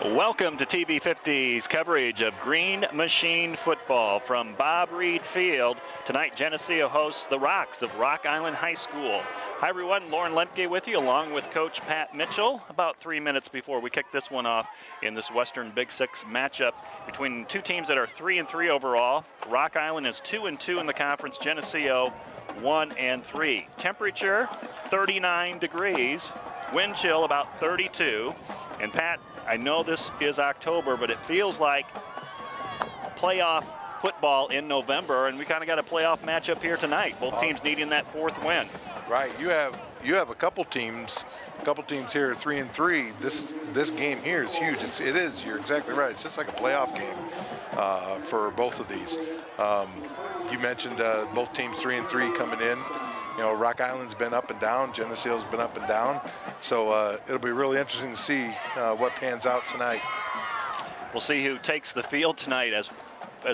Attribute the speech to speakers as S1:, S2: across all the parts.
S1: Welcome to TB50's coverage of Green Machine football from Bob Reed Field. Tonight, Geneseo hosts the Rocks of Rock Island High School. Hi, everyone. Lauren Lemke with you, along with Coach Pat Mitchell. About 3 minutes before we kick this one off in this Western Big Six matchup between two teams that are 3-3 overall. Rock Island is 2-2 in the conference. Geneseo 1-3. Temperature 39 degrees. Wind chill about 32. And Pat, I know this is October, but it feels like playoff football in November, and we kind of got a playoff matchup here tonight. Both teams needing that fourth win.
S2: Right. You have a couple teams here 3-3. This game here is huge. It is. You're exactly right. It's just like a playoff game for both of these. You mentioned both teams 3-3 coming in. You know, Rock Island's been up and down. Geneseo's been up and down. So it'll be really interesting to see what pans out tonight.
S1: We'll see who takes the field tonight as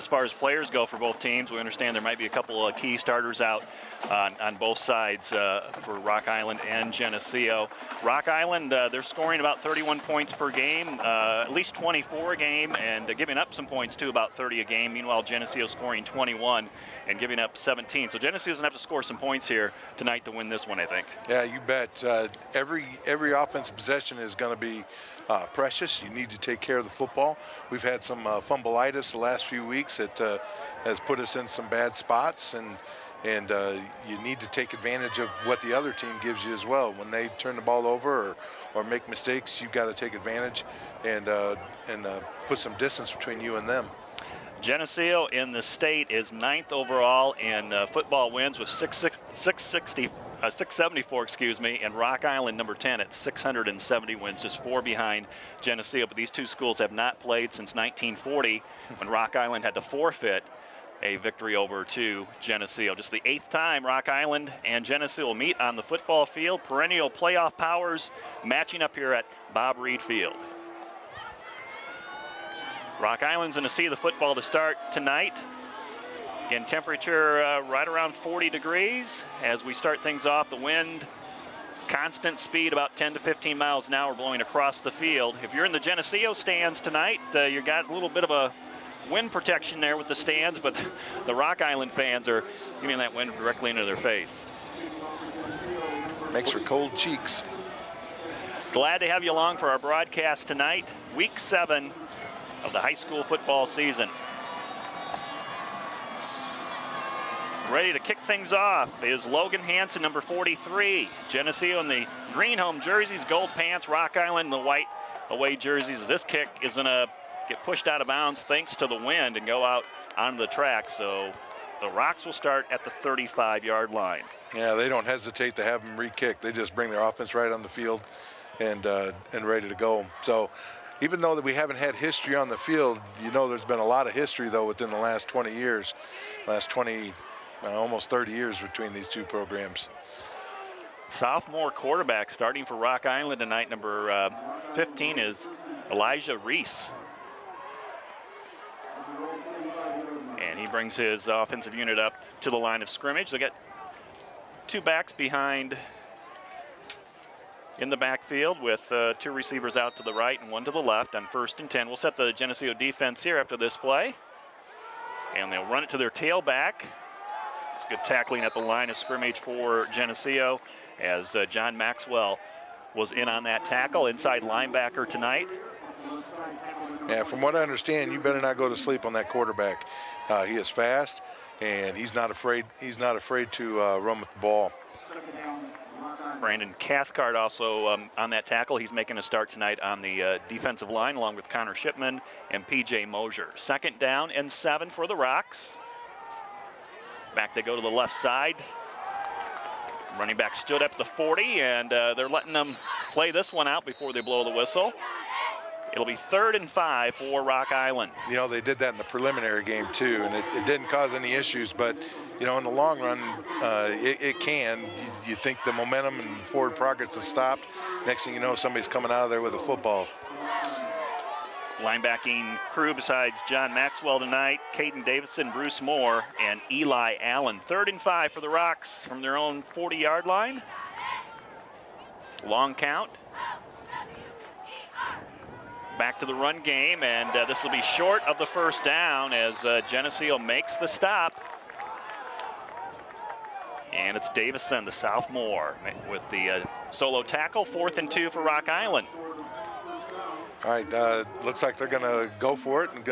S1: far as players go for both teams. We understand there might be a couple of key starters out on both sides for Rock Island and Geneseo. Rock Island, they're scoring about 31 points per game, at least 24 a game, and giving up some points too, about 30 a game. Meanwhile, Geneseo scoring 21 and giving up 17. So Geneseo's gonna have to score some points here tonight to win this one, I think.
S2: Yeah, you bet. Every offensive possession is going to be precious. You need to take care of the football. We've had some fumbleitis the last few weeks that has put us in some bad spots, and you need to take advantage of what the other team gives you as well. When they turn the ball over or make mistakes, you've got to take advantage and put some distance between you and them.
S1: Geneseo in the state is 9th overall in football wins with 674, and Rock Island number 10 at 670 wins, just 4 behind Geneseo. But these two schools have not played since 1940 when Rock Island had to forfeit a victory over to Geneseo. Just the 8th time Rock Island and Geneseo will meet on the football field. Perennial playoff powers matching up here at Bob Reed Field. Rock Island's going to see the football to start tonight. Again, temperature right around 40 degrees as we start things off. The wind, constant speed, about 10 to 15 miles an hour blowing across the field. If you're in the Geneseo stands tonight, you got a little bit of a wind protection there with the stands, but the Rock Island fans are giving that wind directly into their face.
S2: Makes for cold cheeks.
S1: Glad to have you along for our broadcast tonight, week 7 of the high school football season. Ready to kick things off is Logan Hansen, number 43. Geneseo in the green home jerseys, gold pants, Rock Island in the white away jerseys. This kick is going to get pushed out of bounds thanks to the wind and go out onto the track. So the Rocks will start at the 35-yard line.
S2: Yeah, they don't hesitate to have them re-kick. They just bring their offense right on the field and ready to go. So even though that we haven't had history on the field, you know there's been a lot of history, though, within the last 20 years, almost 30 years between these two programs.
S1: Sophomore quarterback starting for Rock Island tonight, number 15, is Elijah Reese. And he brings his offensive unit up to the line of scrimmage. They got two backs behind in the backfield with 2 receivers out to the right and 1 to the left on 1st and 10. We'll set the Geneseo defense here after this play. And they'll run it to their tailback. It's good tackling at the line of scrimmage for Geneseo as John Maxwell was in on that tackle, inside linebacker tonight.
S2: Yeah, from what I understand, you better not go to sleep on that quarterback. He is fast, and he's not afraid to run with the ball.
S1: Brandon Cathcart also on that tackle. He's making a start tonight on the defensive line along with Connor Shipman and P.J. Mosier. 2nd down and 7 for the Rocks. Back they go to the left side. Running back stood up the 40, and they're letting them play this one out before they blow the whistle. It'll be 3rd and 5 for Rock Island.
S2: You know, they did that in the preliminary game too, and it didn't cause any issues, but you know, in the long run, it can. You think the momentum and forward progress has stopped. Next thing you know, somebody's coming out of there with a football.
S1: Linebacking crew besides John Maxwell tonight, Caden Davison, Bruce Moore, and Eli Allen. 3rd and 5 for the Rocks from their own 40-yard line. Long count. back to the run game, and this will be short of the first down as Geneseo makes the stop. And it's Davison, the sophomore, with the solo tackle. 4th and 2 for Rock Island.
S2: All right, looks like they're going to go for it. And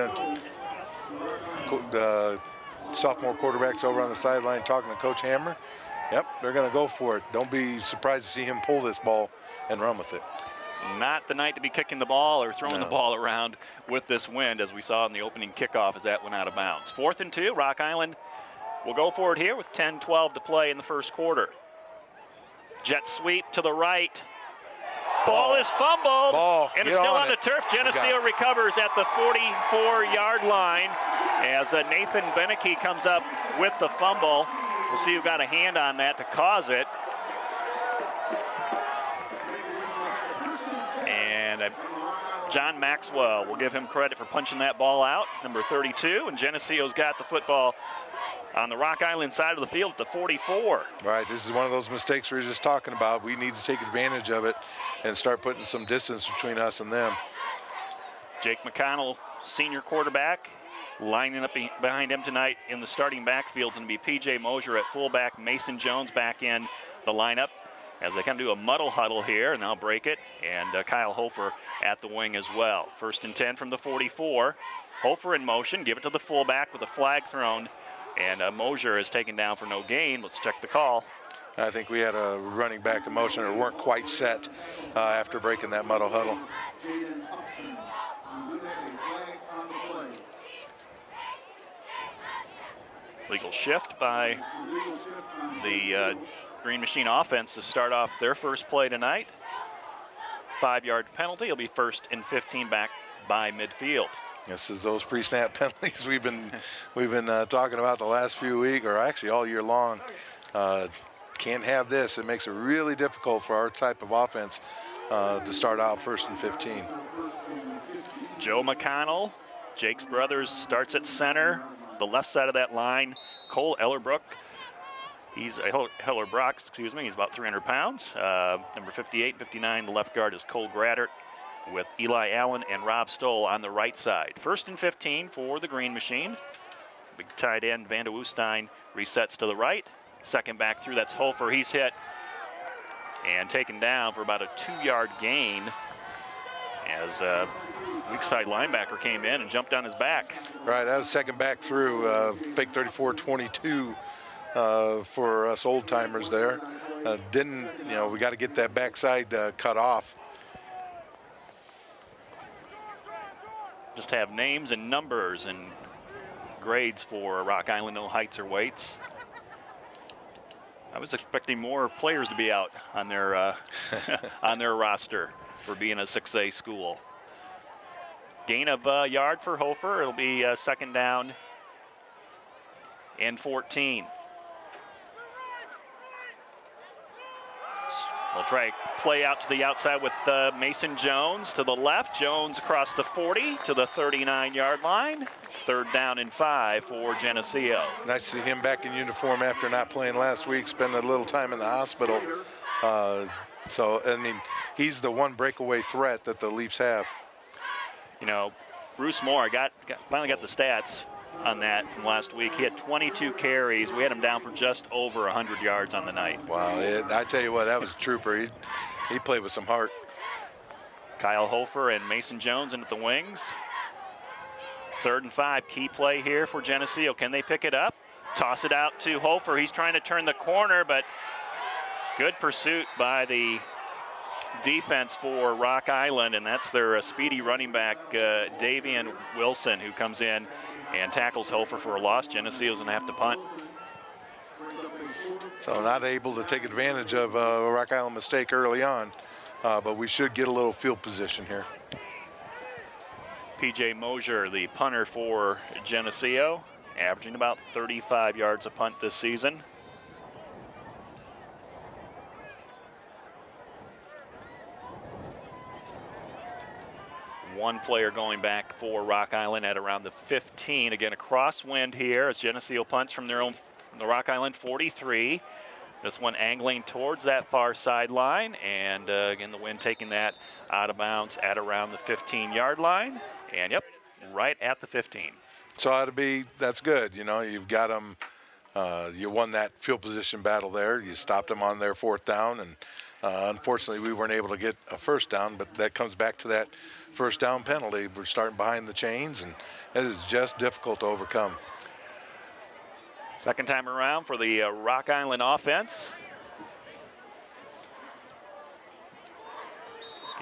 S2: sophomore quarterback's over on the sideline talking to Coach Hammer. Yep, they're going to go for it. Don't be surprised to see him pull this ball and run with it.
S1: Not the night to be kicking the ball or throwing the ball around with this wind, as we saw in the opening kickoff as that went out of bounds. 4th and 2, Rock Island will go for it here with 10-12 to play in the first quarter. Jet sweep to the right. Ball is fumbled, and it's still on the turf. Geneseo recovers at the 44-yard line as Nathan Beneke comes up with the fumble. We'll see who got a hand on that to cause it. And John Maxwell, will give him credit for punching that ball out, number 32. And Geneseo's got the football on the Rock Island side of the field at the 44.
S2: Right, this is one of those mistakes we were just talking about. We need to take advantage of it and start putting some distance between us and them.
S1: Jake McConnell, senior quarterback, lining up behind him tonight in the starting backfield, and be P.J. Mosier at fullback, Mason Jones back in the lineup as they kind of do a muddle huddle here, and they'll break it, and Kyle Hofer at the wing as well. 1st and 10 from the 44. Hofer in motion, give it to the fullback with a flag thrown, and Mosier is taken down for no gain. Let's check the call.
S2: I think we had a running back in motion or weren't quite set after breaking that muddle huddle.
S1: Legal shift by the Green Machine offense to start off their first play tonight. 5-yard penalty. It'll be 1st and 15 back by midfield.
S2: This is those pre-snap penalties we've been talking about the last few weeks, or actually all year long. Can't have this. It makes it really difficult for our type of offense to start out 1st and 15.
S1: Joe McConnell, Jake's brothers, starts at center. The left side of that line, Cole Ellerbrook. He's he's about 300 pounds. Number 58, 59, the left guard is Cole Graddert, with Eli Allen and Rob Stoll on the right side. 1st and 15 for the Green Machine. Big tight end Van de Woestijn resets to the right. Second back through, that's Hofer. He's hit and taken down for about a 2-yard gain as weak side linebacker came in and jumped on his back.
S2: Right, that was second back through, fake 34-22 for us old timers there. We got to get that backside cut off.
S1: Just have names and numbers and grades for Rock Island, no heights or weights. I was expecting more players to be out on their on their roster for being a 6A school. Gain of a yard for Hofer. It'll be 2nd down and 14. We'll try play out to the outside with Mason Jones to the left. Jones across the 40 to the 39-yard line. 3rd down and 5 for Geneseo.
S2: Nice to see him back in uniform after not playing last week, spending a little time in the hospital. He's the one breakaway threat that the Leafs have.
S1: Bruce Moore finally got the stats on that from last week. He had 22 carries. We had him down for just over 100 yards on the night.
S2: Wow, I tell you what, that was a trooper. He played with some heart.
S1: Kyle Hofer and Mason Jones in at the wings. 3rd and 5, key play here for Geneseo. Can they pick it up? Toss it out to Hofer. He's trying to turn the corner, but good pursuit by the defense for Rock Island, and that's their speedy running back, Davian Wilson, who comes in and tackles Hofer for a loss. Geneseo's going to have to punt.
S2: So not able to take advantage of a Rock Island mistake early on, but we should get a little field position here.
S1: P.J. Mosier, the punter for Geneseo, averaging about 35 yards a punt this season. One player going back for Rock Island at around the 15. Again, a crosswind here as Geneseo punts from the Rock Island 43. This one angling towards that far sideline, and again, the wind taking that out of bounds at around the 15-yard line. And yep, right at the 15.
S2: So that's good. You know, you've got them. You won that field position battle there. You stopped them on their 4th down, and unfortunately, we weren't able to get a first down. But that comes back to that first down penalty. We're starting behind the chains, and it is just difficult to overcome.
S1: Second time around for the Rock Island offense.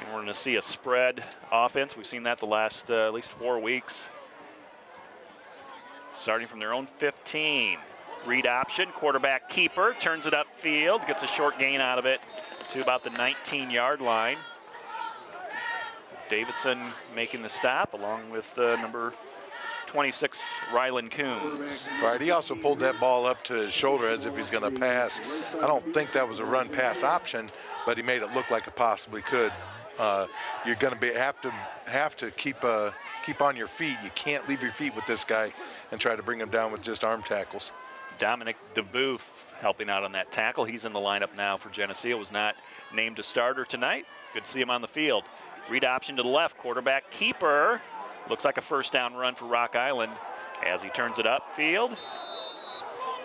S1: And we're going to see a spread offense. We've seen that the last at least 4 weeks. Starting from their own 15. Read option, quarterback keeper, turns it upfield, gets a short gain out of it to about the 19-yard line. Davidson making the stop along with number 26, Rylan Coombs.
S2: Right, he also pulled that ball up to his shoulder as if he's going to pass. I don't think that was a run-pass option, but he made it look like it possibly could. You're going to have to keep on your feet. You can't leave your feet with this guy and try to bring him down with just arm tackles.
S1: Dominic DeBoof helping out on that tackle. He's in the lineup now for Geneseo. Was not named a starter tonight. Good to see him on the field. Read option to the left, quarterback keeper. Looks like a first down run for Rock Island as he turns it upfield.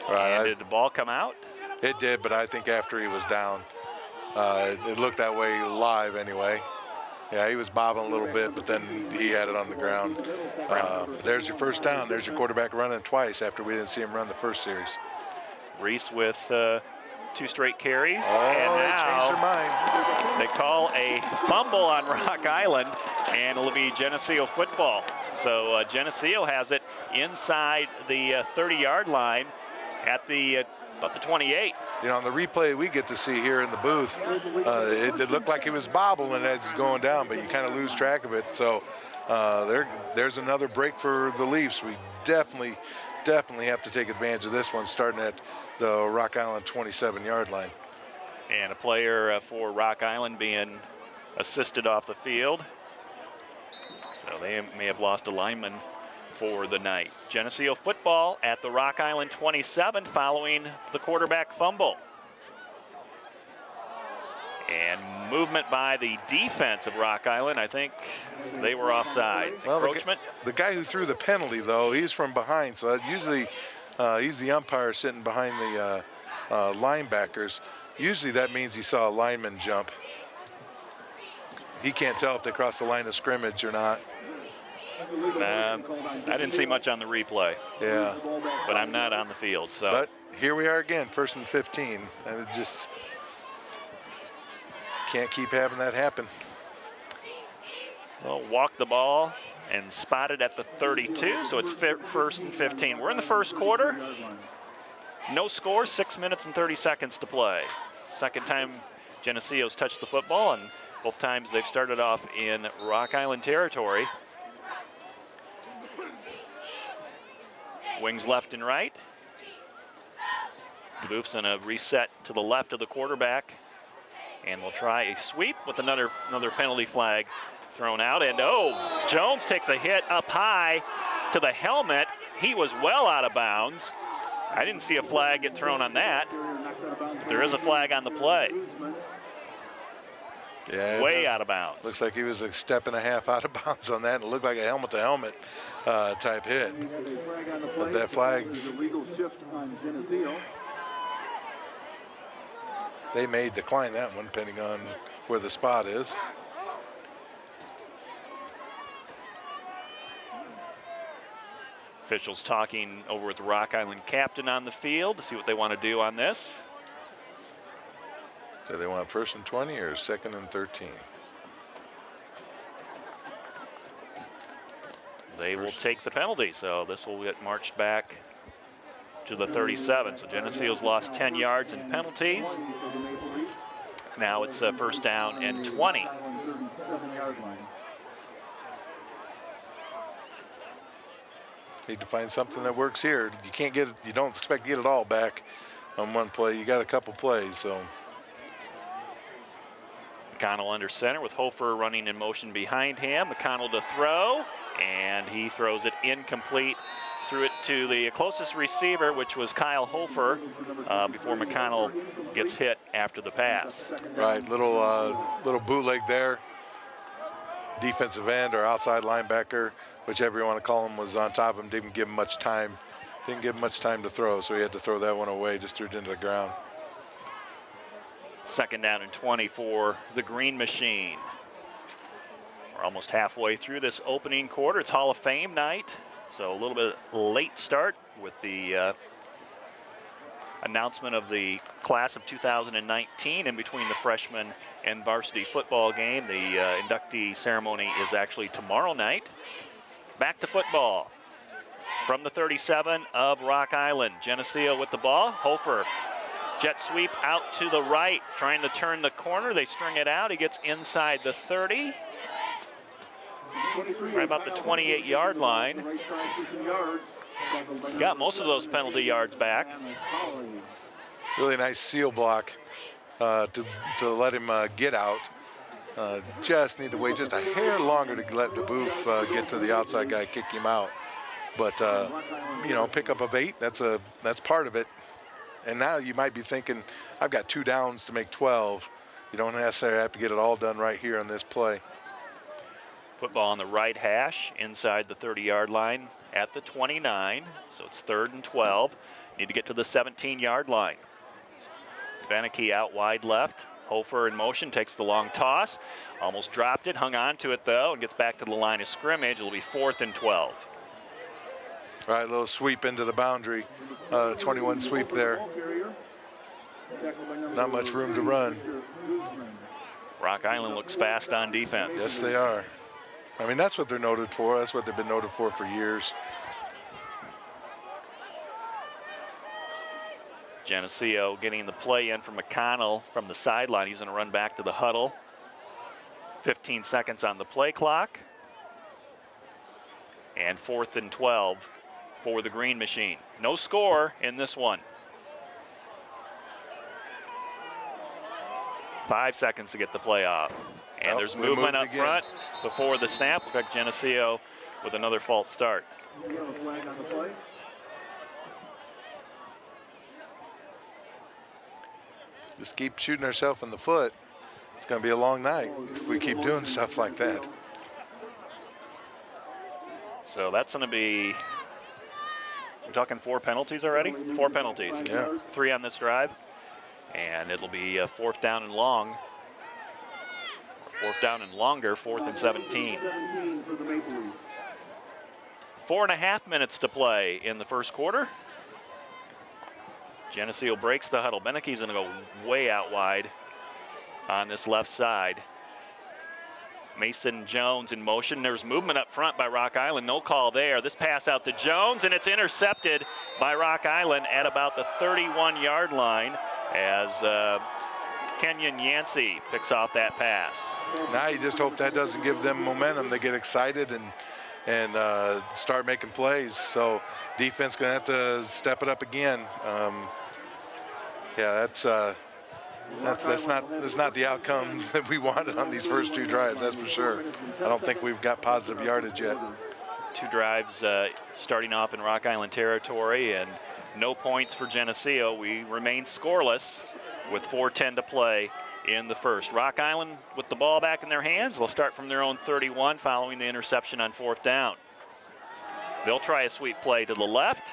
S2: Right.
S1: And did the ball come out?
S2: It did, but I think after he was down, it looked that way live anyway. Yeah, he was bobbing a little bit, but then he had it on the ground. There's your first down. There's your quarterback running twice after we didn't see him run the first series.
S1: Reese with 2 straight carries.
S2: Oh,
S1: and
S2: they
S1: now
S2: changed their mind.
S1: they call a fumble on Rock Island, and it'll be Geneseo football. So Geneseo has it inside the 30-yard line at the about the 28.
S2: You know, on the replay we get to see here in the booth, it looked like he was bobbling as he's going down, but you kind of lose track of it. So there's another break for the Leafs. We definitely have to take advantage of this one, starting at the Rock Island 27-yard line.
S1: And a player for Rock Island being assisted off the field. So they may have lost a lineman for the night. Geneseo football at the Rock Island 27 following the quarterback fumble. And movement by the defense of Rock Island. I think they were offsides.
S2: Well,
S1: Encroachment.
S2: the guy who threw the penalty, though, he's from behind. So usually he's the umpire sitting behind the linebackers. Usually that means he saw a lineman jump. He can't tell if they crossed the line of scrimmage or not.
S1: I didn't see much on the replay.
S2: Yeah.
S1: But I'm not on the field, so.
S2: But here we are again, 1st and 15. And it just can't keep having that happen.
S1: Well, walk the ball and spotted at the 32, so it's 1st and 15. We're in the first quarter. No score, 6 minutes and 30 seconds to play. Second time Geneseo's touched the football, and both times they've started off in Rock Island territory. Wings left and right. DeBoof's gonna reset to the left of the quarterback, and we'll try a sweep with another penalty flag thrown out. And oh, Jones takes a hit up high to the helmet. He was well out of bounds. I didn't see a flag get thrown on that, but there is a flag on the play.
S2: Yeah,
S1: way out of bounds.
S2: Looks like he was a step and a half out of bounds on that, and it looked like a helmet-to-helmet type hit. But that flag, they may decline that one depending on where the spot is.
S1: Officials talking over with the Rock Island captain on the field to see what they want to do on this.
S2: Do they want 1st and 20 or 2nd and 13?
S1: They will take the penalty, so this will get marched back to the 37. So Geneseo's lost 10 yards in penalties. Now it's 1st down and 20.
S2: Need to find something that works here. You can't get it, you don't expect to get it all back on one play. You got a couple plays, so.
S1: McConnell under center with Hofer running in motion behind him. McConnell to throw, and he throws it incomplete Threw it to the closest receiver, which was Kyle Hofer, before McConnell gets hit after the pass.
S2: Right, little bootleg there. Defensive end or outside linebacker, whichever you want to call him, was on top of him. Didn't give him much time. Didn't give him much time to throw, so he had to throw that one away. Just threw it into the ground.
S1: 2nd down and 20 for the Green Machine. We're almost halfway through this opening quarter. It's Hall of Fame night, so a little bit late start with the announcement of the class of 2019 in between the freshman and varsity football game. The inductee ceremony is actually tomorrow night. Back to football. From the 37 of Rock Island, Geneseo with the ball. Hofer, jet sweep out to the right, trying to turn the corner. They string it out. He gets inside the 30. Right about the 28-yard line. Got most of those penalty yards back.
S2: Really nice seal block to let him get out. Just need to wait just a hair longer to let DeBoof get to the outside guy, kick him out. But you know, pick up of 8. That's part of it. And now you might be thinking, I've got 2 downs to make 12. You don't necessarily have to get it all done right here on this play.
S1: Football on the right hash, inside the 30-yard line at the 29. So it's 3rd and 12. Need to get to the 17-yard line. Beneke out wide left. Hofer in motion, takes the long toss. Almost dropped it, hung on to it though, and gets back to the line of scrimmage. It'll be 4th and 12.
S2: All right, little sweep into the boundary. 21 sweep there. Not much room to run.
S1: Rock Island looks fast on defense.
S2: Yes, they are. I mean, that's what they're noted for. That's what they've been noted for years.
S1: Geneseo getting the play in from McConnell from the sideline. He's going to run back to the huddle. 15 seconds on the play clock. And 4th and 12 for the Green Machine. No score in this one. 5 seconds to get the play off. And there's movement up front before the snap. Look like Geneseo with another false start.
S2: Just keep shooting ourselves in the foot. It's going to be a long night if we keep doing stuff like that.
S1: So that's going to be, we're talking 4 penalties already? 4 penalties.
S2: Yeah.
S1: 3 on this drive. And it'll be 4th down and long. 4th down and longer, 4th and 17. 4.5 minutes to play in the first quarter. Geneseo breaks the huddle. Beneke's going to go way out wide on this left side. Mason Jones in motion. There's movement up front by Rock Island. No call there. This pass out to Jones, and it's intercepted by Rock Island at about the 31-yard line as Kenyon Yancey picks off that pass.
S2: Now you just hope that doesn't give them momentum. They get excited and start making plays. So defense going to have to step it up again. Yeah, that's not the outcome that we wanted on these first 2 drives. That's for sure. I don't think we've got positive yardage yet.
S1: 2 drives starting off in Rock Island territory, and no points for Geneseo. We remain scoreless with 4:10 to play in the first. Rock Island with the ball back in their hands. They'll start from their own 31 following the interception on 4th down. They'll try a sweep play to the left,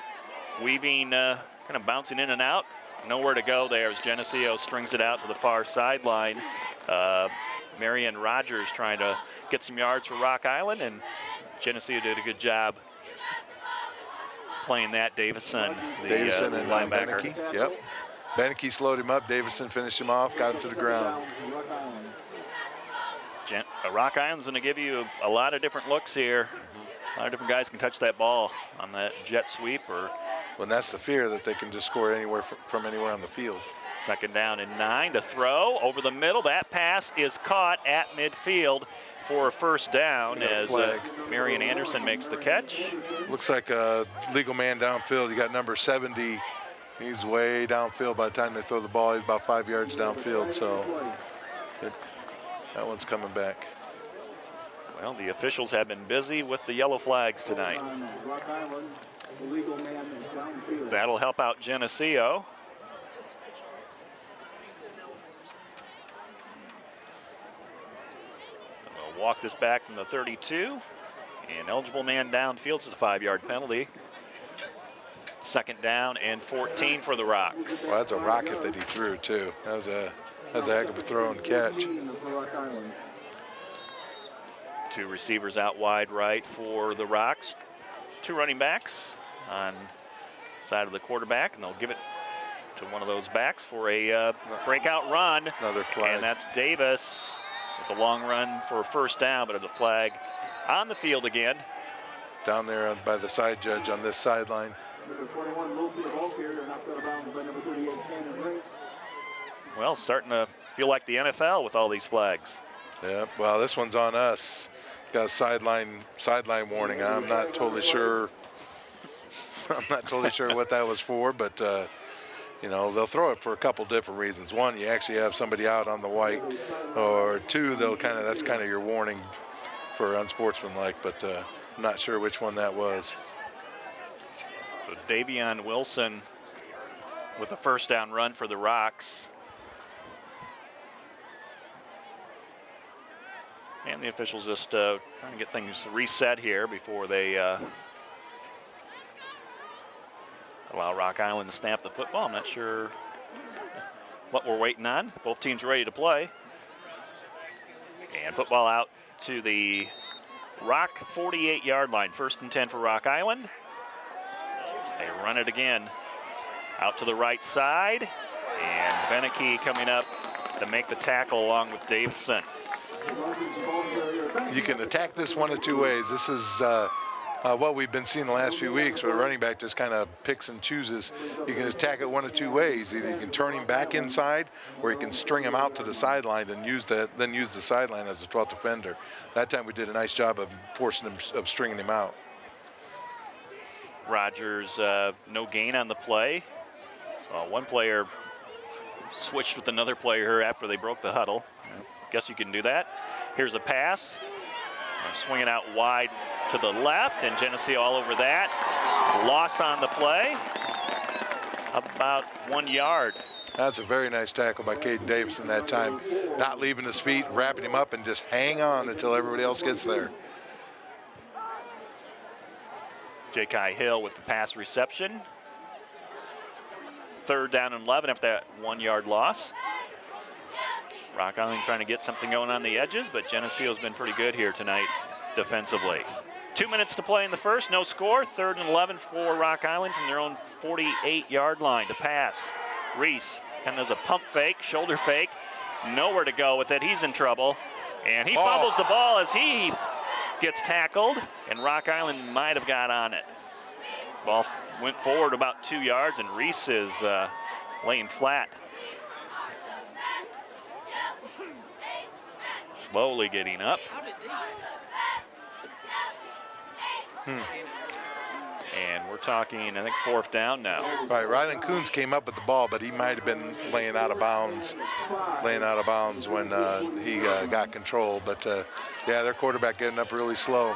S1: weaving, kind of bouncing in and out. Nowhere to go there as Geneseo strings it out to the far sideline. Marion Rogers trying to get some yards for Rock Island, and Geneseo did a good job playing that. Davison, the
S2: and
S1: linebacker.
S2: Beneke. Yep. Beneke slowed him up. Davison finished him off, got him to the ground.
S1: Rock Island's going to give you a lot of different looks here. A lot of different guys can touch that ball on that jet sweep.
S2: Well, that's the fear, that they can just score anywhere from anywhere on the field.
S1: 2nd down and 9 to throw over the middle. That pass is caught at midfield for a 1st down as Marion Anderson makes the catch.
S2: Looks like a legal man downfield. You got number 70. He's way downfield by the time they throw the ball. He's about 5 yards downfield, so that one's coming back.
S1: Well, the officials have been busy with the yellow flags tonight. That'll help out Geneseo. And they'll walk this back from the 32. And eligible man downfield is a 5-yard penalty. Second down and 14 for the Rocks.
S2: Well, that's a rocket that he threw, too. That was a heck of a throw and catch.
S1: 2 receivers out wide right for the Rocks. 2 running backs on side of the quarterback, and they'll give it to one of those backs for a breakout run.
S2: Another flag.
S1: And that's Davis with a long run for a first down, but the flag on the field again.
S2: Down there by the side judge on this sideline.
S1: Well, starting to feel like the NFL with all these flags.
S2: Yeah, well, this one's on us. Got a sideline warning. I'm not totally sure. I'm not totally sure what that was for, but you know, they'll throw it for a couple different reasons. One, you actually have somebody out on the white, or 2, that's kind of your warning for unsportsmanlike, but I'm not sure which one that was.
S1: So Davion Wilson with a first down run for the Rocks. And the officials just trying to get things reset here before they allow Rock Island to snap the football. I'm not sure what we're waiting on. Both teams ready to play. And football out to the Rock 48-yard line. First and 10 for Rock Island. They run it again. Out to the right side. And Beneke coming up to make the tackle along with Davison.
S2: You can attack this one of 2 ways. This is what we've been seeing the last few weeks, where a running back just kind of picks and chooses. You can attack it one of 2 ways. Either you can turn him back inside, or you can string him out to the sideline and then use the sideline as a 12th defender. That time we did a nice job of forcing him, of stringing him out.
S1: Rogers, no gain on the play. One player switched with another player after they broke the huddle. Guess you can do that. Here's a pass. Swing it out wide to the left, and Geneseo all over that. Loss on the play. About 1 yard.
S2: That's a very nice tackle by Caden Davison that time. Not leaving his feet, wrapping him up, and just hang on until everybody else gets there.
S1: J.K. Hill with the pass reception. Third down and 11 after that 1 yard loss. Rock Island trying to get something going on the edges, but Geneseo's been pretty good here tonight defensively. 2 minutes to play in the first, no score. Third and 11 for Rock Island from their own 48-yard line to pass. Reese kind of does a pump fake, shoulder fake. Nowhere to go with it. He's in trouble. And he fumbles the ball as he gets tackled, and Rock Island might have got on it. Ball went forward about 2 yards, and Reese is laying flat. Slowly getting up. And we're talking, I think, 4th down now.
S2: Right, Rylan Coons came up with the ball, but he might have been laying out of bounds when he got control. But yeah, their quarterback getting up really slow.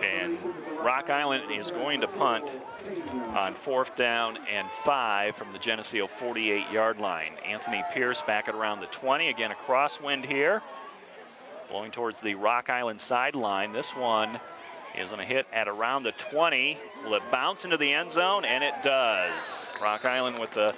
S1: And Rock Island is going to punt on 4th down and 5 from the Geneseo 48-yard line. Anthony Pierce back at around the 20. Again, a crosswind here, blowing towards the Rock Island sideline. This one is going to hit at around the 20. Will it bounce into the end zone? And it does. Rock Island with the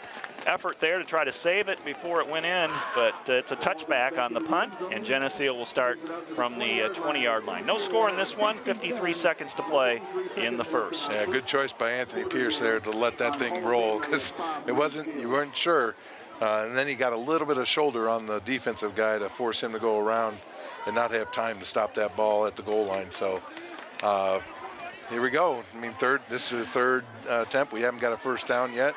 S1: effort there to try to save it before it went in, but it's a touchback on the punt, and Geneseo will start from the 20-yard line. No score in this one, 53 seconds to play in the first.
S2: Yeah, good choice by Anthony Pierce there to let that thing roll, because you weren't sure. And then he got a little bit of shoulder on the defensive guy to force him to go around and not have time to stop that ball at the goal line. So here we go. I mean, this is the third attempt. We haven't got a first down yet.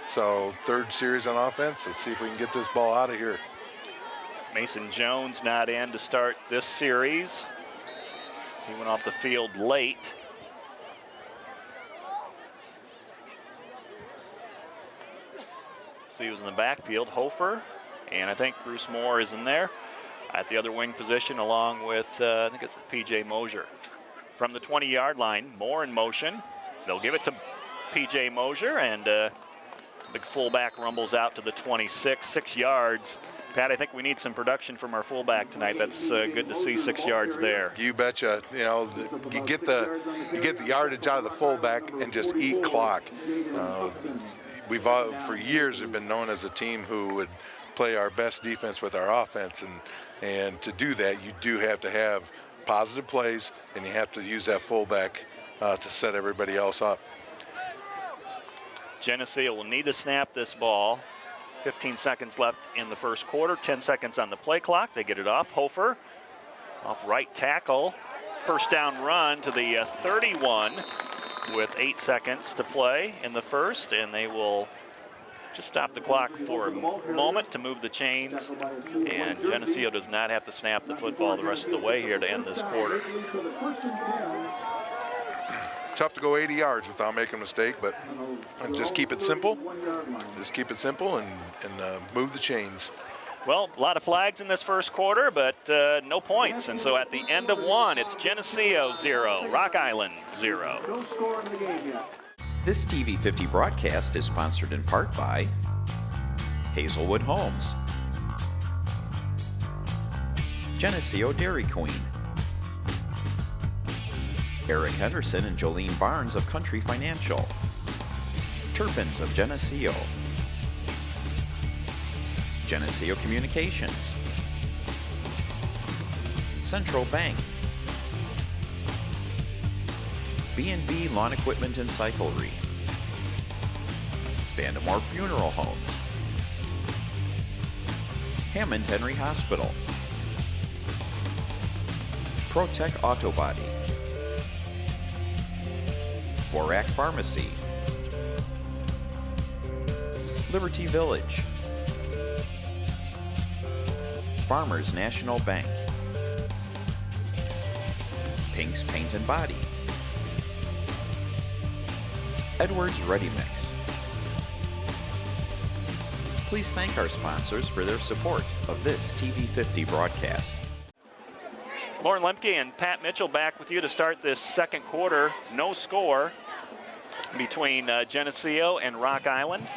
S2: So 3rd series on offense. Let's see if we can get this ball out of here.
S1: Mason Jones not in to start this series. He went off the field late. So he was in the backfield. Hofer, and I think Bruce Moore is in there at the other wing position, along with I think it's P.J. Mosier. from the 20-yard line. Moore in motion. They'll give it to P.J. Mosier, and big fullback rumbles out to the 26, 6 yards. Pat, I think we need some production from our fullback tonight. That's good to see, 6 yards there.
S2: You betcha. You know, you get the yardage out of the fullback and just eat clock. We've for years have been known as a team who would play our best defense with our offense, and to do that, you do have to have positive plays, and you have to use that fullback to set everybody else up.
S1: Geneseo will need to snap this ball. 15 seconds left in the first quarter, 10 seconds on the play clock. They get it off. Hofer off right tackle. First down run to the 31 with 8 seconds to play in the first, and they will just stop the clock for a moment to move the chains, and Geneseo does not have to snap the football the rest of the way here to end this quarter.
S2: Tough to go 80 yards without making a mistake, but just keep it simple. Just keep it simple and move the chains.
S1: Well, a lot of flags in this first quarter, but no points. And so at the end of one, it's Geneseo 0, Rock Island 0.
S3: No score in the game yet.
S4: This TV 50 broadcast is sponsored in part by Hazelwood Homes, Geneseo Dairy Queen, Eric Henderson and Jolene Barnes of Country Financial, Turpins of Geneseo, Geneseo Communications, Central Bank, B&B Lawn Equipment and Cyclery, Vandemore Funeral Homes, Hammond Henry Hospital, ProTech Auto Body, Borac Pharmacy, Liberty Village, Farmers National Bank, Pink's Paint and Body, Edwards Ready Mix. Please thank our sponsors for their support of this TV 50 broadcast.
S1: Lauren Lemke and Pat Mitchell back with you to start this second quarter. No score between Geneseo and Rock Island.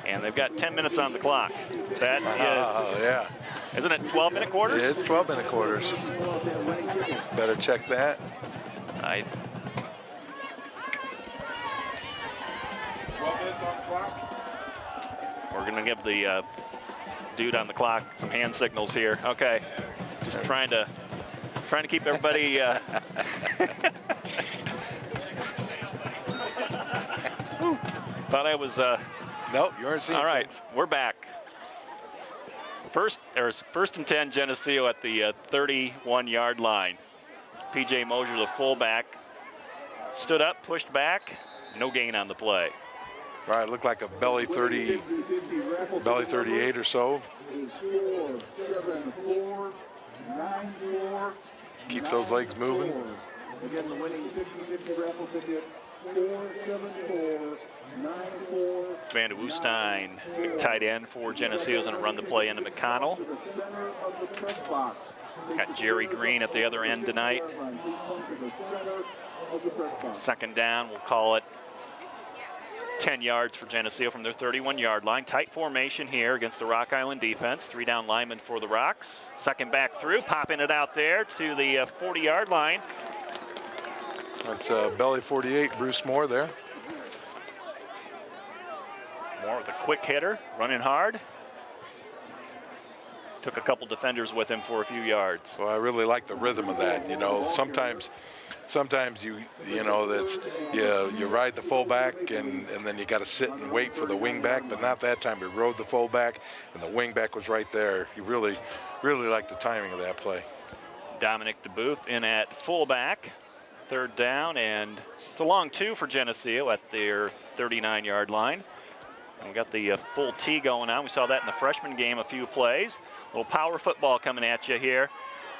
S1: And they've got 10 minutes on the clock. That is,
S2: yeah.
S1: Isn't it 12-minute quarters?
S2: It's 12-minute quarters. Better check that. 12 minutes on the clock.
S1: We're going to give the dude on the clock some hand signals here. Okay, just trying to keep everybody. Thought I was.
S2: Nope, you aren't seeing.
S1: All right, we're back. First and 10, Geneseo at the 31-yard line. P.J. Mosier, the fullback, stood up, pushed back, no gain on the play.
S2: Right, looked like a belly 38 or so. Keep those legs moving.
S3: Again, the winning 50-50 raffle ticket, 47494.
S1: Van de Woestijn, big tight end for Geneseo, is going to run the play into McConnell. Got Jerry Green at the other end tonight. Second down, we'll call it 10 yards for Geneseo from their 31-yard line. Tight formation here against the Rock Island defense. 3 down linemen for the Rocks. Second back through, popping it out there to the 40-yard line.
S2: That's belly 48, Bruce Moore there.
S1: Moore with a quick hitter, running hard. Took a couple defenders with him for a few yards.
S2: Well, I really like the rhythm of that. You know, sometimes you know that's you ride the fullback and then you got to sit and wait for the wingback, but not that time. We rode the fullback and the wingback was right there. You really like the timing of that play.
S1: Dominic DeBooth in at fullback. Third down, and it's a long 2 for Geneseo at their 39-yard line. And we got the full T going on. We saw that in the freshman game, a few plays. A little power football coming at you here.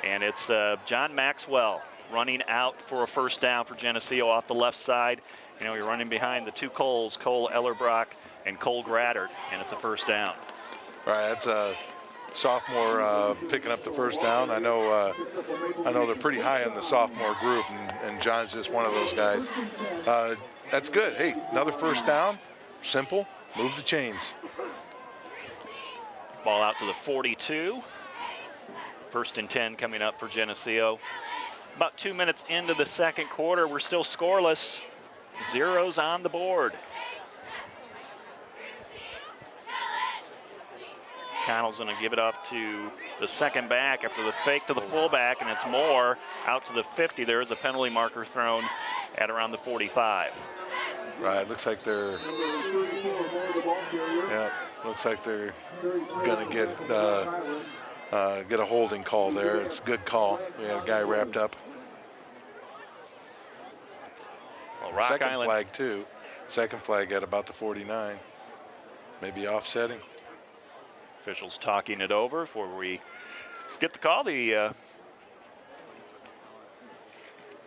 S1: And it's John Maxwell running out for a first down for Geneseo off the left side. You know, you're running behind the 2 Coles, Cole Ellerbrock and Cole Graddert, and it's a first down.
S2: All right, that's a sophomore picking up the first down. I know they're pretty high in the sophomore group, and John's just one of those guys. That's good. Hey, another first down. Simple. Move the chains.
S1: Ball out to the 42. First and 10 coming up for Geneseo. About 2 minutes into the second quarter, we're still scoreless. Zeros on the board. Connell's going to give it off to the second back after the fake to the fullback, and it's Moore out to the 50. There is a penalty marker thrown at around the 45.
S2: Right, looks like they're going to get a holding call there. It's a good call. We had a guy wrapped up.
S1: Well, Rock
S2: Second
S1: Island
S2: flag too. Second flag at about the 49. Maybe offsetting.
S1: officials talking it over before we get the call. The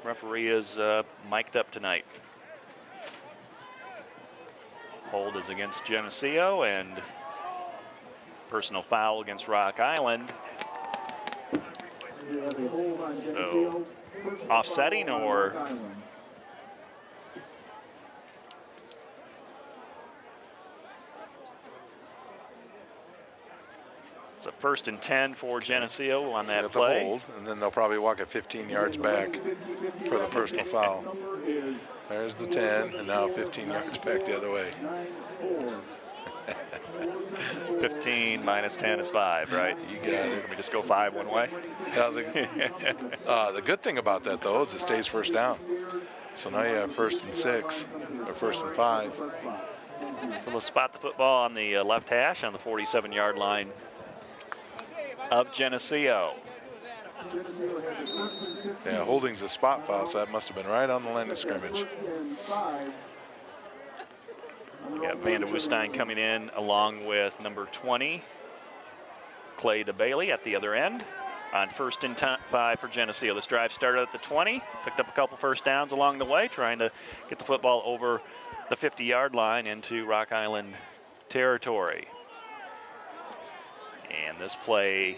S1: referee is mic'd up tonight. Hold is against Geneseo and personal foul against Rock Island. So, offsetting or it's a 1st and 10 for Geneseo on that play.
S2: Hold, and then they'll probably walk it 15 yards back for the personal foul. There's the 10, and now 15 yards back the other way.
S1: 15 minus 10 is 5, right?
S2: You got it.
S1: Let me just go 5 one way.
S2: The good thing about that, though, is it stays first down. So now you have 1st and 6, or 1st and 5.
S1: So let's spot the football on the left hash on the 47-yard line of Geneseo.
S2: Yeah, holding's a spot foul, so that must have been right on the line of scrimmage.
S1: We got Van de Woestijn coming in along with number 20, Clay DeBailey at the other end on 1st and 5 for Geneseo. This drive started at the 20, picked up a couple first downs along the way, trying to get the football over the 50-yard line into Rock Island territory. And this play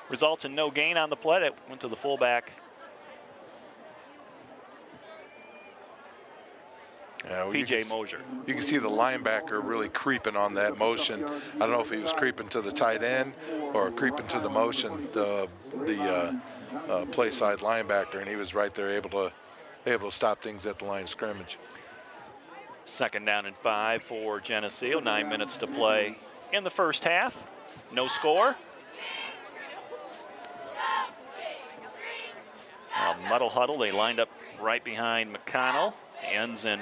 S1: results in no gain on the play. That went to the fullback.
S2: Yeah,
S1: P.J. Mosier.
S2: You can see the linebacker really creeping on that motion. I don't know if he was creeping to the tight end or creeping to the motion, the play side linebacker, and he was right there able to stop things at the line of scrimmage.
S1: 2nd down and 5 for Geneseo. 9 minutes to play in the first half. No score. Muddle huddle. They lined up right behind McConnell. Ends and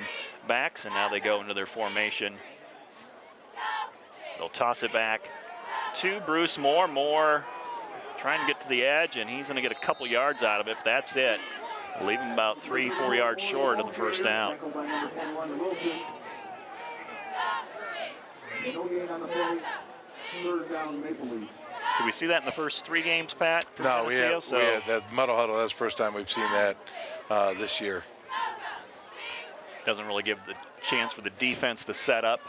S1: backs, and now they go into their formation. They'll toss it back to Bruce Moore. Moore trying to get to the edge, and he's going to get a couple yards out of it. But that's it. Leave him about 3-4 yards short of the first down. Did we see that in the first 3 games, Pat?
S2: No, we had that muddle huddle. That's the first time we've seen that this year.
S1: Doesn't really give the chance for the defense to set up.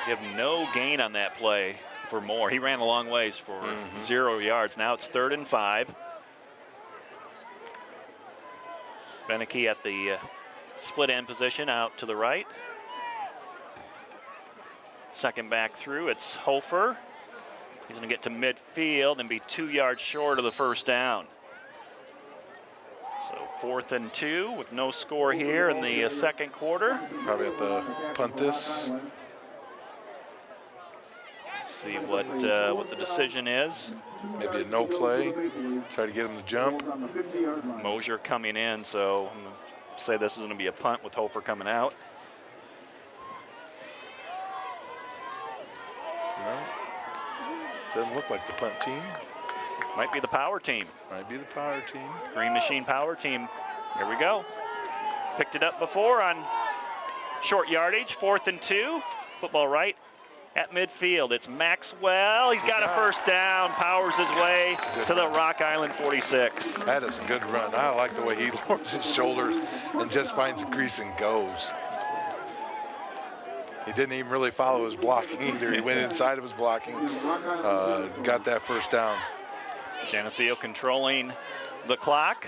S1: Give no gain on that play for Moore. He ran a long ways for 0 yards. Now it's 3rd and 5. Beneke at the split end position out to the right. Second back through, it's Hofer. He's going to get to midfield and be 2 yards short of the first down. So 4th and 2 with no score here in the second quarter.
S2: Probably at the punt this.
S1: See what the decision is.
S2: Maybe a no play. Try to get him to jump.
S1: Mosier coming in, so I'm going to say this is going to be a punt with Hofer coming out.
S2: No, doesn't look like the punt team.
S1: Might be the power team.
S2: Might be the power team.
S1: Green Machine power team. Here we go. Picked it up before on short yardage, 4th and 2. Football right at midfield. It's Maxwell. He's got a first down. Powers his way to the Rock Island 46.
S2: That is a good run. I like the way he lowers his shoulders and just finds a crease and goes. He didn't even really follow his blocking either. He went inside of his blocking, got that first down.
S1: Geneseo controlling the clock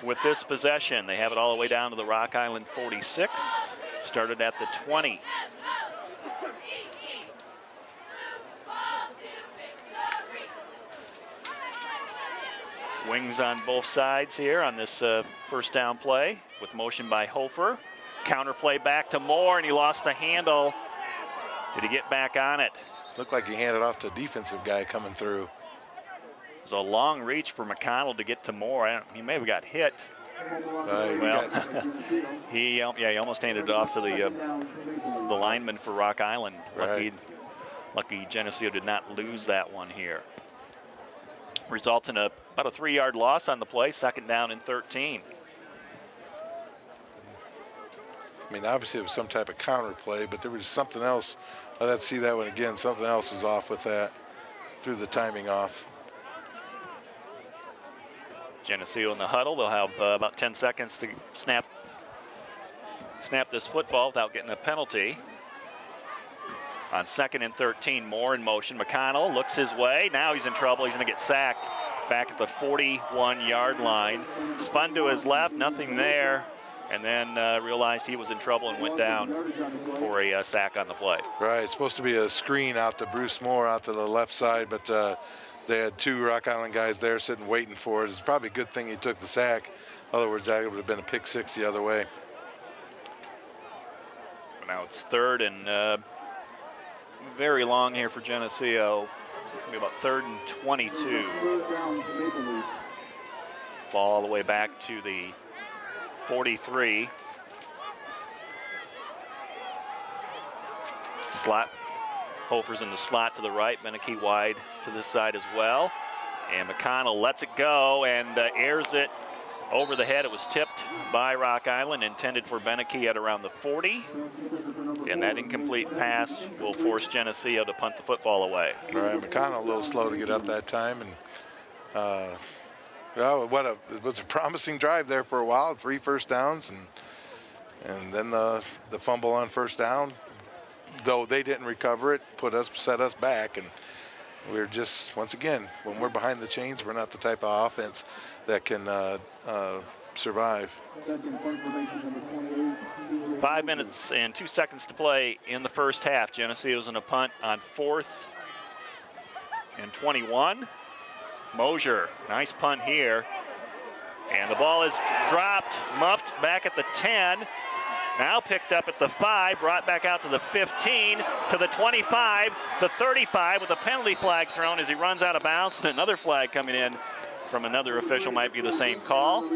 S1: with this possession. They have it all the way down to the Rock Island 46. Started at the 20. Wings on both sides here on this first down play with motion by Hofer. Counter play back to Moore, and he lost the handle. Did he get back on it?
S2: Looked like he handed off to a defensive guy coming through.
S1: It was a long reach for McConnell to get to Moore. He may have got hit. Well, he almost handed it off to the lineman for Rock Island. Lucky Geneseo did not lose that one here. Results in about a 3-yard loss on the play, 2nd down and 13.
S2: I mean, obviously it was some type of counter play, but there was something else. Let's see that one again. Something else was off with that. Threw the timing off.
S1: Geneseo in the huddle. They'll have about 10 seconds to snap this football without getting a penalty. On 2nd and 13, Moore in motion. McConnell looks his way. Now he's in trouble. He's going to get sacked back at the 41-yard line. Spun to his left, nothing there, and then realized he was in trouble and went down for a sack on the play.
S2: Right, it's supposed to be a screen out to Bruce Moore out to the left side, but they had 2 Rock Island guys there sitting waiting for it. It's probably a good thing he took the sack. In other words, that would have been a pick 6 the other way.
S1: Now it's 3rd and very long here for Geneseo. It's going to be about 3rd and 22. Ball all the way back to the 43. Slot. Hofer's in the slot to the right. Beneke wide to this side as well. And McConnell lets it go and airs it over the head. It was tipped by Rock Island, intended for Beneke at around the 40. And that incomplete pass will force Geneseo to punt the football away.
S2: All right, McConnell a little slow to get up that time. And well, it was a promising drive there for a while, 3 first downs. And then the fumble on first down, though they didn't recover it, set us back. And we're just, once again, when we're behind the chains, we're not the type of offense that can survive.
S1: 5 minutes and 2 seconds to play in the first half. Geneseo's in a punt on 4th and 21. Mosier, nice punt here. And the ball is dropped, muffed back at the 10. Now picked up at the 5, brought back out to the 15, to the 25, the 35 with a penalty flag thrown as he runs out of bounds. And another flag coming in from another official, might be the same call.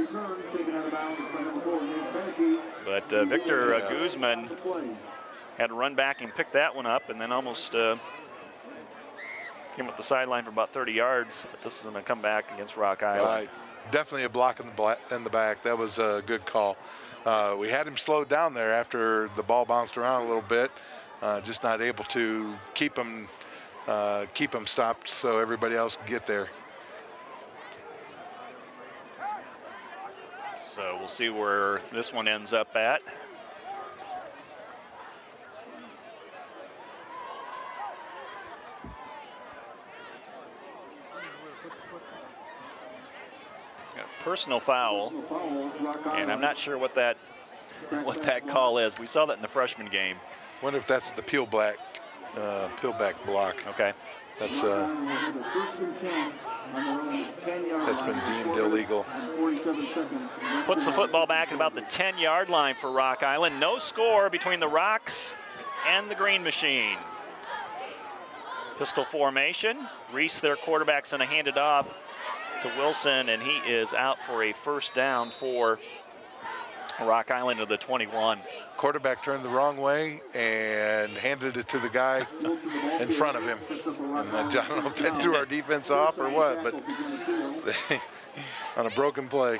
S1: But Victor Guzman had to run back and pick that one up, and then almost came up the sideline for about 30 yards. But this is going to come back against Rock Island.
S2: Right. Definitely a block in the back. That was a good call. We had him slowed down there after the ball bounced around a little bit. Just not able to keep him stopped so everybody else could get there.
S1: So we'll see where this one ends up at. Got a personal foul, and I'm not sure what that call is. We saw that in the freshman game.
S2: Wonder if that's the peel back block.
S1: Okay.
S2: That's been deemed illegal.
S1: Puts the football back at about the 10-yard line for Rock Island. No score between the Rocks and the Green Machine. Pistol formation. Reese, their quarterback's going to hand it off to Wilson, and he is out for a first down for Rock Island of the 21.
S2: Quarterback turned the wrong way and handed it to the guy in front of him. And I don't know if that threw our defense off or what, but on a broken play.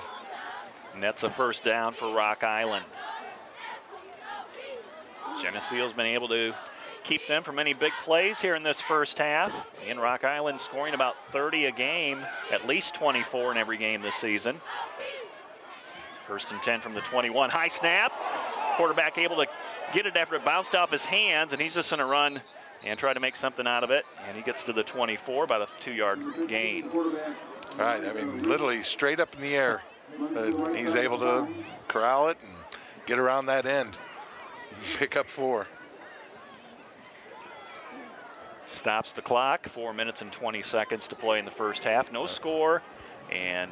S1: And that's a first down for Rock Island. Geneseo's been able to keep them from any big plays here in this first half. And Rock Island scoring about 30 a game, at least 24 in every game this season. First and 10 from the 21. High snap. Quarterback able to get it after it bounced off his hands, and he's just going to run and try to make something out of it. And he gets to the 24 by the 2-yard gain.
S2: Right, I mean, literally straight up in the air. He's able to corral it and get around that end. Pick up 4.
S1: Stops the clock. 4 minutes and 20 seconds to play in the first half. No score, and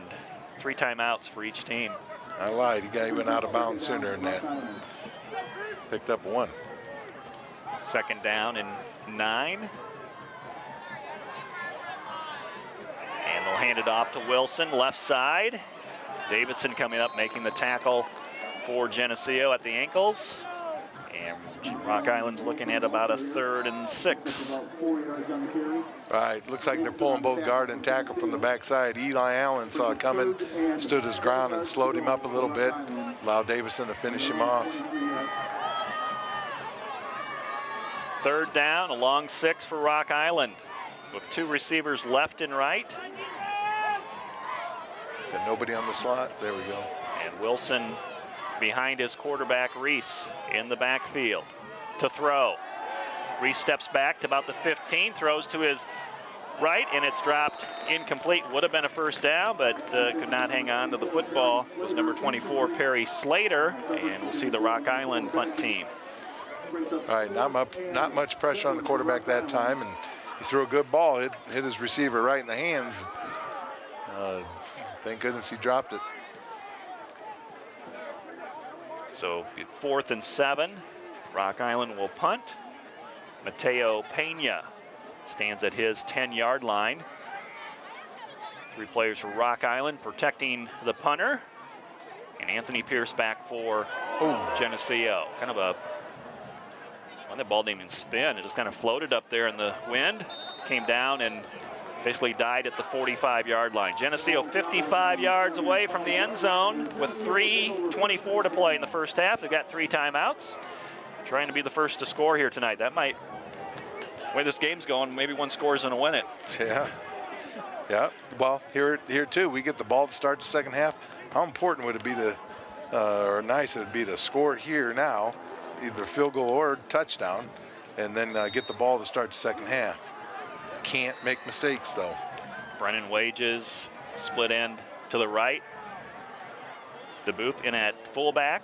S1: 3 timeouts for each team.
S2: I lied. He went out of bounds sooner than that. Picked up 1.
S1: Second down and 9. And they'll hand it off to Wilson, left side. Davidson coming up, making the tackle for Geneseo at the ankles. And Rock Island's looking at about a 3rd and 6.
S2: Right, looks like they're pulling both guard and tackle from the backside. Eli Allen saw it coming, stood his ground and slowed him up a little bit, allowed Davidson to finish him off.
S1: 3rd down, a long 6 for Rock Island, with 2 receivers left and right.
S2: Got nobody on the slot. There we go.
S1: And Wilson behind his quarterback, Reese, in the backfield to throw. Reese steps back to about the 15, throws to his right, and it's dropped incomplete. Would have been a first down, but could not hang on to the football. It was number 24, Perry Slater, and we'll see the Rock Island punt team.
S2: All right, not much pressure on the quarterback that time, and he threw a good ball. Hit his receiver right in the hands. Thank goodness he dropped it.
S1: So 4th and 7. Rock Island will punt. Mateo Pena stands at his 10-yard line. 3 players for Rock Island protecting the punter. And Anthony Pierce back for Geneseo. Kind of a, well, that ball didn't even spin. It just kind of floated up there in the wind, came down and basically died at the 45-yard line. Geneseo 55 yards away from the end zone with 3:24 to play in the first half. They've got 3 timeouts. Trying to be the first to score here tonight. That might, the way this game's going, maybe one score is going to win it.
S2: Yeah. Well, here too, we get the ball to start the second half. How important would it be to, or nice it would be to score here now, either field goal or touchdown, and then get the ball to start the second half. Can't make mistakes though.
S1: Brennan Wages, split end to the right. DeBoof in at fullback,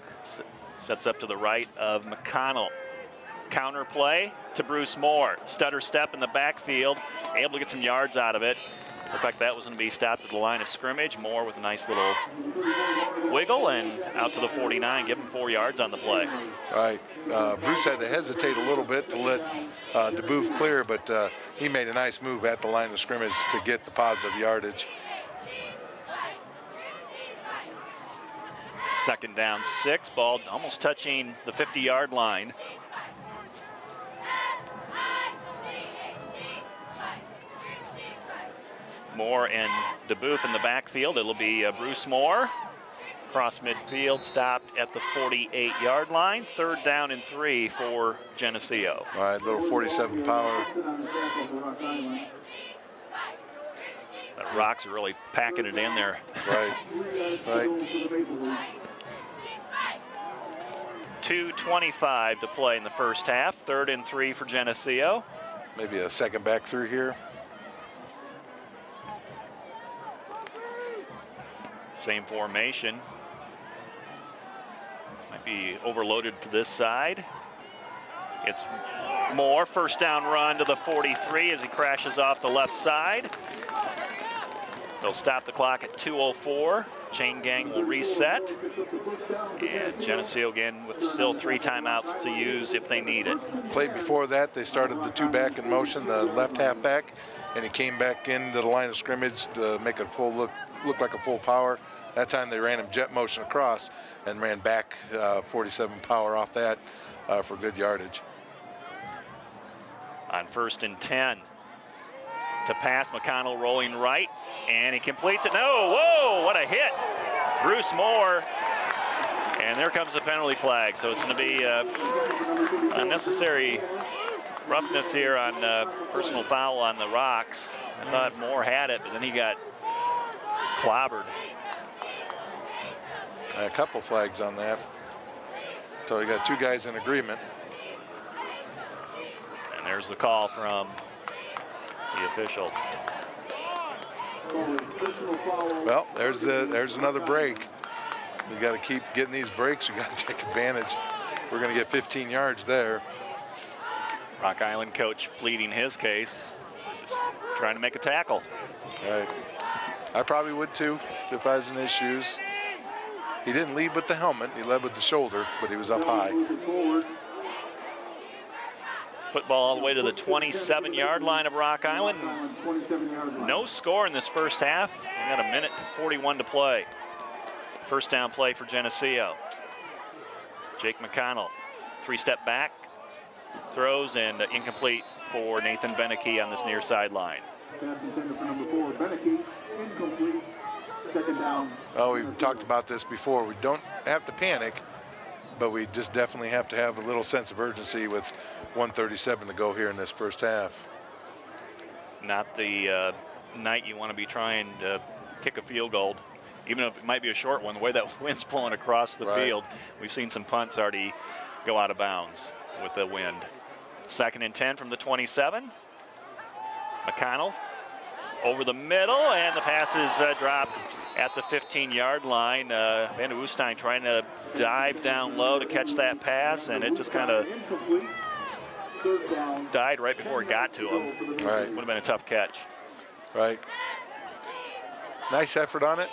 S1: sets up to the right of McConnell. Counter play to Bruce Moore. Stutter step in the backfield, able to get some yards out of it. Looked like that was going to be stopped at the line of scrimmage. Moore with a nice little wiggle and out to the 49, give him 4 yards on the play.
S2: Right. Bruce had to hesitate a little bit to let DeBoof clear, but he made a nice move at the line of scrimmage to get the positive yardage.
S1: 2nd down 6, ball almost touching the 50-yard line. Moore and DeBoof in the backfield. It'll be Bruce Moore. Cross midfield, stopped at the 48-yard line. 3rd down and 3 for Geneseo.
S2: All right, little 47 power.
S1: The Rocks are really packing it in there.
S2: Right.
S1: 2:25 to play in the first half. 3rd and 3 for Geneseo.
S2: Maybe a second back through here.
S1: Same formation. Might be overloaded to this side. It's Moore, first down run to the 43 as he crashes off the left side. They'll stop the clock at 2:04. Chain gang will reset. And Geneseo again with still 3 timeouts to use if they need it.
S2: Play before that, they started the 2 back in motion, the left halfback, and he came back into the line of scrimmage to make a full look like a full power. That time they ran him jet motion across and ran back 47 power off that for good yardage.
S1: On 1st and 10. To pass, McConnell rolling right, and he completes it. No, whoa, what a hit. Bruce Moore, and there comes the penalty flag. So it's going to be unnecessary roughness here on personal foul on the Rocks. I thought Moore had it, but then he got clobbered.
S2: A couple flags on that. So we got two guys in agreement.
S1: And there's the call from the official.
S2: Well, there's another break. You got to keep getting these breaks. You got to take advantage. We're going to get 15 yards there.
S1: Rock Island coach pleading his case, just trying to make a tackle.
S2: Right. I probably would too if I was in his shoes. He didn't lead with the helmet. He led with the shoulder, but he was up high.
S1: Football all the way to the 27-yard line of Rock Island. No score in this first half. We got a minute 41 to play. First down play for Geneseo. Jake McConnell, three-step back, throws, and incomplete for Nathan Beneke on this near sideline.
S3: Pass intended for number 4, Beneke, incomplete. Second down.
S2: Oh, we've talked about this before. We don't have to panic, but we just definitely have to have a little sense of urgency with 1:37 to go here in this first half.
S1: Not the night you want to be trying to kick a field goal, even if it might be a short one. The way that wind's blowing across the field, we've seen some punts already go out of bounds with the wind. 2nd and 10 from the 27. McConnell over the middle, and the pass is dropped at the 15-yard line. Van der Woestijn trying to dive down low to catch that pass, and it just kind of died right before it got to him.
S2: Right.
S1: Would have been a tough catch.
S2: Right. Nice effort on it.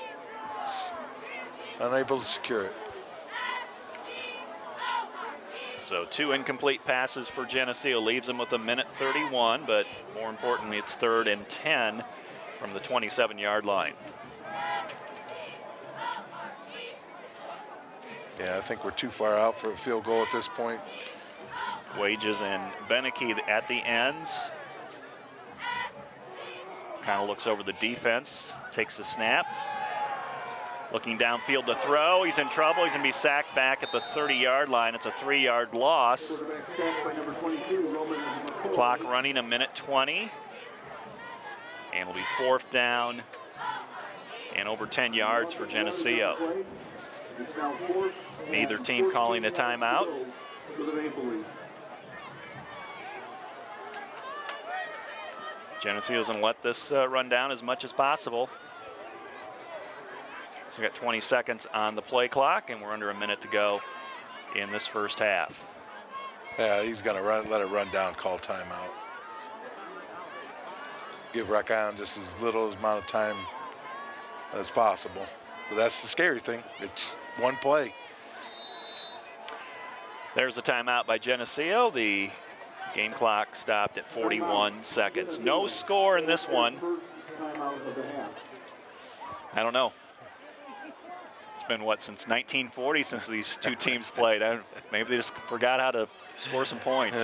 S2: Unable to secure it.
S1: So 2 incomplete passes for Geneseo, leaves them with a minute 31, but more importantly, it's 3rd and 10 from the 27-yard line.
S2: Yeah, I think we're too far out for a field goal at this point.
S1: Wages and Beneke at the ends. Kind of looks over the defense, takes the snap. Looking downfield to throw, he's in trouble. He's gonna be sacked back at the 30-yard line. It's a 3-yard loss. Clock running, a minute 20. And it'll be 4th down and over 10 yards for Geneseo. Neither team calling a timeout. Geneseo's gonna let this run down as much as possible. So we got 20 seconds on the play clock, and we're under a minute to go in this first half.
S2: Yeah, he's gonna let it run down, call timeout. Give Rock Island just as little amount of time as possible. But that's the scary thing. It's one play.
S1: There's a timeout by Geneseo. The game clock stopped at 41 seconds. No score in this one. I don't know. It's been, what, since 1940 since these two teams played. Maybe they just forgot how to score some points.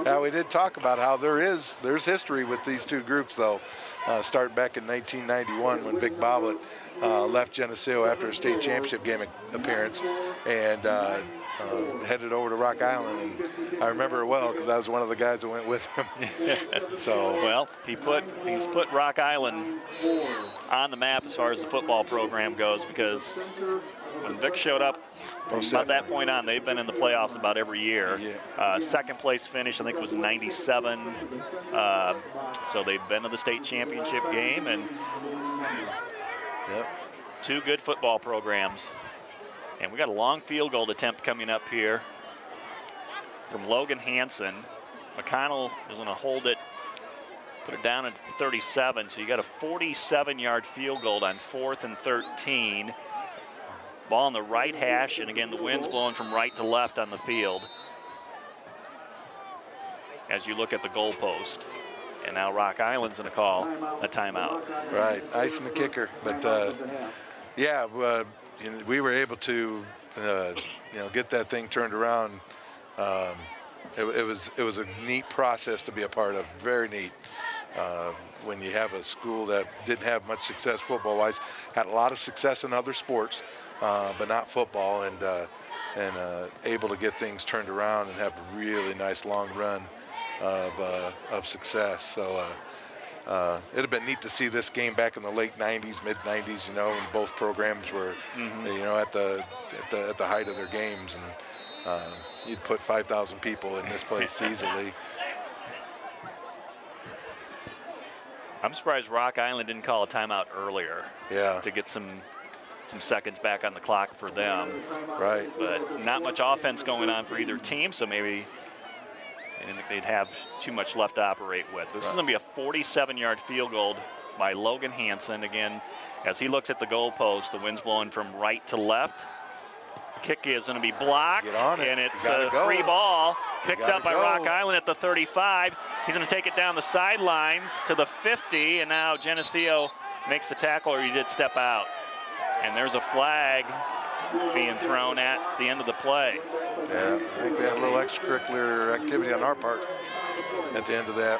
S2: Yeah, we did talk about how there's history with these two groups, though. Starting back in 1991 when Vic Boblet left Geneseo after a state championship game appearance and headed over to Rock Island. And I remember it well because I was one of the guys that went with him. So
S1: well, he's put Rock Island on the map as far as the football program goes, because when Vic showed up, from about that point on, they've been in the playoffs about every year.
S2: Yeah.
S1: Second place finish, I think it was in '97. So they've been to the state championship game, and two good football programs. And we got a long field goal attempt coming up here from Logan Hansen. McConnell is going to hold it, put it down at 37. So you got a 47-yard field goal on 4th and 13. Ball on the right hash, and again, the wind's blowing from right to left on the field as you look at the goalpost. And now Rock Island's going to call a timeout.
S2: Right, icing the kicker. But yeah, we were able to, get that thing turned around. It was a neat process to be a part of, very neat. When you have a school that didn't have much success football-wise, had a lot of success in other sports, but not football, and able to get things turned around and have a really nice long run of success. So it'd have been neat to see this game back in the late 90s, mid 90s, you know, when both programs were, you know, at the height of their games, and you'd put 5,000 people in this place easily.
S1: I'm surprised Rock Island didn't call a timeout earlier.
S2: Yeah.
S1: To get some seconds back on the clock for them.
S2: Right.
S1: But not much offense going on for either team, so maybe I didn't think they'd have too much left to operate with. This is going to be a 47-yard field goal by Logan Hansen. Again, as he looks at the goalpost, the wind's blowing from right to left. Kick is going to be blocked, and it's a free ball picked up by Rock Island at the 35. He's going to take it down the sidelines to the 50, and now Geneseo makes the tackle, or he did step out. And there's a flag being thrown at the end of the play.
S2: Yeah, I think we had a little extracurricular activity on our part at the end of that.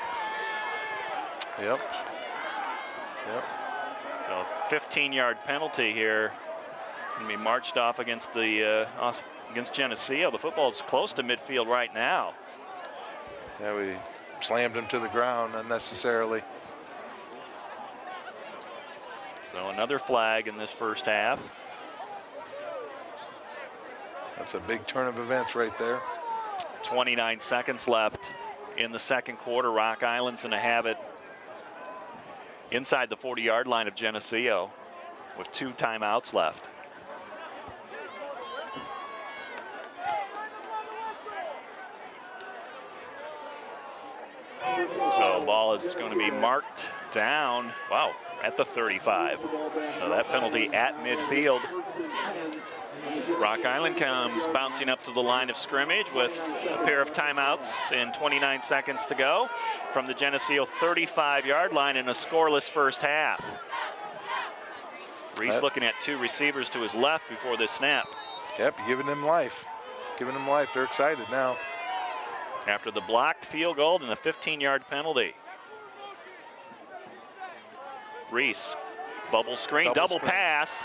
S2: Yep.
S1: So 15-yard penalty here. Going to be marched off against the against Geneseo. The football is close to midfield right now.
S2: Yeah, we slammed him to the ground unnecessarily.
S1: So another flag in this first half.
S2: That's a big turn of events right there.
S1: 29 seconds left in the second quarter. Rock Island's going to have it inside the 40-yard line of Geneseo with 2 timeouts left. So ball is going to be marked down, wow, at the 35. So that penalty at midfield. Rock Island comes bouncing up to the line of scrimmage with a pair of timeouts and 29 seconds to go from the Geneseo 35-yard line in a scoreless first half. Reese looking at 2 receivers to his left before this snap.
S2: Yep, giving them life. They're excited now.
S1: After the blocked field goal and a 15-yard penalty. Reese, bubble screen, double pass.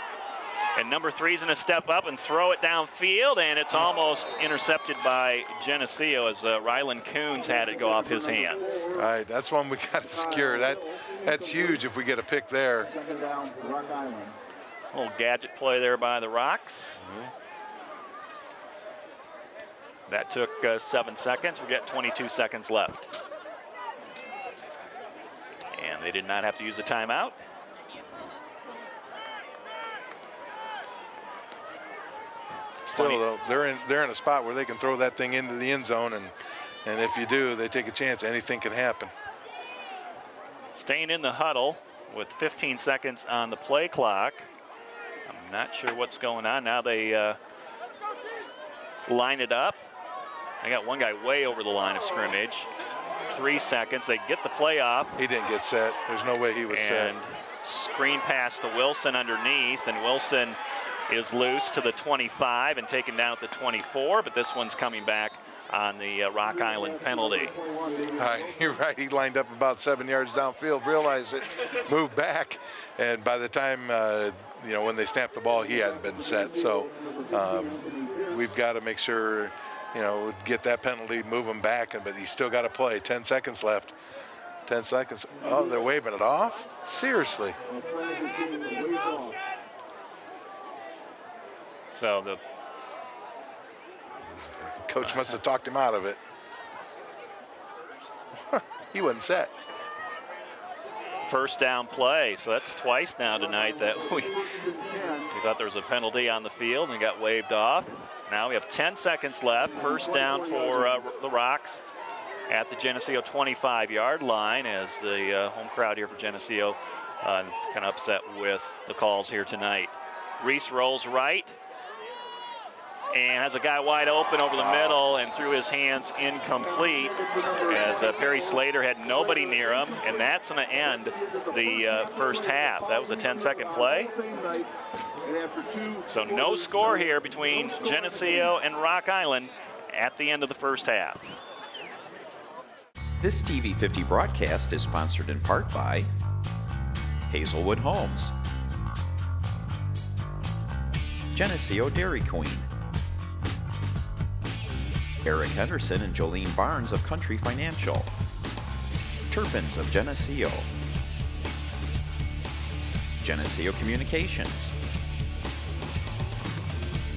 S1: And number 3 is going to step up and throw it downfield, and it's almost intercepted by Geneseo as Rylan Coons had it go off his hands.
S2: All right, that's one we got to secure. That's huge if we get a pick there.
S3: Second down, Rock Island.
S1: A little gadget play there by the Rocks. That took 7 seconds. We got 22 seconds left. And they did not have to use a timeout.
S2: Still, though, they're in a spot where they can throw that thing into the end zone, and if you do, they take a chance. Anything can happen.
S1: Staying in the huddle with 15 seconds on the play clock. I'm not sure what's going on. Now they line it up. They got one guy way over the line of scrimmage. 3 seconds. They get the play off.
S2: He didn't get set. There's no way he was set.
S1: And screen pass to Wilson underneath, and Wilson is loose to the 25 and taken down at the 24, but this one's coming back on the Rock Island penalty.
S2: You're right. He lined up about 7 yards downfield, realized it, moved back, and by the time you know, when they snapped the ball, he hadn't been set. So we've got to make sure, you know, get that penalty, move him back, but he's still got to play. 10 seconds left. 10 seconds. Oh, they're waving it off? Seriously.
S1: So the
S2: coach must have talked him out of it. He wasn't set.
S1: First down play. So that's twice now tonight that we thought there was a penalty on the field and got waved off. Now we have 10 seconds left. First down for the Rocks at the Geneseo 25-yard line, as the home crowd here for Geneseo kind of upset with the calls here tonight. Reese rolls right and has a guy wide open over the middle and through his hands, incomplete, as Perry Slater had nobody near him, and that's going to end the first half. That was a 10-second play. So no score here between Geneseo and Rock Island at the end of the first half.
S4: This TV 50 broadcast is sponsored in part by Hazelwood Homes, Geneseo Dairy Queen, Eric Henderson and Jolene Barnes of Country Financial, Turpins of Geneseo, Geneseo Communications,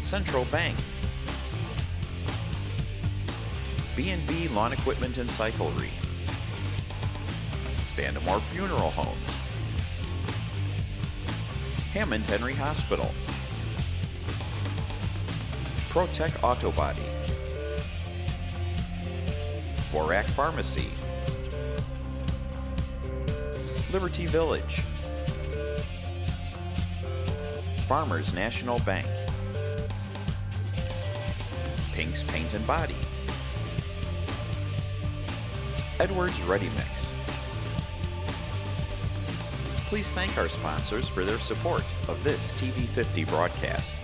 S4: Central Bank, B&B Lawn Equipment and Cyclery, Vandemore Funeral Homes, Hammond Henry Hospital, ProTech Auto Body, Borac Pharmacy, Liberty Village, Farmers National Bank, Pink's Paint and Body, Edwards Ready Mix. Please thank our sponsors for their support of this TV50 broadcast.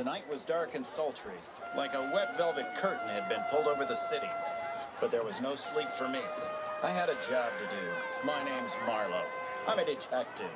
S5: night was dark and sultry, like a wet velvet curtain had been pulled over the city. But there was no sleep for me. I had a job to do. My name's Marlowe. I'm a detective.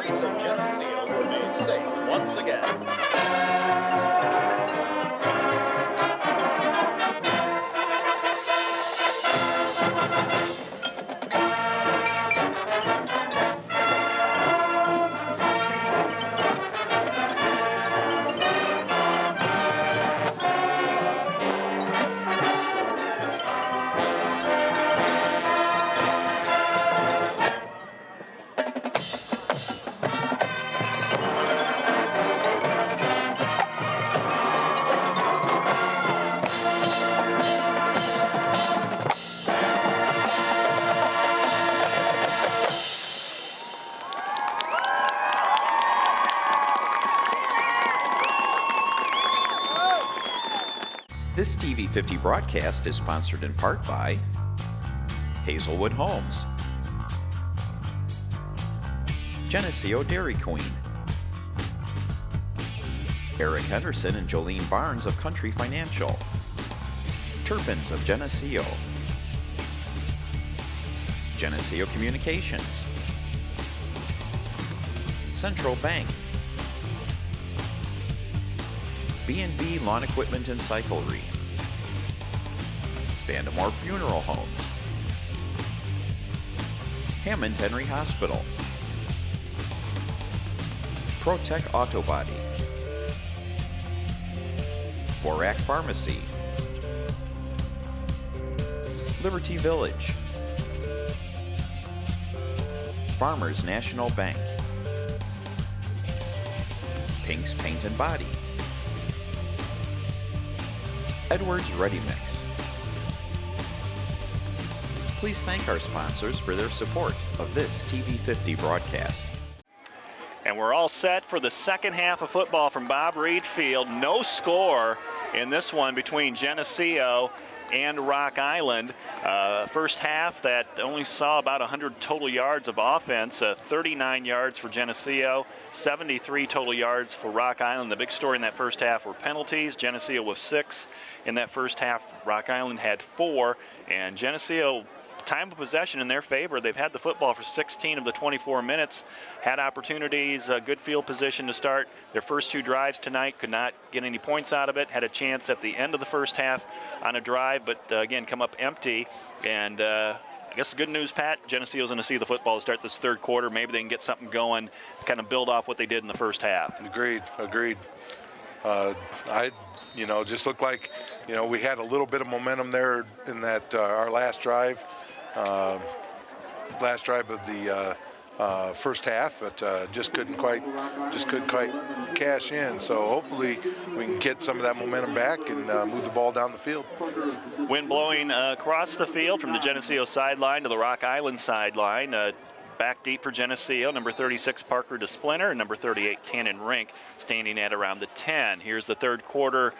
S5: streets of Geneseo were made safe once again.
S4: This TV 50 broadcast is sponsored in part by Hazelwood Homes, Geneseo Dairy Queen, Eric Henderson and Jolene Barnes of Country Financial, Turpins of Geneseo, Geneseo Communications, Central Bank, B&B Lawn Equipment and Cyclery, Vandemore Funeral Homes, Hammond Henry Hospital, ProTech Auto Body, Borac Pharmacy, Liberty Village, Farmers National Bank, Pink's Paint and Body, Edwards Ready Mix. Please thank our sponsors for their support of this TV 50 broadcast.
S1: And we're all set for the second half of football from Bob Reed Field. No score in this one between Geneseo and Rock Island. First half that only saw about 100 total yards of offense, 39 yards for Geneseo, 73 total yards for Rock Island. The big story in that first half were penalties. Geneseo was 6 in that first half. Rock Island had 4, and Geneseo, time of possession in their favor. They've had the football for 16 of the 24 minutes, had opportunities, good field position to start their first 2 drives tonight, could not get any points out of it, had a chance at the end of the first half on a drive, but again, come up empty. And I guess the good news, Pat, Geneseo's going to see the football to start this third quarter. Maybe they can get something going, kind of build off what they did in the first half.
S2: Agreed. Just looked like, we had a little bit of momentum there in that our last drive of the first half, but just couldn't quite cash in. So hopefully we can get some of that momentum back and move the ball down the field.
S1: Wind blowing across the field from the Geneseo sideline to the Rock Island sideline. Back deep for Geneseo, number 36 Parker DeSplinter, and number 38 Tannen Rink standing at around the 10. Here's the third quarter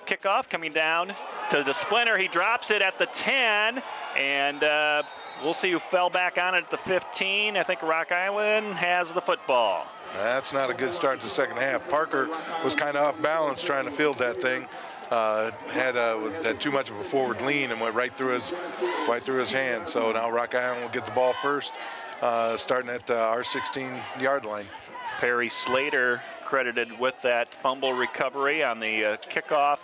S1: kickoff coming down to DeSplinter. He drops it at the 10, and we'll see who fell back on it at the 15. I think Rock Island has the football.
S2: That's not a good start to the second half. Parker was kind of off balance trying to field that thing. Had too much of a forward lean and went right through his hand. So now Rock Island will get the ball first, starting at our 16-yard line.
S1: Perry Slater credited with that fumble recovery on the kickoff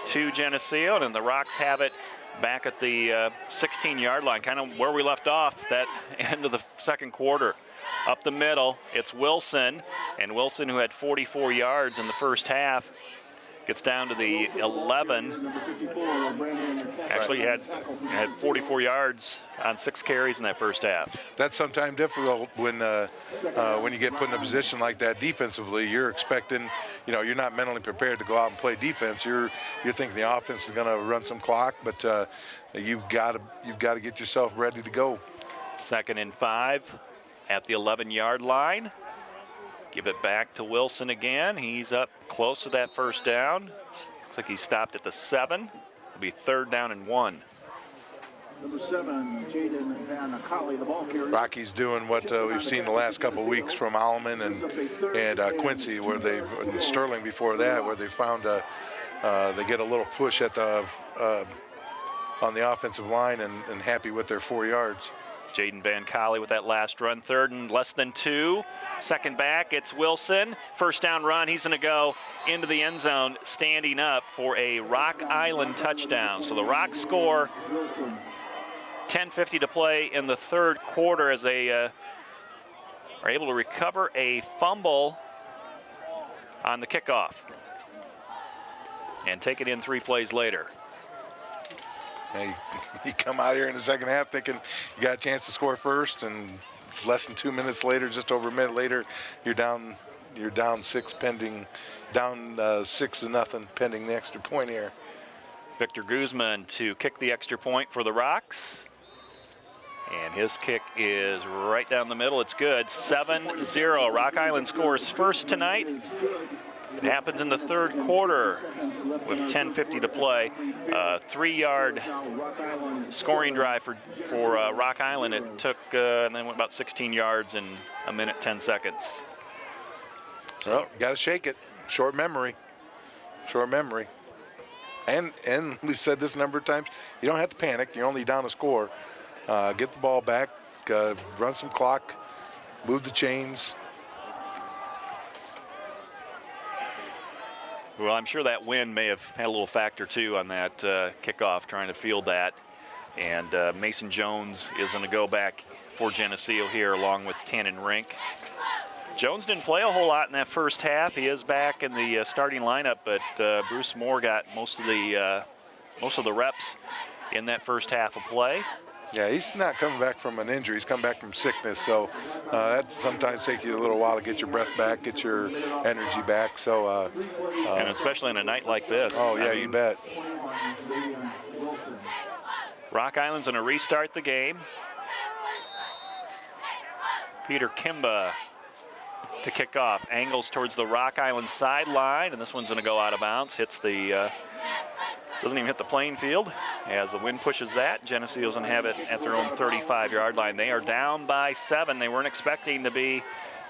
S1: to Geneseo, and the Rocks have it back at the 16-yard line, kind of where we left off that end of the second quarter. Up the middle, it's Wilson, and Wilson, who had 44 yards in the first half, gets down to the 11. Actually had 44 yards on 6 carries in that first half.
S2: That's sometimes difficult when you get put in a position like that defensively. You're expecting, you're not mentally prepared to go out and play defense. You're thinking the offense is going to run some clock, but you've got to get yourself ready to go. 2nd and 5 at the 11-yard line. Give it back to Wilson again. He's up close to that first down. Looks like he stopped at the 7. It'll be 3rd down and 1.
S3: Number 7, Jaden Van Akalli, the ball carrier.
S2: Rocky's doing what we've seen the last couple of weeks from Alleman and Quincy, and Sterling before that, where they found they get a little push at the on the offensive line and happy with their 4 yards.
S1: Jaden Van Colley with that last run. Third and less than 2. Second back, it's Wilson. First down run. He's going to go into the end zone standing up for a Rock Island touchdown. So the Rocks score. 10:50 to play in the third quarter as they are able to recover a fumble on the kickoff and take it in 3 plays later.
S2: Hey, you come out here in the second half thinking you got a chance to score first, and less than 2 minutes later, just over a minute later, you're down 6 pending, down 6-0 pending the extra point here.
S1: Victor Guzman to kick the extra point for the Rocks. And his kick is right down the middle. It's good. 7-0. Rock Island scores first tonight. It happens in the third quarter with 10:50 to play. 3-yard scoring drive for Rock Island. It took and then went about 16 yards in a minute 10 seconds.
S2: So got to shake it. Short memory. Short memory. And we've said this a number of times. You don't have to panic. You're only down a score. Get the ball back. Run some clock. Move the chains.
S1: Well, I'm sure that wind may have had a little factor, too, on that kickoff, trying to field that. And Mason Jones is going to go back for Geneseo here, along with Tannen Rink. Jones didn't play a whole lot in that first half. He is back in the starting lineup, but Bruce Moore got most of the reps in that first half of play.
S2: Yeah, he's not coming back from an injury. He's coming back from sickness. So that sometimes takes you a little while to get your breath back, get your energy back. So
S1: and especially on a night like this.
S2: Oh, yeah, you bet.
S1: Rock Island's going to restart the game. Peter Kimba to kick off. Angles towards the Rock Island sideline, and this one's going to go out of bounds. Hits the... doesn't even hit the playing field as the wind pushes that. Geneseo's going to have it at their own 35-yard line. They are down by 7. They weren't expecting to be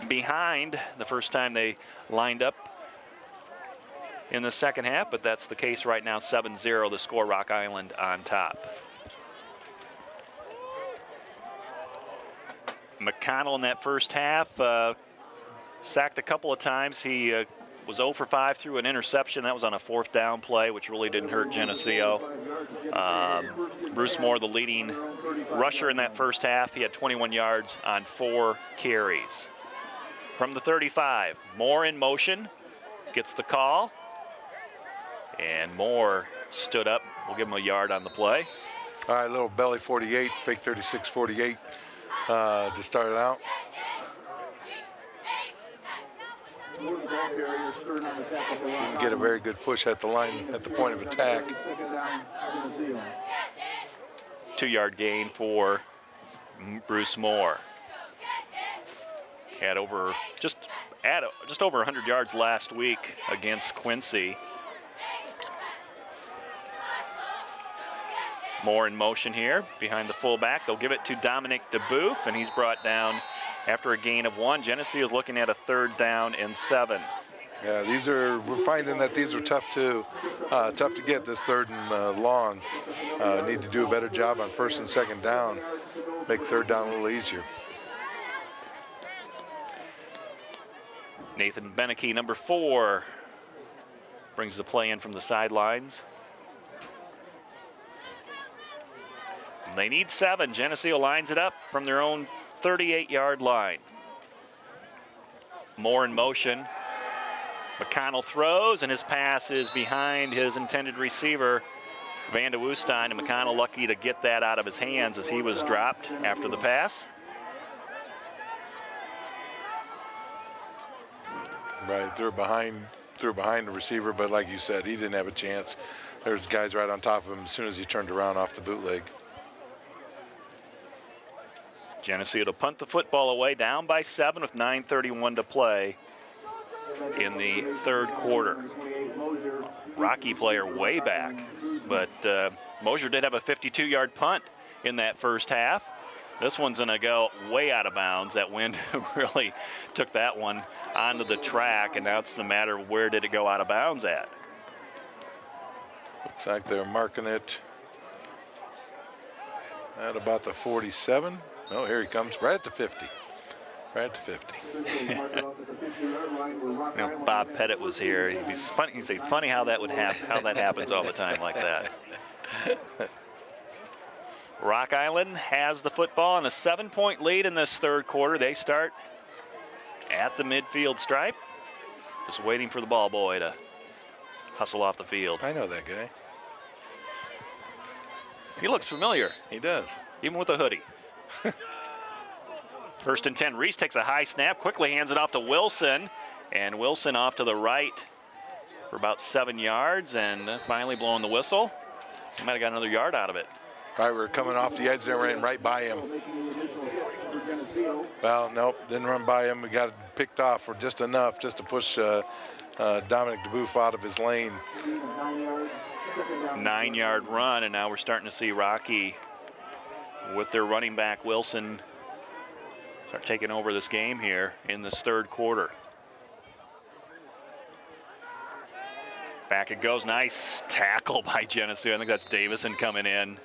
S1: behind the first time they lined up in the second half, but that's the case right now. 7-0, the score, Rock Island on top. McConnell in that first half sacked a couple of times. He was 0 for 5 through an interception. That was on a 4th down play, which really didn't hurt Geneseo. Bruce Moore, the leading rusher in that first half. He had 21 yards on 4 carries. From the 35, Moore in motion, gets the call. And Moore stood up. We'll give him a yard on the play.
S2: All right, little belly 48, fake 36-48 to start it out. Didn't get a very good push at the line at the point of attack.
S1: 2-yard gain for Bruce Moore. Had just over 100 yards last week against Quincy. Moore in motion here behind the fullback. They'll give it to Dominic DeBoof, and he's brought down after a gain of 1. Geneseo is looking at a 3rd down and 7.
S2: Yeah, we're finding that these are tough to get, this 3rd and long. Need to do a better job on 1st and 2nd down. Make 3rd down a little easier.
S1: Nathan Beneke, number 4, brings the play in from the sidelines. They need 7. Geneseo lines it up from their own 38-yard line. Moore in motion. McConnell throws, and his pass is behind his intended receiver, Van de Woestijn, and McConnell lucky to get that out of his hands as he was dropped after the pass.
S2: Right, threw behind the receiver, but like you said, he didn't have a chance. There's guys right on top of him as soon as he turned around off the bootleg.
S1: Geneseo to punt the football away, down by 7 with 9:31 to play in the third quarter. Rocky player way back, but Mosier did have a 52-yard punt in that first half. This one's going to go way out of bounds. That wind really took that one onto the track, and now it's the matter of where did it go out of bounds at.
S2: Looks like they're marking it at about the 47. No, here he comes, right at the 50. Right at the 50.
S1: Bob Pettit was here. He's funny. He'd say, funny how that would happen. How that happens all the time like that. Rock Island has the football and a 7-point lead in this third quarter. They start at the midfield stripe, just waiting for the ball boy to hustle off the field.
S2: I know that guy.
S1: He looks familiar.
S2: He does.
S1: Even with a hoodie. First and 10. Reese takes a high snap, quickly hands it off to Wilson. And Wilson off to the right for about 7 yards, and finally blowing the whistle. He might have got another yard out of it.
S2: Right, we're coming off the edge there, ran right by him. Well, nope, didn't run by him. We got it picked off for just enough just to push Dominic DeBoof out of his lane.
S1: 9-yard run, and now we're starting to see Rocky with their running back Wilson start taking over this game here in this third quarter. Back it goes. Nice tackle by Geneseo. I think that's Davison coming in.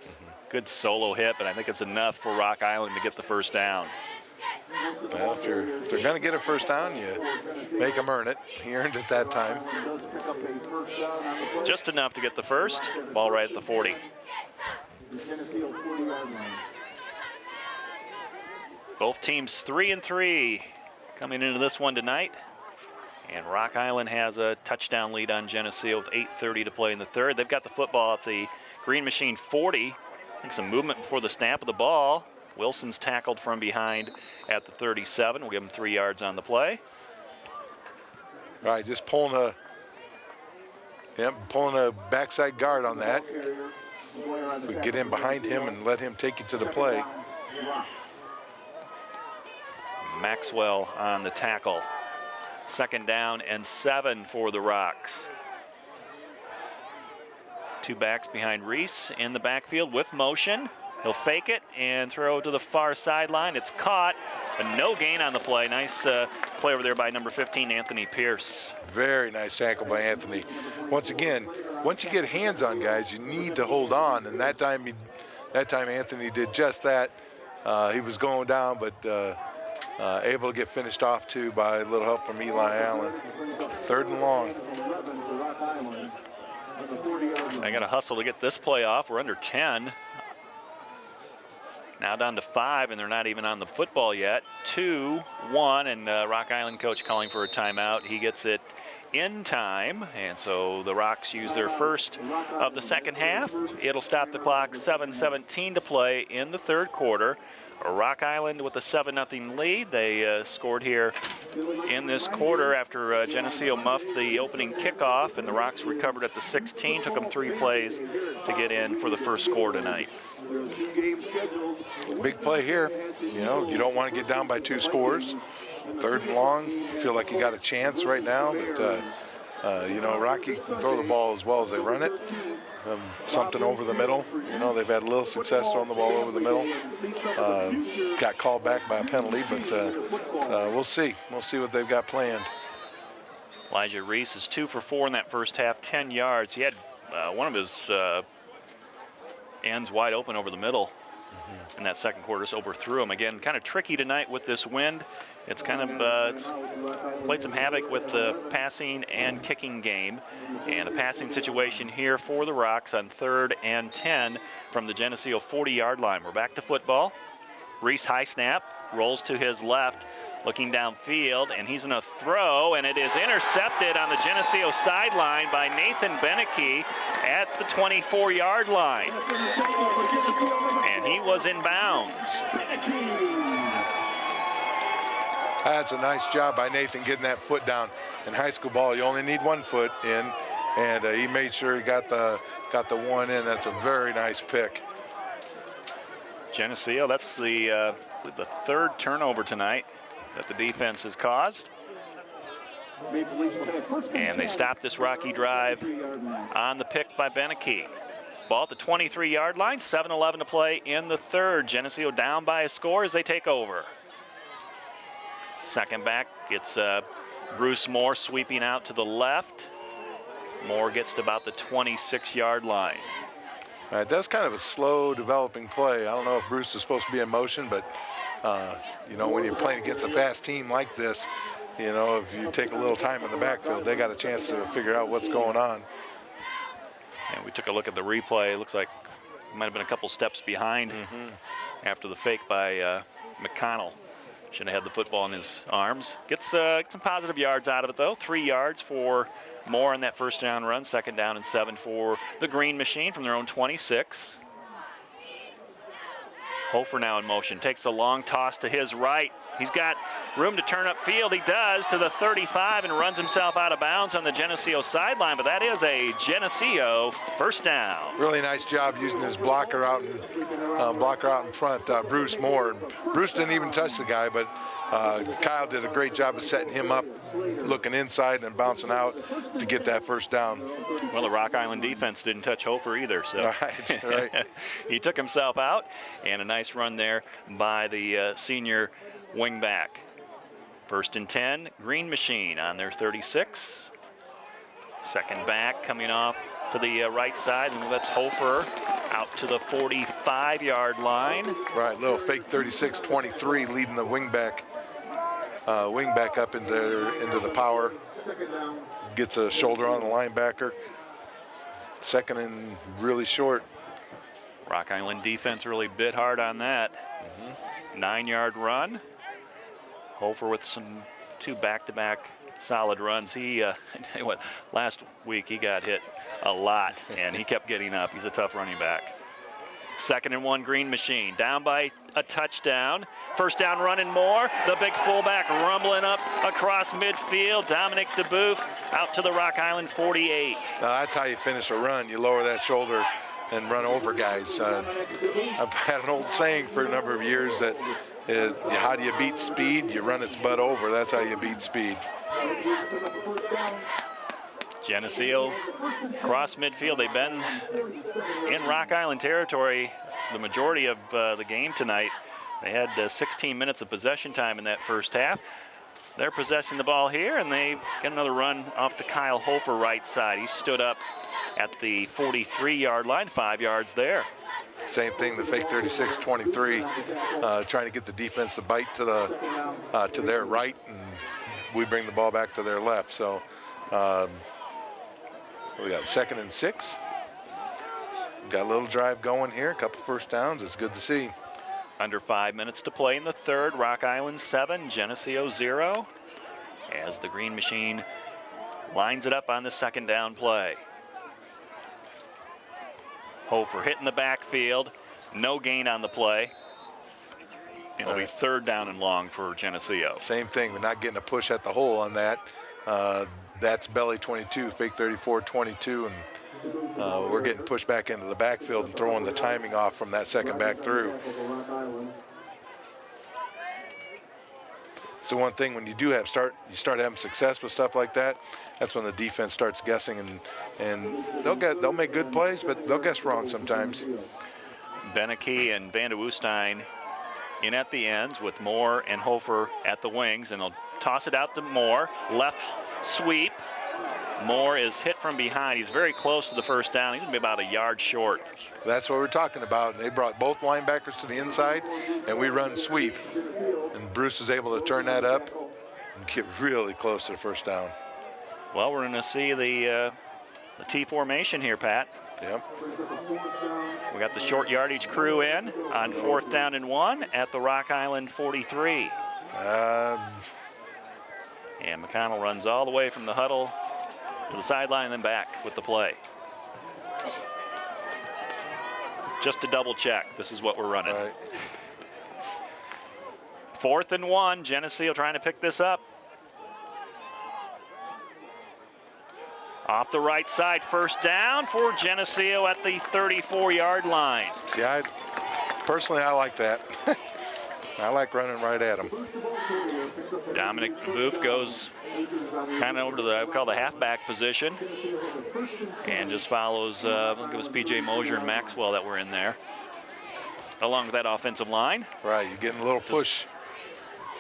S1: Good solo hit, but I think it's enough for Rock Island to get the first down.
S2: Well, if they're going to get a first down, you make them earn it. He earned it that time.
S1: Just enough to get the first. Ball right at the 40. Both teams 3-3 coming into this one tonight. And Rock Island has a touchdown lead on Geneseo with 8:30 to play in the third. They've got the football at the Green Machine 40. I think some movement before the snap of the ball. Wilson's tackled from behind at the 37. We'll give him 3 yards on the play.
S2: Right, just pulling a backside guard on that. If we get in behind him and let him take you to the play.
S1: Maxwell on the tackle. 2nd down and 7 for the Rocks. 2 backs behind Reese in the backfield with motion. He'll fake it and throw to the far sideline. It's caught. A no gain on the play. Nice play over there by number 15, Anthony Pierce.
S2: Very nice tackle by Anthony. Once again, once you get hands on guys, you need to hold on. And that time Anthony did just that. He was going down, but able to get finished off too by a little help from Eli Allen. 3rd and long.
S1: I got to hustle to get this play off. We're under 10. Now down to 5, and they're not even on the football yet. 2-1, and Rock Island coach calling for a timeout. He gets it in time, and so the Rocks use their first of the second half. It'll stop the clock. 7:17 to play in the third quarter. Rock Island with a 7-0 lead. They scored here in this quarter after Geneseo muffed the opening kickoff, and the Rocks recovered at the 16. Took them 3 plays to get in for the first score tonight.
S2: Big play here. You know, you don't want to get down by 2 scores. 3rd and long. You feel like you got a chance right now, but you know, Rocky can throw the ball as well as they run it. Something over the middle. You know, they've had a little success throwing the ball over the middle. Got called back by a penalty, but we'll see. We'll see what they've got planned.
S1: Elijah Reese is 2 for 4 in that first half, 10 yards. He had one of his ends wide open over the middle in that second quarter, so overthrew him. Again, kind of tricky tonight with this wind. It's kind of it's played some havoc with the passing and kicking game. And a passing situation here for the Rocks on 3rd and 10 from the Geneseo 40-yard line. We're back to football. Reese high snap, rolls to his left, looking downfield, and he's going to throw, and it is intercepted on the Geneseo sideline by Nathan Beneke at the 24-yard line. And he was in bounds.
S2: That's a nice job by Nathan getting that foot down. In high school ball, you only need 1 foot in, and he made sure he got the one in. That's a very nice pick.
S1: Geneseo, that's the 3rd turnover tonight that the defense has caused. And they stop this Rocky drive on the pick by Beneke. Ball at the 23-yard line, 7:11 to play in the third. Geneseo down by a score as they take over. Second back, it's Bruce Moore sweeping out to the left. Moore gets to about the 26-yard line.
S2: That's kind of a slow developing play. I don't know if Bruce is supposed to be in motion, but you know, when you're playing against a fast team like this, you know, if you take a little time in the backfield, they got a chance to figure out what's going on.
S1: And we took a look at the replay. It looks like it might have been a couple steps behind after the fake by McConnell. Should have had the football in his arms. Gets some positive yards out of it, though. 3 yards for Moore on that first down run. 2nd down and 7 for the Green Machine from their own 26. Hofer now in motion. Takes a long toss to his right. He's got room to turn upfield. He does to the 35 and runs himself out of bounds on the Geneseo sideline, but that is a Geneseo first down.
S2: Really nice job using his blocker out in front, Bruce Moore. Bruce didn't even touch the guy, but Kyle did a great job of setting him up, looking inside and bouncing out to get that first down.
S1: Well, the Rock Island defense didn't touch Hofer either, so
S2: right.
S1: He took himself out, and a nice run there by the senior wing back. 1st and 10, Green Machine on their 36. 2nd back coming off to the right side, and that's Hofer out to the 45-yard line.
S2: Right, little fake 36-23 leading the wing back up into the power. Gets a shoulder on the linebacker. 2nd and really short.
S1: Rock Island defense really bit hard on that. 9-yard run. Hofer with some 2 back-to-back solid runs. He, last week he got hit a lot, and he kept getting up. He's a tough running back. 2nd and 1, Green Machine. Down by a touchdown. First down run and more. The big fullback rumbling up across midfield. Dominic DeBoof out to the Rock Island 48.
S2: Now that's how you finish a run. You lower that shoulder and run over guys. I've had an old saying for a number of years that is, how do you beat speed? You run its butt over. That's how you beat speed.
S1: Geneseo cross midfield. They've been in Rock Island territory the majority of the game tonight. They had 16 minutes of possession time in that first half. They're possessing the ball here, and they get another run off the Kyle Hofer right side. He stood up at the 43-yard line, 5 yards there.
S2: Same thing, the fake 36-23, trying to get the defense to bite to their right, and we bring the ball back to their left. So we got 2nd and 6. Got a little drive going here, a couple first downs. It's good to see.
S1: Under 5 minutes to play in the third. Rock Island 7, Geneseo 0. As the Green Machine lines it up on the 2nd down play. Hofer hitting the backfield. No gain on the play. It'll be 3rd down and long for Geneseo.
S2: Same thing. We're not getting a push at the hole on that. That's belly 22, fake 34-22, and we're getting pushed back into the backfield and throwing the timing off from that 2nd back through. So one thing, when you do start having success with stuff like that, that's when the defense starts guessing, and they'll make good plays, but they'll guess wrong sometimes.
S1: Beneke and Van de Woestijn in at the ends with Moore and Hofer at the wings, and they'll toss it out to Moore. Left sweep. Moore is hit from behind. He's very close to the first down. He's going to be about a yard short.
S2: That's what we're talking about. They brought both linebackers to the inside, and we run sweep. And Bruce was able to turn that up and get really close to the first down.
S1: Well, we're going to see the T formation here, Pat.
S2: Yep.
S1: We got the short yardage crew in on 4th down and 1 at the Rock Island 43. And McConnell runs all the way from the huddle to the sideline and then back with the play. Just to double check, this is what we're running.
S2: Right.
S1: 4th and 1, Geneseo trying to pick this up. Off the right side, first down for Geneseo at the 34-yard line.
S2: Yeah, personally, I like that. I like running right at him.
S1: Dominic Booth goes kind of over to the, I would call the halfback position, and just follows, I think it was P.J. Mosier and Maxwell that were in there, along with that offensive line.
S2: Right, you're getting a little push.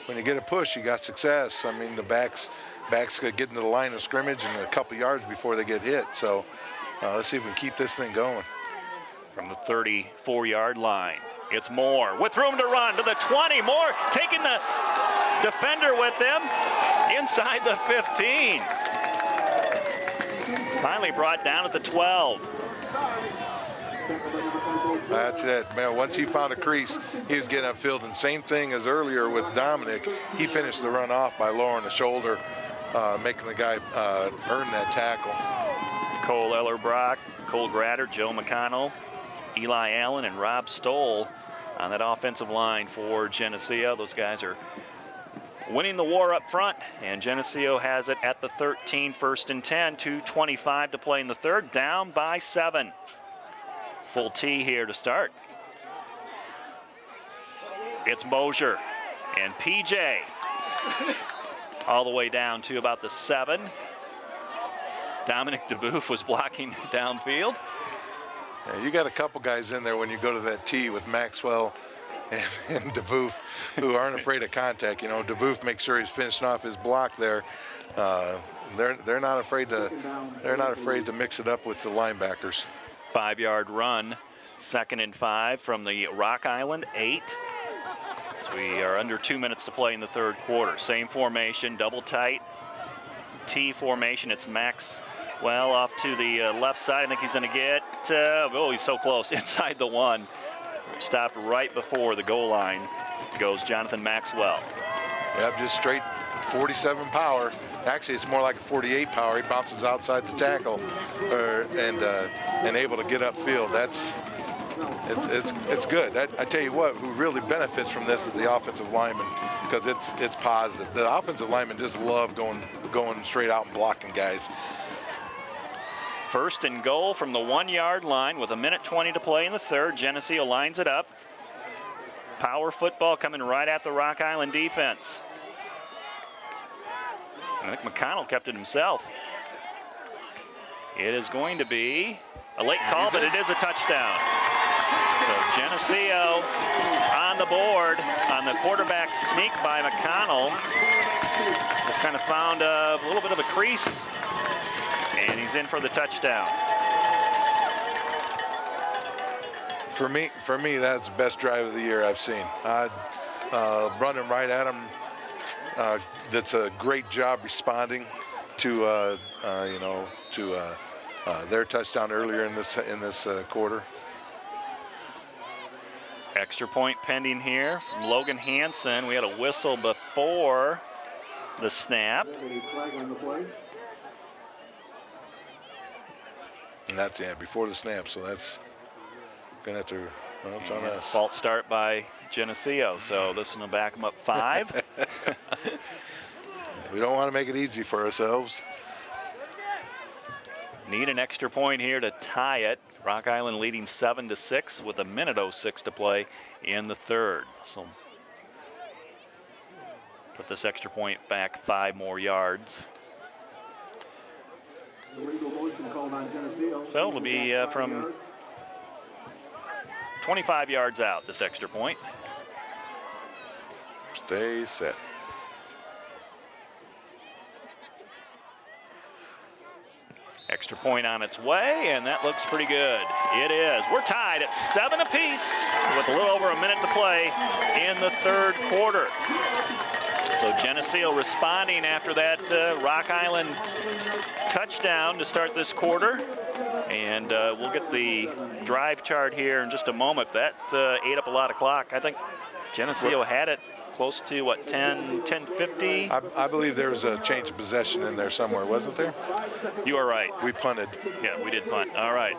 S2: When you get a push, you got success. I mean, the backs get into the line of scrimmage and a couple yards before they get hit. So let's see if we can keep this thing going.
S1: from the 34-yard line. It's Moore with room to run to the 20. Moore taking the defender with him inside the 15. Finally brought down at the 12.
S2: That's it, man. Once he found a crease, he was getting upfield. And same thing as earlier with Dominic. He finished the run off by lowering the shoulder, making the guy earn that tackle.
S1: Cole Ellerbrock, Cole Gratter, Joe McConnell, Eli Allen, and Rob Stoll on that offensive line for Geneseo. Those guys are winning the war up front, and Geneseo has it at the 13, 1st and 10, 2:25 to play in the third, down by 7. Full T here to start. It's Mosier and PJ all the way down to about the 7. Dominic DeBoeuf was blocking downfield.
S2: Yeah, you got a couple guys in there when you go to that T with Maxwell and DeBoeuf, who aren't afraid of contact. You know, DeBoeuf makes sure he's finishing off his block there. They're not afraid to mix it up with the linebackers.
S1: 5-yard run, 2nd and 5 from the Rock Island 8. So we are under 2 minutes to play in the third quarter. Same formation, double tight T formation. It's Maxwell off to the left side. I think he's going to get, oh, he's so close, inside the 1. Stopped right before the goal line goes Jonathan Maxwell.
S2: Yep, just straight 47 power. Actually, it's more like a 48 power. He bounces outside the tackle and able to get upfield. It's good. I tell you what, who really benefits from this is the offensive lineman, because it's positive. The offensive linemen just love going straight out and blocking guys.
S1: 1st and goal from the 1-yard line with 1:20 to play in the third. Geneseo lines it up. Power football coming right at the Rock Island defense. I think McConnell kept it himself. It is going to be a late call, but it is a touchdown. So Geneseo on the board on the quarterback sneak by McConnell. Just kind of found a little bit of a crease, and he's in for the touchdown.
S2: For me, that's the best drive of the year I've seen. Running right at him. That's a great job responding to their touchdown earlier in this quarter.
S1: Extra point pending here from Logan Hansen. We had a whistle before the snap.
S2: And that's before the snap, so that's gonna have to. Well, it's on us.
S1: False start by Geneseo, so this one will back them up 5.
S2: We don't want to make it easy for ourselves.
S1: Need an extra point here to tie it. Rock Island leading 7-6 with 1:06 to play in the third. So put this extra point back 5 more yards. So it'll be from 25 yards out, this extra point.
S2: Stay set.
S1: Extra point on its way, and that looks pretty good. It is. We're tied at 7 apiece with a little over a minute to play in the third quarter. So Geneseo responding after that Rock Island touchdown to start this quarter. And we'll get the drive chart here in just a moment. That ate up a lot of clock. I think Geneseo had it close to, what, 10:50?
S2: I believe there was a change of possession in there somewhere, wasn't there?
S1: You are right.
S2: We punted.
S1: Yeah, we did punt. All right.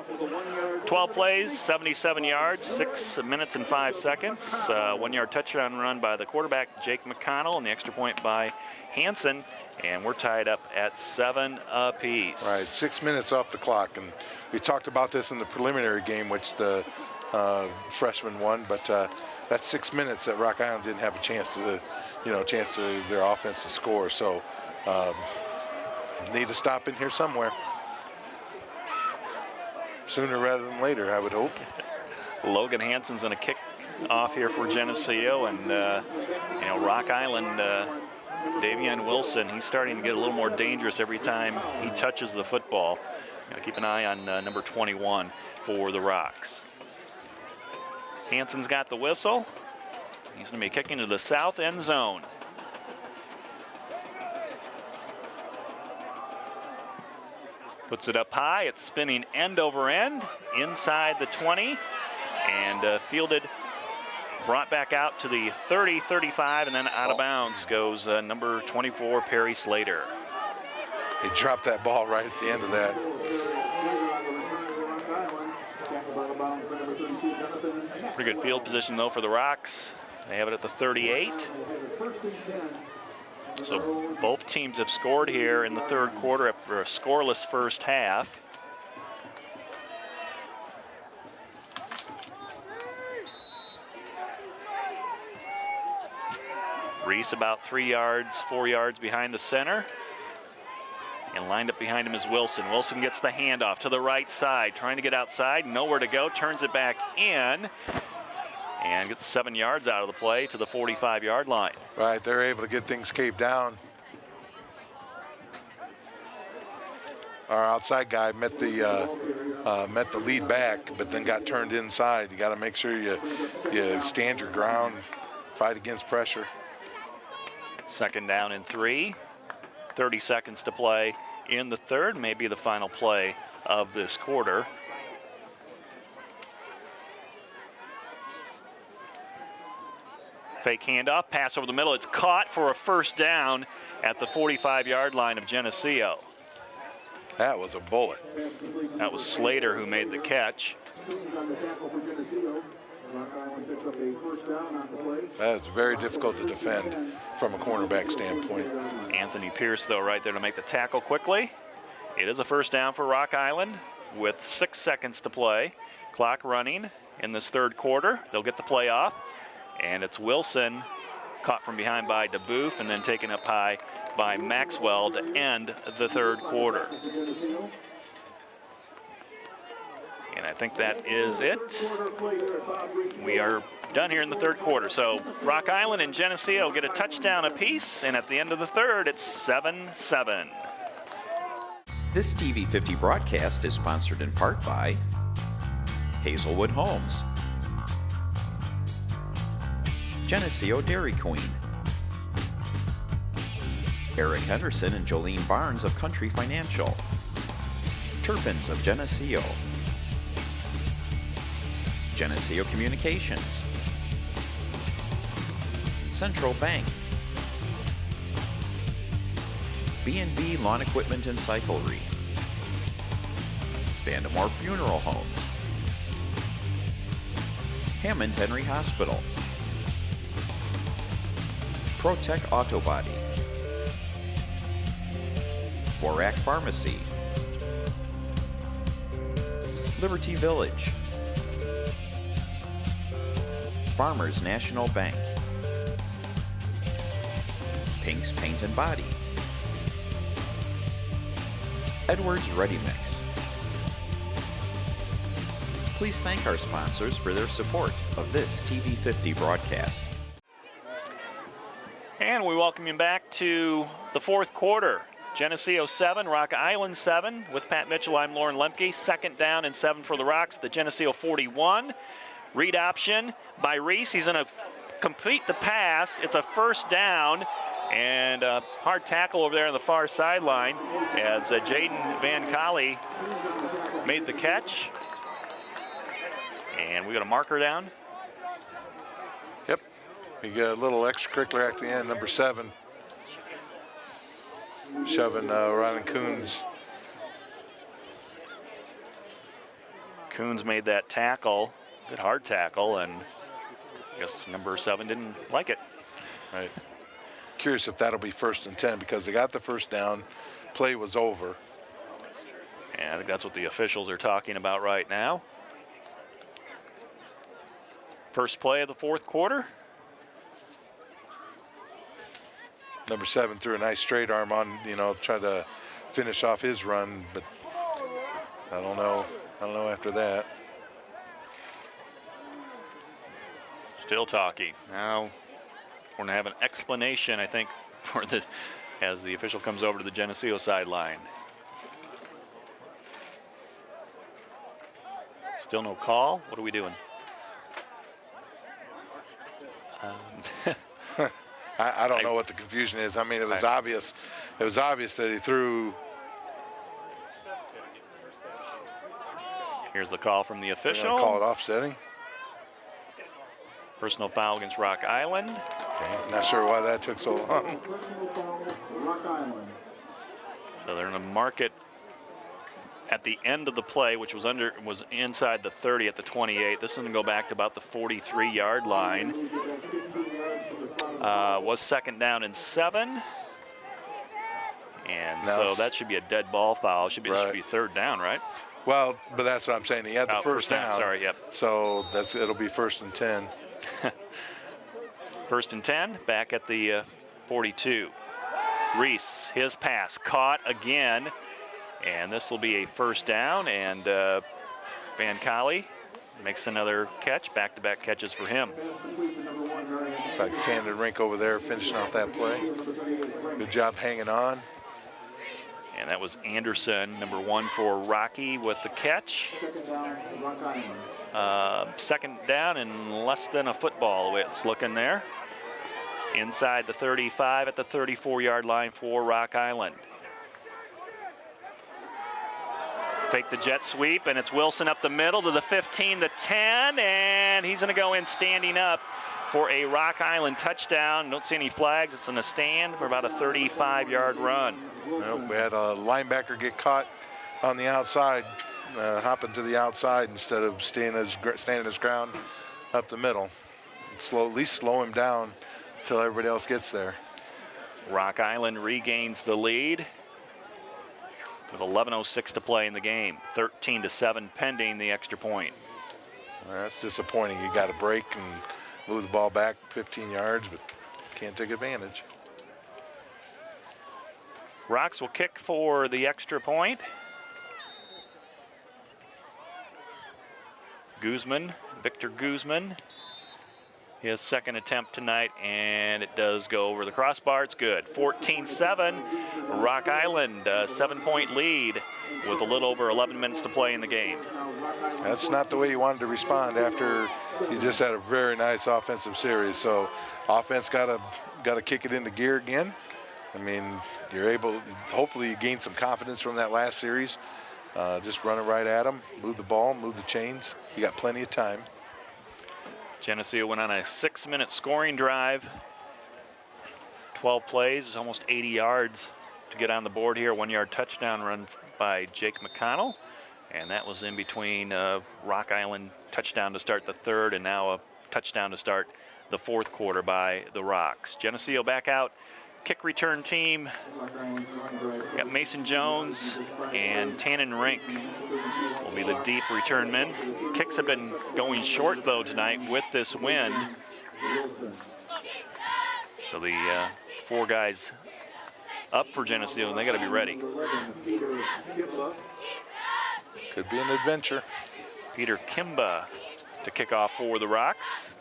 S1: 12 plays, 77 yards, 6 minutes and 5 seconds. 1-yard touchdown run by the quarterback, Jake McConnell, and the extra point by Hansen. And we're tied up at 7 apiece.
S2: Right, 6 minutes off the clock. And we talked about this in the preliminary game, which the freshman won, but that's 6 minutes that Rock Island didn't have a chance to their offense to score. So need to stop in here somewhere. Sooner rather than later, I would hope.
S1: Logan Hansen's going to kick off here for Geneseo, and Rock Island, Davion Wilson, he's starting to get a little more dangerous every time he touches the football. Keep an eye on number 21 for the Rocks. Hansen's got the whistle. He's going to be kicking to the south end zone. Puts it up high. It's spinning end over end inside the 20 and fielded, brought back out to the 30, 35, and then out of bounds goes number 24, Perry Slater.
S2: He dropped that ball right at the end of that.
S1: Pretty good field position, though, for the Rocks. They have it at the 38. So both teams have scored here in the third quarter after a scoreless first half. Reese about 3 yards, 4 yards behind the center. And lined up behind him is Wilson. Wilson gets the handoff to the right side, trying to get outside, nowhere to go, turns it back in, and gets 7 yards out of the play to the 45-yard line.
S2: Right, they're able to get things caved down. Our outside guy met the lead back, but then got turned inside. You got to make sure you stand your ground, fight against pressure.
S1: 2nd down and 3. 30 seconds to play in the third, maybe the final play of this quarter. Fake handoff, pass over the middle. It's caught for a first down at the 45-yard line of Geneseo.
S2: That was a bullet.
S1: That was Slater who made the catch.
S2: That's very difficult to defend from a cornerback standpoint.
S1: Anthony Pierce, though, right there to make the tackle quickly. It is a first down for Rock Island with 6 seconds to play. Clock running in this third quarter. They'll get the play off, and it's Wilson caught from behind by DeBoof and then taken up high by Maxwell to end the third quarter. And I think that is it. We are done here in the third quarter. So Rock Island and Geneseo get a touchdown apiece, and at the end of the third, it's 7-7.
S4: This TV 50 broadcast is sponsored in part by Hazelwood Homes, Geneseo Dairy Queen, Eric Henderson and Jolene Barnes of Country Financial, Turpins of Geneseo, Geneseo Communications, Central Bank, B&B Lawn Equipment and Cyclery, Vandemore Funeral Homes, Hammond Henry Hospital, ProTech Auto Body, Borac Pharmacy, Liberty Village, Farmers National Bank, Pink's Paint and Body, Edwards Ready Mix. Please thank our sponsors for their support of this TV 50 broadcast.
S1: And we welcome you back to the fourth quarter. Geneseo 7, Rock Island 7. With Pat Mitchell, I'm Lauren Lemke. 2nd down and 7 for the Rocks. The Geneseo 41. Read option by Reese. He's going to complete the pass. It's a first down, and a hard tackle over there on the far sideline as Jaden Van Collie made the catch. And we got a marker down.
S2: Yep. You get a little extracurricular at the end, number 7. Shoving Rylan Coons.
S1: Coons made that tackle. Good hard tackle, and I guess number 7 didn't like it.
S2: Right. Curious if that'll be 1st and 10 because they got the first down. Play was over.
S1: And I think that's what the officials are talking about right now. First play of the fourth quarter.
S2: Number 7 threw a nice straight arm on, try to finish off his run, but I don't know after that.
S1: Still talking. Now we're going to have an explanation, I think, as the official comes over to the Geneseo sideline. Still no call. What are we doing?
S2: I don't know what the confusion is. I mean, it was obvious. It was obvious that he threw.
S1: Here's the call from the official.
S2: Call it offsetting.
S1: Personal foul against Rock Island.
S2: Okay, not sure why that took so long.
S1: So they're going to mark it at the end of the play, which was inside the 30 at the 28. This is going to go back to about the 43-yard line. Was second down and 7. And so that should be a dead ball foul. It should be third down, right?
S2: Well, but that's what I'm saying. He had the first down.
S1: Sorry, yep.
S2: So it'll be 1st and 10.
S1: 1st and 10, back at the 42. Reese, his pass caught again, and this will be a 1st down, and Van Collie makes another catch, back-to-back catches for him.
S2: It's like Tandon Rink over there finishing off that play. Good job hanging on.
S1: And that was Anderson, number 1 for Rocky, with the catch. Second down and less than a football. It's looking there. Inside the 35 at the 34-yard line for Rock Island. Fake the jet sweep, and it's Wilson up the middle to the 15, the 10, and he's going to go in standing up for a Rock Island touchdown. Don't see any flags. It's in a stand for about a 35-yard run.
S2: Nope, we had a linebacker get caught on the outside, hopping to the outside instead of standing his ground up the middle. At least slow him down until everybody else gets there.
S1: Rock Island regains the lead with 11:06 to play in the game. 13-7 pending the extra point.
S2: Well, that's disappointing. You got to break and move the ball back 15 yards, but can't take advantage.
S1: Rocks will kick for the extra point. Victor Guzman, his second attempt tonight, and it does go over the crossbar. It's good. 14-7, Rock Island, 7-point lead with a little over 11 minutes to play in the game.
S2: That's not the way you wanted to respond after you just had a very nice offensive series. So offense got to kick it into gear again. I mean, you're able, hopefully you gain some confidence from that last series. Just run it right at them, move the ball, move the chains. You got plenty of time.
S1: Geneseo went on a 6-minute scoring drive. 12 plays, almost 80 yards to get on the board here. 1-yard touchdown run by Jake McConnell. And that was in between Rock Island touchdown to start the third and now a touchdown to start the fourth quarter by the Rocks. Geneseo back out. Kick return team. Got Mason Jones and Tannen Rink will be the deep return men. Kicks have been going short though tonight with this wind. So the 4 guys up for Geneseo, and they got to be ready.
S2: Could be an adventure.
S1: Peter Kimba to kick off for the Rocks.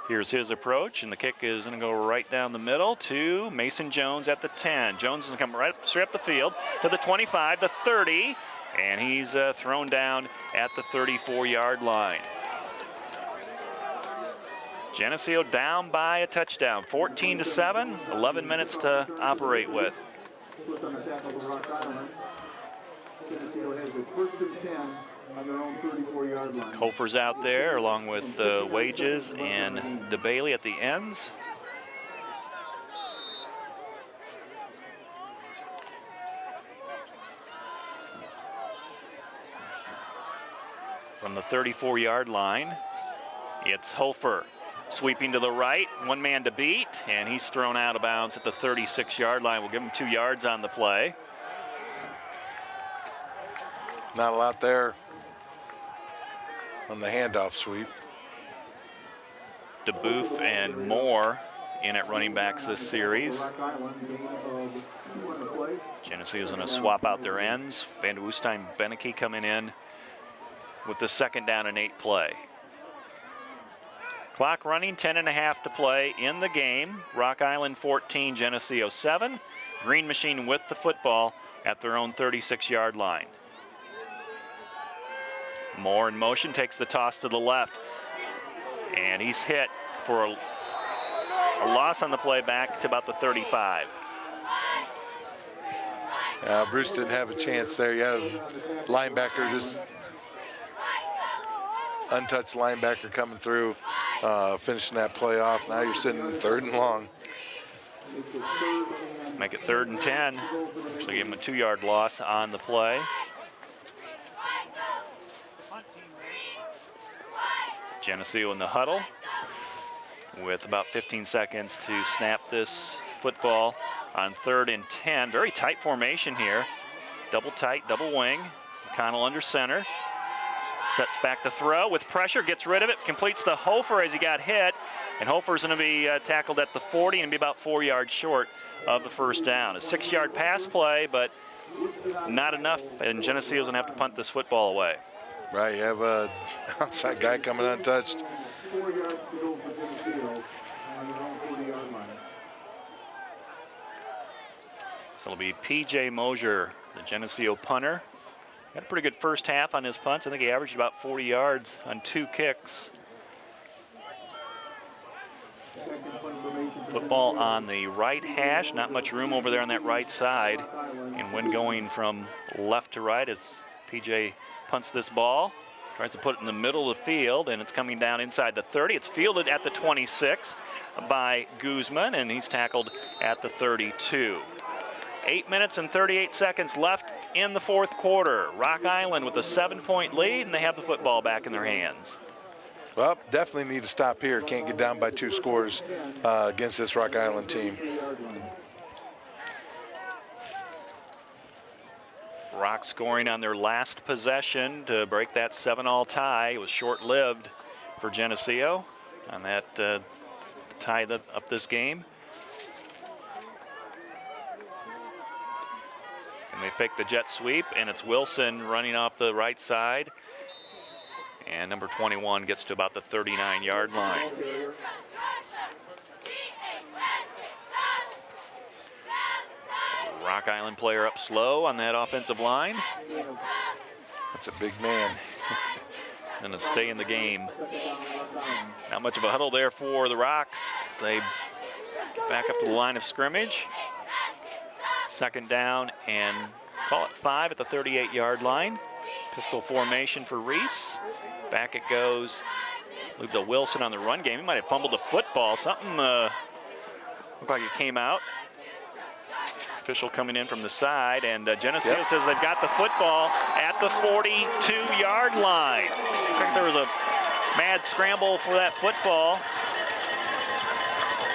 S1: Here's his approach, and the kick is going to go right down the middle to Mason Jones at the 10. Jones is going to come right straight up the field to the 25, the 30, and he's thrown down at the 34-yard line. Geneseo down by a touchdown, 14-7, 11 minutes to operate with.
S3: Geneseo has a 1st and 10 on their own 34-yard line.
S1: Kofer's out there along with Wages and DeBailey at the ends. From the 34-yard line, it's Hofer sweeping to the right, 1 man to beat, and he's thrown out of bounds at the 36-yard line. We'll give him 2 yards on the play.
S2: Not a lot there on the handoff sweep.
S1: DeBoof and Moore in at running backs this series. Geneseo's going to swap out their ends. Van de Woestijn, Beneke coming in with the 2nd down and 8 play. Clock running, 10.5 to play in the game. Rock Island 14, Geneseo 7. Green Machine with the football at their own 36-yard line. Moore in motion, takes the toss to the left. And he's hit for a loss on the play back to about the 35.
S2: Bruce didn't have a chance there. You had a linebacker, just untouched linebacker coming through, finishing that play off. Now you're sitting in 3rd and long.
S1: Make it 3rd and 10. Actually give him a 2-yard loss on the play. Geneseo in the huddle with about 15 seconds to snap this football on 3rd and 10. Very tight formation here. Double tight, double wing. Connell under center. Sets back to throw with pressure, gets rid of it, completes to Hofer as he got hit. And Hofer's going to be tackled at the 40 and be about 4 yards short of the first down. A 6-yard pass play, but not enough, and Geneseo's going to have to punt this football away.
S2: Right, you have a outside guy coming untouched.
S3: 4 yards to go for Geneseo on their own 40-yard line.
S1: It'll be P.J. Mosier, the Geneseo punter. Had a pretty good first half on his punts. I think he averaged about 40 yards on 2 kicks. Football on the right hash. Not much room over there on that right side. And when going from left to right as P.J. punts this ball, tries to put it in the middle of the field, and it's coming down inside the 30. It's fielded at the 26 by Guzman, and he's tackled at the 32. 8 minutes and 38 seconds left in the 4th quarter. Rock Island with a 7-point lead, and they have the football back in their hands.
S2: Well, definitely need to stop here. Can't get down by 2 scores against this Rock Island team.
S1: Rock scoring on their last possession to break that 7-all tie. It was short-lived for Geneseo on that tie up this game. And they fake the jet sweep, and it's Wilson running off the right side. And number 21 gets to about the 39-yard line. Rock Island player up slow on that offensive line.
S2: That's a big man.
S1: And to stay in the game. Not much of a huddle there for the Rocks as they back up to the line of scrimmage. 2nd down and call it 5 at the 38-yard line. Pistol formation for Reese. Back it goes. Moved to Wilson on the run game. He might have fumbled the football. Something looked like it came out. Official coming in from the side, and Geneseo says they've got the football at the 42-yard line. I think there was a mad scramble for that football.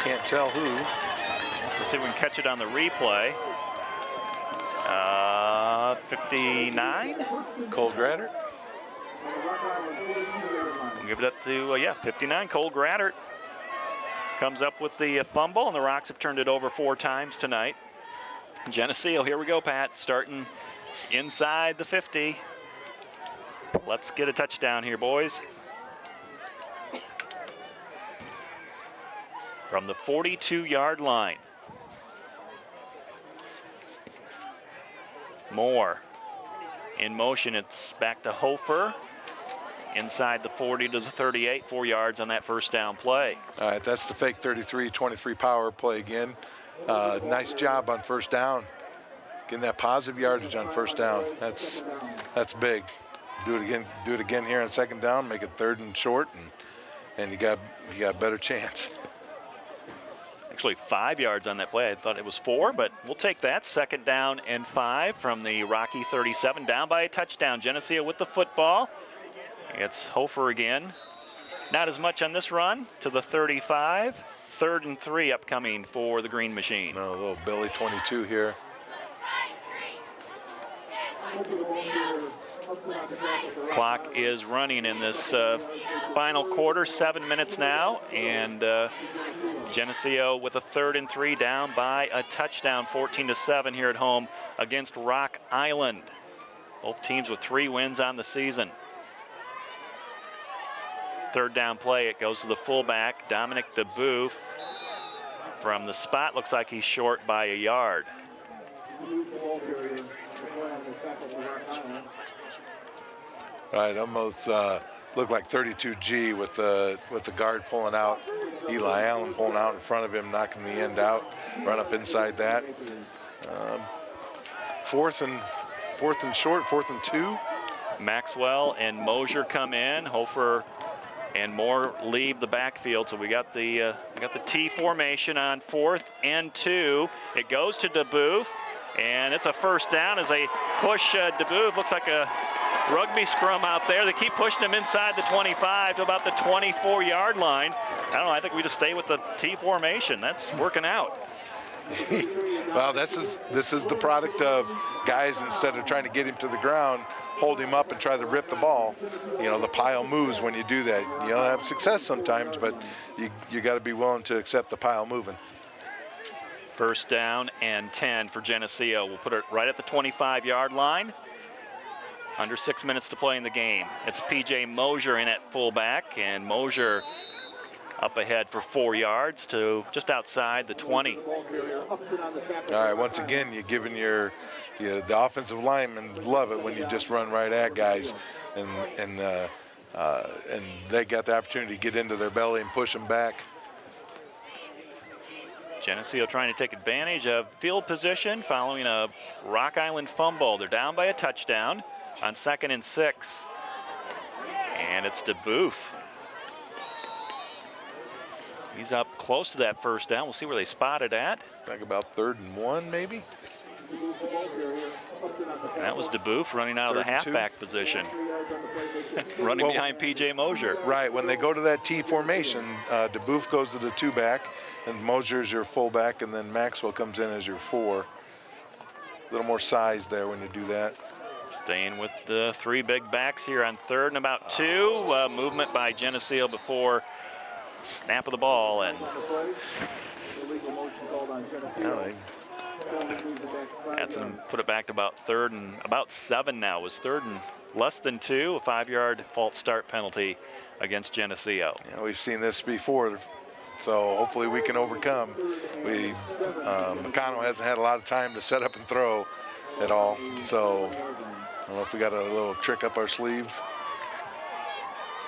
S2: Can't tell who.
S1: Let's see if we can catch it on the replay. 59?
S2: Cole Graddert.
S1: We'll give it up to, 59. Cole Graddert comes up with the fumble, and the Rocks have turned it over 4 times tonight. Geneseo, here we go, Pat, starting inside the 50. Let's get a touchdown here, boys. From the 42-yard line. Moore in motion. It's back to Hofer. Inside the 40 to the 38, 4 yards on that first down play.
S2: All right, that's the fake 33-23 power play again. Nice job on first down. Getting that positive yardage on first down. That's big. Do it again here on 2nd down. Make it 3rd and short, and you got a better chance.
S1: Actually 5 yards on that play. I thought it was 4, but we'll take that. 2nd down and 5 from the Rocky 37. Down by a touchdown. Geneseo with the football. It's Hofer again. Not as much on this run to the 35. 3rd and 3 upcoming for the Green Machine.
S2: No, a little Billy 22 here.
S1: Clock is running in this final quarter. 7 minutes now, and Geneseo with a 3rd and 3 down by a touchdown, 14-7 here at home against Rock Island. Both teams with 3 wins on the season. 3rd down play, it goes to the fullback, Dominic DeBoof. From the spot, looks like he's short by a yard.
S2: Right, almost looked like 32G with the guard pulling out, Eli Allen pulling out in front of him, knocking the end out, run up inside that. Fourth and short, 4th and 2.
S1: Maxwell and Mosier come in. Hofer and Moore leave the backfield. So we got the T formation on 4th and 2. It goes to DeBoof, and it's a first down as they push DeBoof. Looks like a rugby scrum out there. They keep pushing him inside the 25 to about the 24-yard line. I don't know. I think we just stay with the T formation. That's working out.
S2: Well, this is the product of guys, instead of trying to get him to the ground, hold him up and try to rip the ball. You know, the pile moves when you do that. You'll have success sometimes, but you got to be willing to accept the pile moving.
S1: First down and 10 for Geneseo. We'll put it right at the 25-yard line. Under 6 minutes to play in the game. It's P.J. Mosier in at fullback, and Mosier up ahead for 4 yards to just outside the 20.
S2: All right, once again, you're giving the offensive linemen love it when you just run right at guys, and they got the opportunity to get into their belly and push them back.
S1: Geneseo trying to take advantage of field position following a Rock Island fumble. They're down by a touchdown on 2nd and 6. And it's DeBoof. He's up close to that first down. We'll see where they spot it at.
S2: Like about 3rd and 1, maybe.
S1: And that was DeBoof running out of the halfback position. Running behind P.J. Mosier.
S2: Right, when they go to that T formation, DeBoof goes to the 2-back, and Mosier's your fullback, and then Maxwell comes in as your 4. A little more size there when you do that.
S1: Staying with the 3 big backs here on 3rd and about 2. Movement by Geneseo before snap of the ball, and that's going to put it back to about 3rd and about 7 now. It was 3rd and less than 2, a 5-yard false start penalty against Geneseo.
S2: Yeah, we've seen this before, so hopefully we can overcome. McConnell hasn't had a lot of time to set up and throw at all, so I don't know if we got a little trick up our sleeve.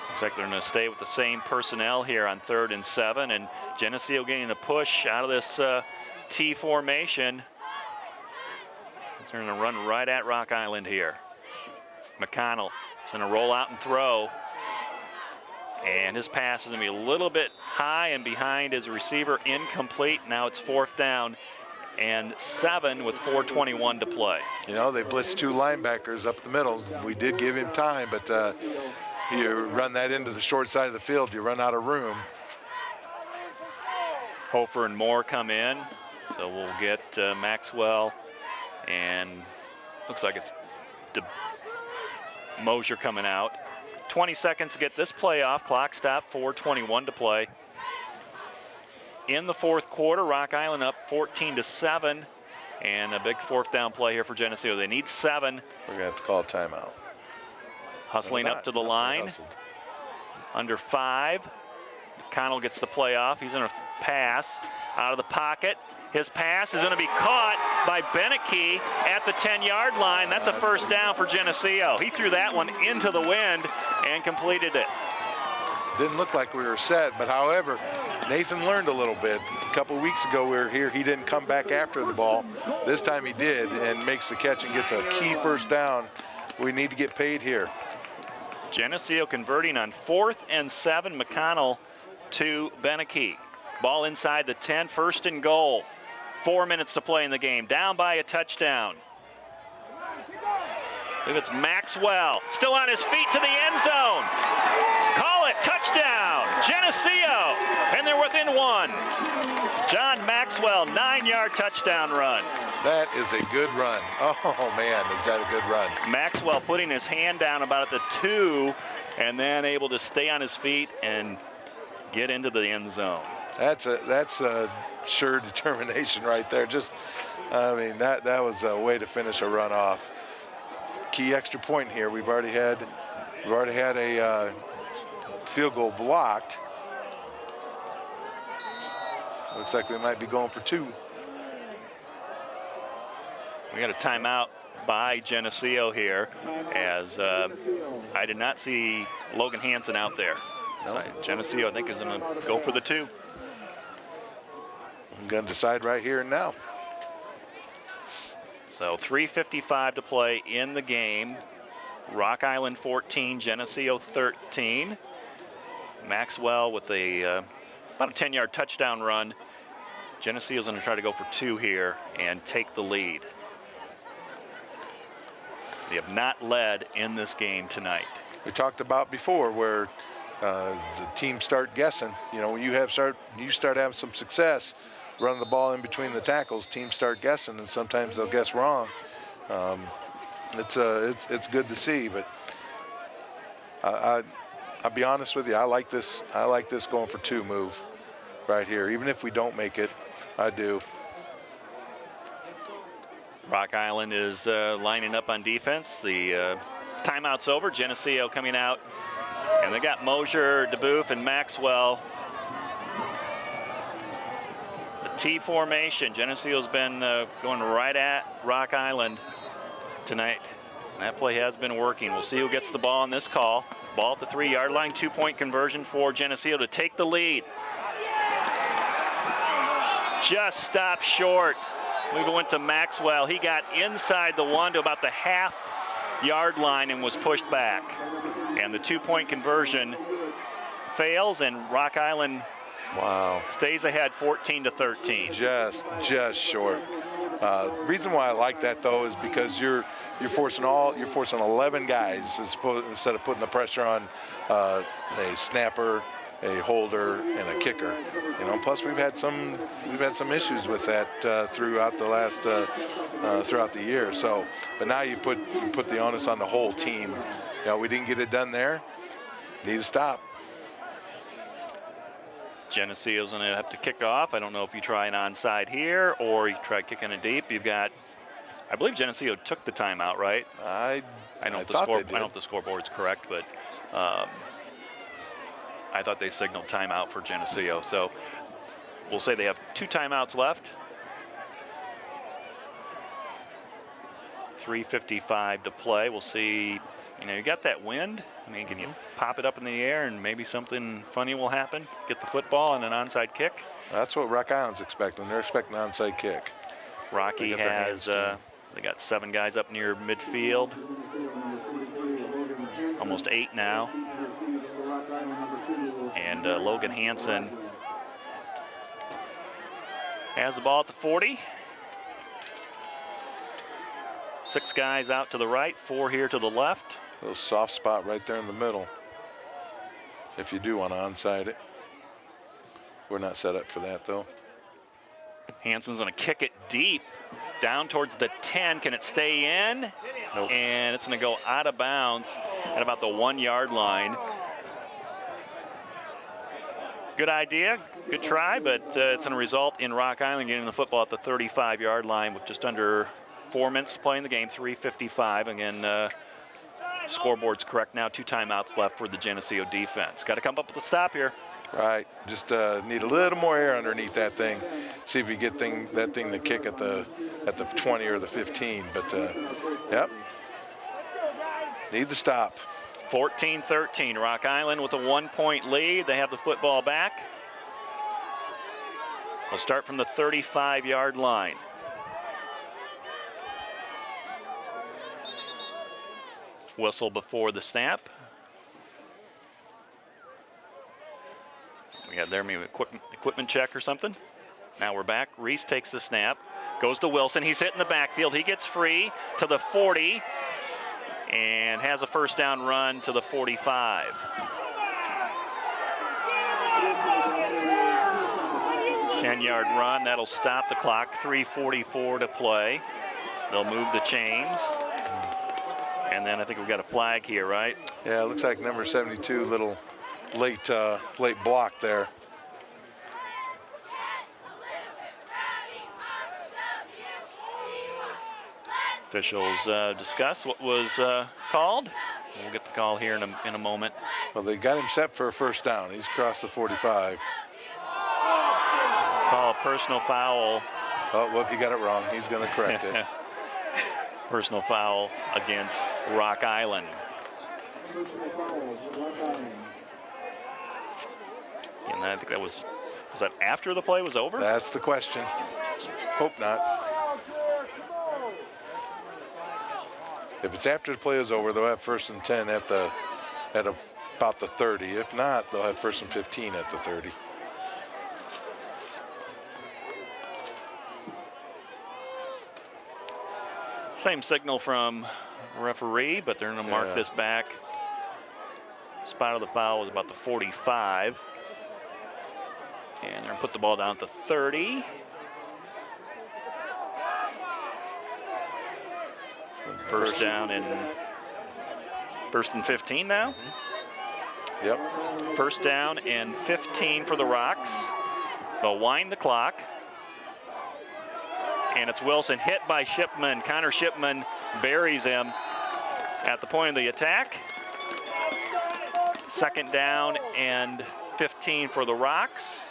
S1: Looks like they're going to stay with the same personnel here on 3rd and 7, and Geneseo getting a push out of this T formation. They're going to run right at Rock Island here. McConnell is going to roll out and throw, and his pass is going to be a little bit high and behind his receiver, incomplete. Now it's 4th down and 7 with 4:21 to play.
S2: You know, they blitzed 2 linebackers up the middle. We did give him time, but you run that into the short side of the field, you run out of room.
S1: Hofer and Moore come in, so we'll get Maxwell, and looks like it's Mosier coming out. 20 seconds to get this play off. Clock stop, 4:21 to play. In the 4th quarter, Rock Island up 14-7, and a big 4th down play here for Geneseo. They need 7.
S2: We're going to have to call a timeout.
S1: Hustling up to the line. Under 5. Connell gets the play off. He's going to pass out of the pocket. His pass is going to be caught by Beneke at the 10-yard line. That's a first down for Geneseo. He threw that one into the wind and completed it.
S2: Didn't look like we were set, but however, Nathan learned a little bit. A couple weeks ago we were here, he didn't come back after the ball. This time he did and makes the catch and gets a key first down. We need to get paid here.
S1: Geneseo converting on 4th and 7. McConnell to Beneke. Ball inside the 10, 1st and goal. 4 minutes to play in the game. Down by a touchdown. I believe it's Maxwell. Still on his feet to the end zone. Call it. Touchdown. Geneseo. And they're within 1. John Maxwell, 9-yard touchdown run.
S2: That is a good run. Oh, man, is that a good run.
S1: Maxwell putting his hand down about at the 2 and then able to stay on his feet and get into the end zone.
S2: That's a sure determination right there. Just, I mean, that was a way to finish a run off. Key extra point here. We've already had a field goal blocked. Looks like we might be going for 2.
S1: We got a timeout by Geneseo here, as I did not see Logan Hansen out there.
S2: No.
S1: Geneseo, I think, is going to go for the 2.
S2: I'm going to decide right here and now.
S1: So 3:55 to play in the game. Rock Island 14, Geneseo 13. Maxwell with about a 10-yard touchdown run. Geneseo's going to try to go for 2 here and take the lead. They have not led in this game tonight.
S2: We talked about before where the teams start guessing. You know, when you start having some success running the ball in between the tackles, teams start guessing, and sometimes they'll guess wrong. It's good to see, but I'll be honest with you. I like this going for 2 move right here. Even if we don't make it, I do.
S1: Rock Island is lining up on defense. The timeout's over. Geneseo coming out, and they got Mosier, DeBoof, and Maxwell. The T formation. Geneseo's been going right at Rock Island tonight. That play has been working. We'll see who gets the ball on this call. Ball at the 3-yard line. 2-point conversion for Geneseo to take the lead. Just stopped short. We went to Maxwell. He got inside the 1 to about the half-yard line and was pushed back. And the 2-point conversion fails, and Rock Island stays ahead 14-13.
S2: Just short. Reason why I like that though is because you're forcing 11 guys instead of putting the pressure on a snapper, a holder, and a kicker. You know, plus we've had some issues with that throughout the year. So, but now you put the onus on the whole team. You know, we didn't get it done there. Need to stop.
S1: Geneseo's going to have to kick off. I don't know if you try an onside here or you try kicking it deep. You've got, I believe Geneseo took the timeout, right?
S2: I
S1: don't know if the scoreboard's correct, but I thought they signaled timeout for Geneseo. So we'll say they have 2 timeouts left. 3:55 to play. We'll see. You know, you got that wind. I mean, can you pop it up in the air and maybe something funny will happen? Get the football and an onside kick?
S2: That's what Rock Island's expecting. They're expecting an onside kick.
S1: Rocky has, they got 7 guys up near midfield. Almost 8 now. And Logan Hansen has the ball at the 40. 6 guys out to the right, 4 here to the left.
S2: A little soft spot right there in the middle. If you do want to onside it. We're not set up for that though.
S1: Hansen's going to kick it deep down towards the 10. Can it stay in?
S2: Nope.
S1: And it's going to go out of bounds at about the 1-yard line. Good idea, good try, but it's going to result in Rock Island getting the football at the 35-yard line with just under 4 minutes to play in the game, 3:55. Again, scoreboard's correct now, 2 timeouts left for the Geneseo defense. Got to come up with a stop here.
S2: Right, just need a little more air underneath that thing. See if you get that thing to kick at the 20 or the 15. But yep, need to stop.
S1: 14-13, Rock Island with a 1-point lead. They have the football back. They'll start from the 35-yard line. Whistle before the snap. We had there maybe equipment check or something. Now we're back. Reese takes the snap. Goes to Wilson. He's hit in the backfield. He gets free to the 40 and has a first down run to the 45. Ten-yard run. That'll stop the clock. 3:44 to play. They'll move the chains. And then I think we've got a flag here, right?
S2: Yeah, it looks like number 72, little late block there.
S1: Officials discuss what was called. We'll get the call here in a moment.
S2: Well, they got him set for a first down. He's across the 45.
S1: Call a personal foul.
S2: Oh, well, if he got it wrong, he's going to correct it.
S1: Personal foul against Rock Island. And I think that was that after the play was over?
S2: That's the question. Hope not. If it's after the play is over, they'll have 1st and 10 at about the 30. If not, they'll have 1st and 15 at the 30.
S1: Same signal from referee, but they're going to mark this back. Spot of the foul was about the 45. And they're going to put the ball down at the 30. First down and 1st and 15 now.
S2: Yep.
S1: 1st down and 15 for the Rocks. They'll wind the clock. And it's Wilson hit by Shipman. Connor Shipman buries him at the point of the attack. 2nd down and 15 for the Rocks.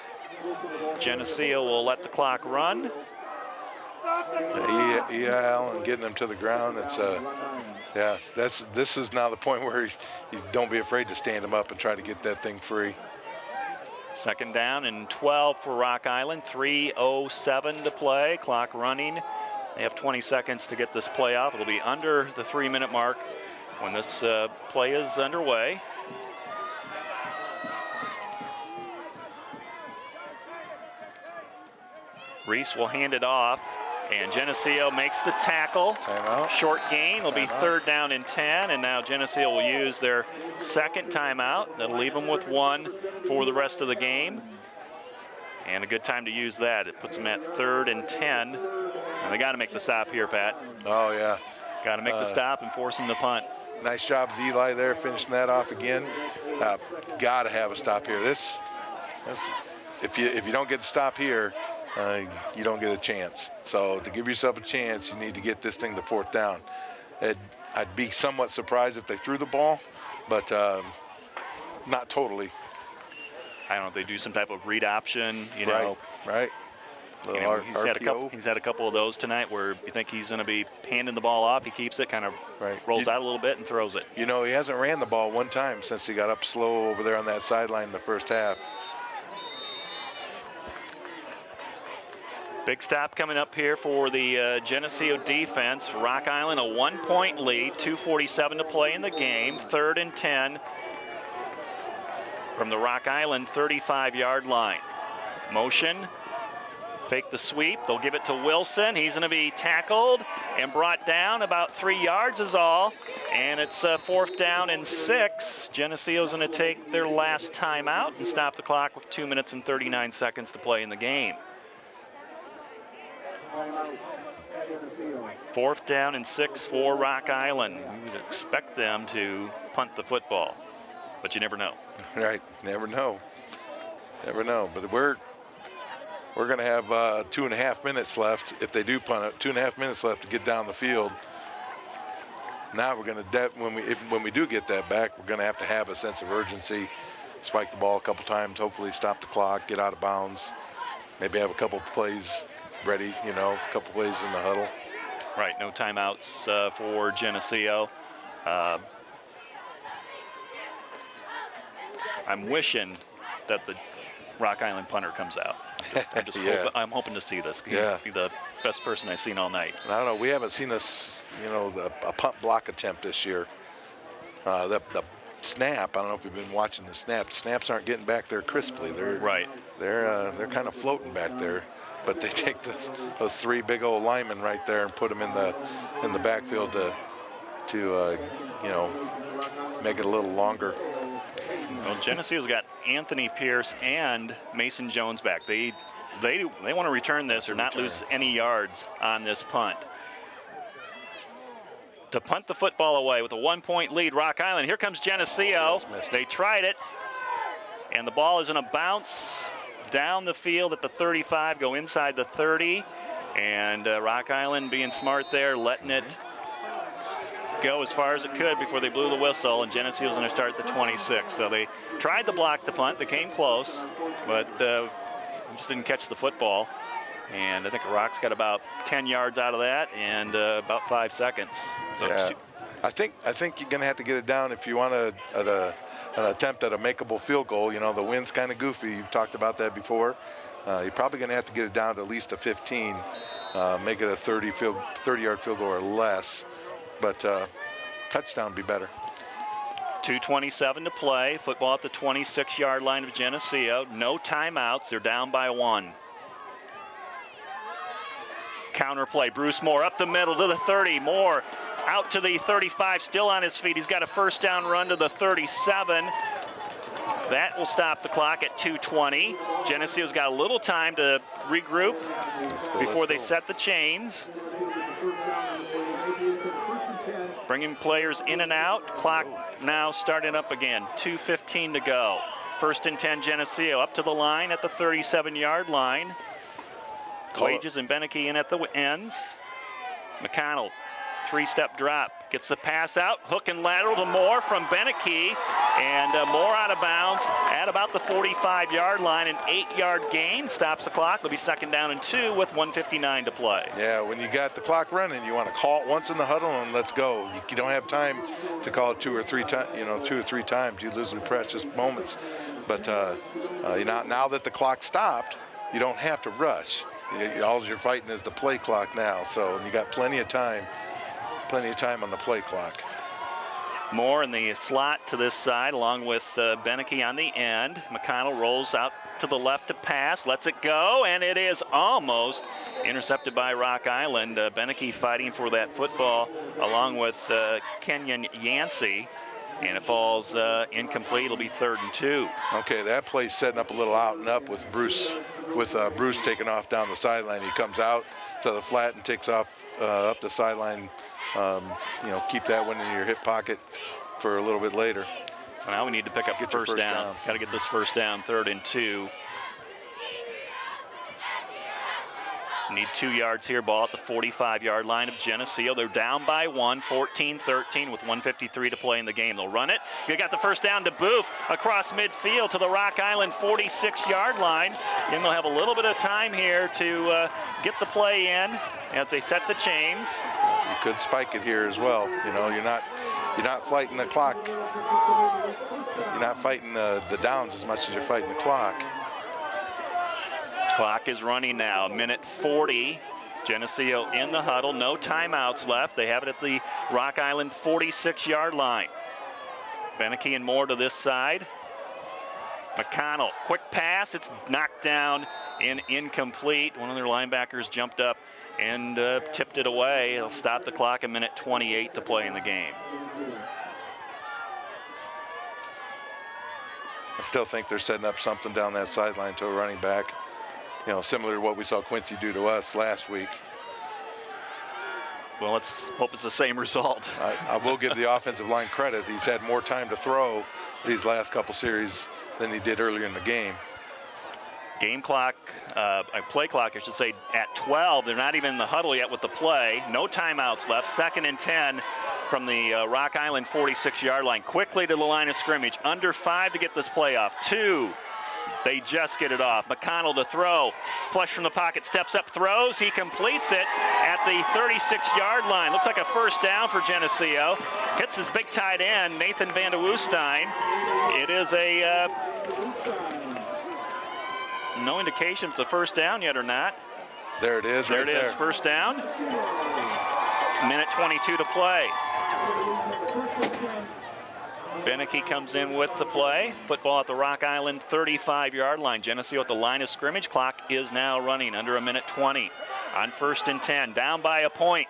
S1: Geneseo will let the clock run.
S2: E. Allen getting them to the ground. It's this is now the point where you don't be afraid to stand him up and try to get that thing free.
S1: 2nd down and 12 for Rock Island. 3:07 to play. Clock running. They have 20 seconds to get this play off. It'll be under the 3-minute mark when this play is underway. Reese will hand it off, and Geneseo makes the tackle.
S2: Timeout.
S1: Short gain. It'll be 3rd down and 10, and now Geneseo will use their 2nd timeout. That'll leave them with 1 for the rest of the game. And a good time to use that. It puts them at 3rd and 10. And they got to make the stop here, Pat.
S2: Oh, yeah.
S1: Got to make the stop and force them to punt.
S2: Nice job with Eli there, finishing that off again. Got to have a stop here. If you don't get the stop here, you don't get a chance. So to give yourself a chance, you need to get this thing to 4th down. I'd be somewhat surprised if they threw the ball, but not totally.
S1: I don't know if they do some type of read option, you
S2: right,
S1: know.
S2: Right.
S1: You know, he's had a couple of those tonight where you think he's going to be handing the ball off. He keeps it, kind of rolls out a little bit and throws it.
S2: You know, he hasn't ran the ball one time since he got up slow over there on that sideline in the 1st half.
S1: Big stop coming up here for the Geneseo defense. Rock Island a 1-point lead, 2:47 to play in the game. 3rd and 10 from the Rock Island 35-yard line. Motion, fake the sweep. They'll give it to Wilson. He's going to be tackled and brought down about 3 yards is all. And it's 4th down and 6. Geneseo's going to take their last timeout and stop the clock with 2 minutes and 39 seconds to play in the game. 4th down and 6 for Rock Island. We would expect them to punt the football, but you never know.
S2: Right, never know. Never know. But we're going to have 2.5 minutes left. If they do punt it, 2.5 minutes left to get down the field. Now we're going to when we do get that back, we're going to have a sense of urgency, spike the ball a couple times, hopefully stop the clock, get out of bounds, maybe have a couple plays ready, you know, a couple plays in the huddle.
S1: Right, no timeouts for Geneseo. I'm wishing that the Rock Island punter comes out. I'm hoping to see this. He'll be the best person I've seen all night.
S2: I don't know. We haven't seen this, you know, a punt block attempt this year. The snap. I don't know if you've been watching the snap. The snaps aren't getting back there crisply. They're kind of floating back there. But they take those 3 big old linemen right there and put them in the backfield to you know, make it a little longer.
S1: Well, Geneseo's got Anthony Pierce and Mason Jones back. They want to return this or not lose any yards on this punt. To punt the football away with a 1-point lead, Rock Island. Here comes Geneseo. They tried it, and the ball is going to bounce down the field at the 35, go inside the 30, and Rock Island being smart there, letting it go as far as it could before they blew the whistle, and Geneseo was going to start at the 26. So they tried to block the punt. They came close, but just didn't catch the football. And I think Rock's got about 10 yards out of that and about 5 seconds. So
S2: yeah. I think you're going to have to get it down if you want an attempt at a makeable field goal. You know, the wind's kind of goofy. You've talked about that before. You're probably going to have to get it down to at least a 15, make it a 30-yard field goal or less. But touchdown would be better.
S1: 2:27 to play. Football at the 26-yard line of Geneseo. No timeouts. They're down by 1. Counter play. Bruce Moore up the middle to the 30. Moore out to the 35, still on his feet. He's got a first down run to the 37. That will stop the clock at 2:20. Geneseo's got a little time to regroup before they set the chains. Bringing players in and out. Clock now starting up again. 2:15 to go. 1st and 10 Geneseo up to the line at the 37-yard line. Wages and Beneke in at the ends. McConnell, 3-step drop, gets the pass out, hook and lateral to Moore from Beneke, and Moore out of bounds at about the 45-yard line. An 8-yard gain stops the clock. It'll be 2nd down and 2 with 1:59 to play.
S2: Yeah, when you got the clock running, you want to call it once in the huddle and let's go. You don't have time to call it 2 or 3 times. You know, 2 or 3 times. You're losing precious moments. But you know, now that the clock stopped, you don't have to rush. All you're fighting is the play clock now. So you got plenty of time on the play clock.
S1: Moore in the slot to this side, along with Beneke on the end. McConnell rolls out to the left to pass, lets it go, and it is almost intercepted by Rock Island. Beneke fighting for that football, along with Kenyon Yancey, and it falls incomplete. It'll be 3rd and 2.
S2: Okay, that play's setting up a little out and up with Bruce taking off down the sideline. He comes out to the flat and takes off up the sideline. You know, keep that one in your hip pocket for a little bit later.
S1: Now we need to pick up the first down. Got to get this first down, 3rd and 2. Need 2 yards here. Ball at the 45-yard line of Geneseo. They're down by 1, 14-13 with 1:53 to play in the game. They'll run it. You got the first down to Booth across midfield to the Rock Island 46-yard line. And they'll have a little bit of time here to get the play in as they set the chains.
S2: You could spike it here as well. You know, you're not fighting the clock. You're not fighting the downs as much as you're fighting the clock.
S1: Clock is running now, 1:40. Geneseo in the huddle, no timeouts left. They have it at the Rock Island 46-yard line. Beneke and Moore to this side. McConnell, quick pass, it's knocked down and incomplete. One of their linebackers jumped up and tipped it away. It'll stop the clock, 1:28 to play in the game.
S2: I still think they're setting up something down that sideline to a running back. You know, similar to what we saw Quincy do to us last week.
S1: Well, let's hope it's the same result.
S2: I will give the offensive line credit. He's had more time to throw these last couple series than he did earlier in the game.
S1: Game clock, play clock, I should say, at 12. They're not even in the huddle yet with the play. No timeouts left. 2nd and 10 from the Rock Island 46-yard line. Quickly to the line of scrimmage. Under 5 to get this play off. 2. They just get it off. McConnell to throw. Flush from the pocket, steps up, throws. He completes it at the 36-yard line. Looks like a first down for Geneseo. Hits his big tight end, Nathan Van de Woestijn. It is a no indication if it's a first down yet or not.
S2: There it is.
S1: There it is, first down. 1:22 to play. Beneke comes in with the play. Football at the Rock Island 35-yard line. Geneseo at the line of scrimmage. Clock is now running under 1:20 on 1st and 10. Down by a point.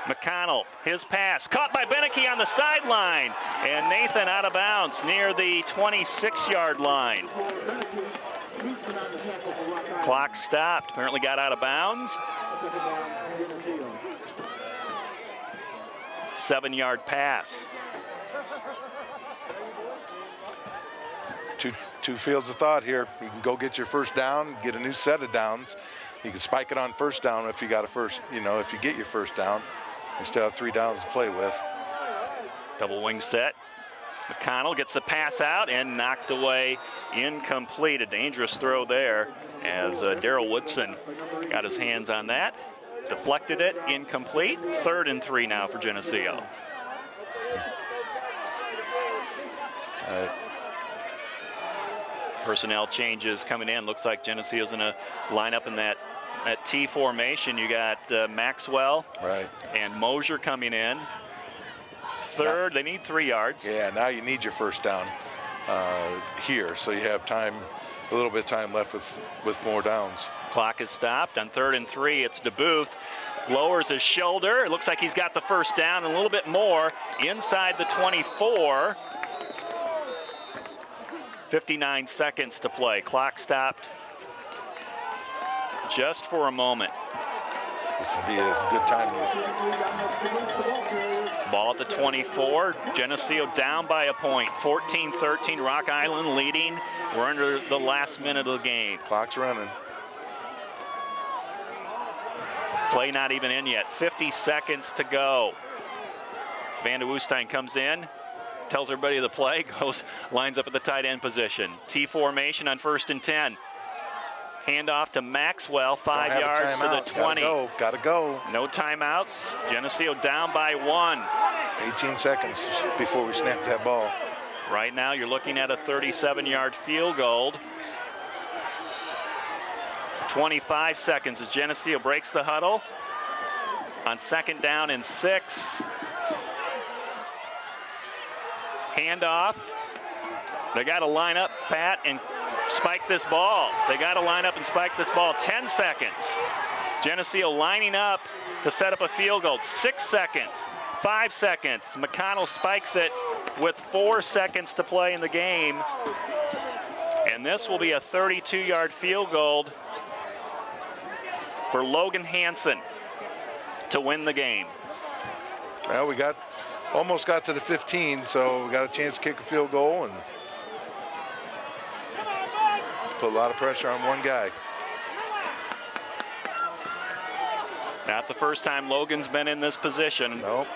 S1: McConnell, his pass, caught by Beneke on the sideline. And Nathan out of bounds near the 26-yard line. Clock stopped, apparently got out of bounds. 7-yard pass.
S2: Two fields of thought here. You can go get your first down, get a new set of downs. You can spike it on first down if you got a first, if you get your first down. You still have 3 downs to play with.
S1: Double wing set. McConnell gets the pass out and knocked away, incomplete. A dangerous throw there as Darrell Woodson got his hands on that. Deflected it, incomplete. 3rd and 3 now for Geneseo. Personnel changes coming in. Looks like Geneseo's going to line up in that T formation. You got Maxwell and Mosier coming in. 3rd, they need 3 yards.
S2: Yeah, now you need your first down here, so you have time, a little bit of time left with more downs.
S1: Clock is stopped on 3rd and 3. It's DeBooth. Lowers his shoulder. It looks like he's got the first down and a little bit more inside the 24. 59 seconds to play. Clock stopped just for a moment.
S2: This would be a good time.
S1: Ball at the 24. Geneseo down by a point. 14-13. Rock Island leading. We're under the last minute of the game.
S2: Clock's running.
S1: Play not even in yet. 50 seconds to go. Van de Woestijn comes in, tells everybody the play, lines up at the tight end position. T formation on 1st and 10. Handoff to Maxwell, 5 yards to the 20.
S2: Gotta go.
S1: No timeouts. Geneseo down by 1.
S2: 18 seconds before we snap that ball.
S1: Right now you're looking at a 37-yard field goal. 25 seconds as Geneseo breaks the huddle on 2nd down and 6. Handoff. They got to line up, Pat, and spike this ball. They got to line up and spike this ball. 10 seconds. Geneseo lining up to set up a field goal. 6 seconds. 5 seconds. McConnell spikes it with 4 seconds to play in the game. And this will be a 32-yard field goal for Logan Hansen to win the game.
S2: Well, we almost got to the 15, so we got a chance to kick a field goal and put a lot of pressure on one guy.
S1: Not the first time Logan's been in this position.
S2: Nope.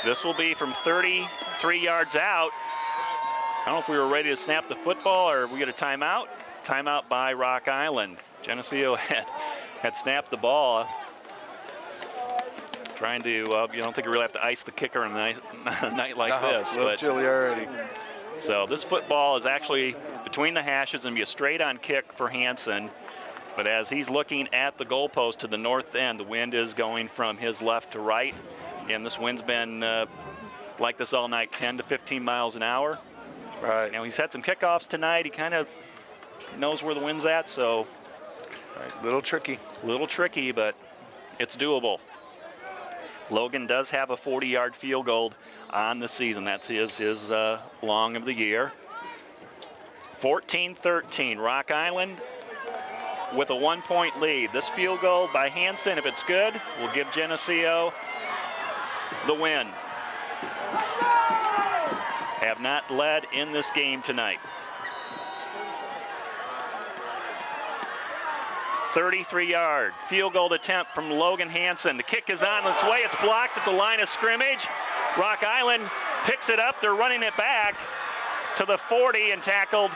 S1: This will be from 33 yards out. I don't know if we were ready to snap the football or we get a timeout. Timeout by Rock Island. Geneseo had snapped the ball. Trying to, you don't think you really have to ice the kicker on a night like this.
S2: A little chilly already.
S1: So this football is actually between the hashes and be a straight-on kick for Hansen. But as he's looking at the goalpost to the north end, the wind is going from his left to right. And this wind's been like this all night, 10 to 15 miles an hour.
S2: Right.
S1: Now he's had some kickoffs tonight. He kind of knows where the wind's at, so.
S2: Right. Little tricky,
S1: but it's doable. Logan does have a 40-yard field goal on the season. That's his long of the year. 14-13, Rock Island with a 1-point lead. This field goal by Hansen, if it's good, will give Geneseo the win. Have not led in this game tonight. 33-yard field goal attempt from Logan Hansen. The kick is on its way. It's blocked at the line of scrimmage. Rock Island picks it up. They're running it back to the 40 and tackled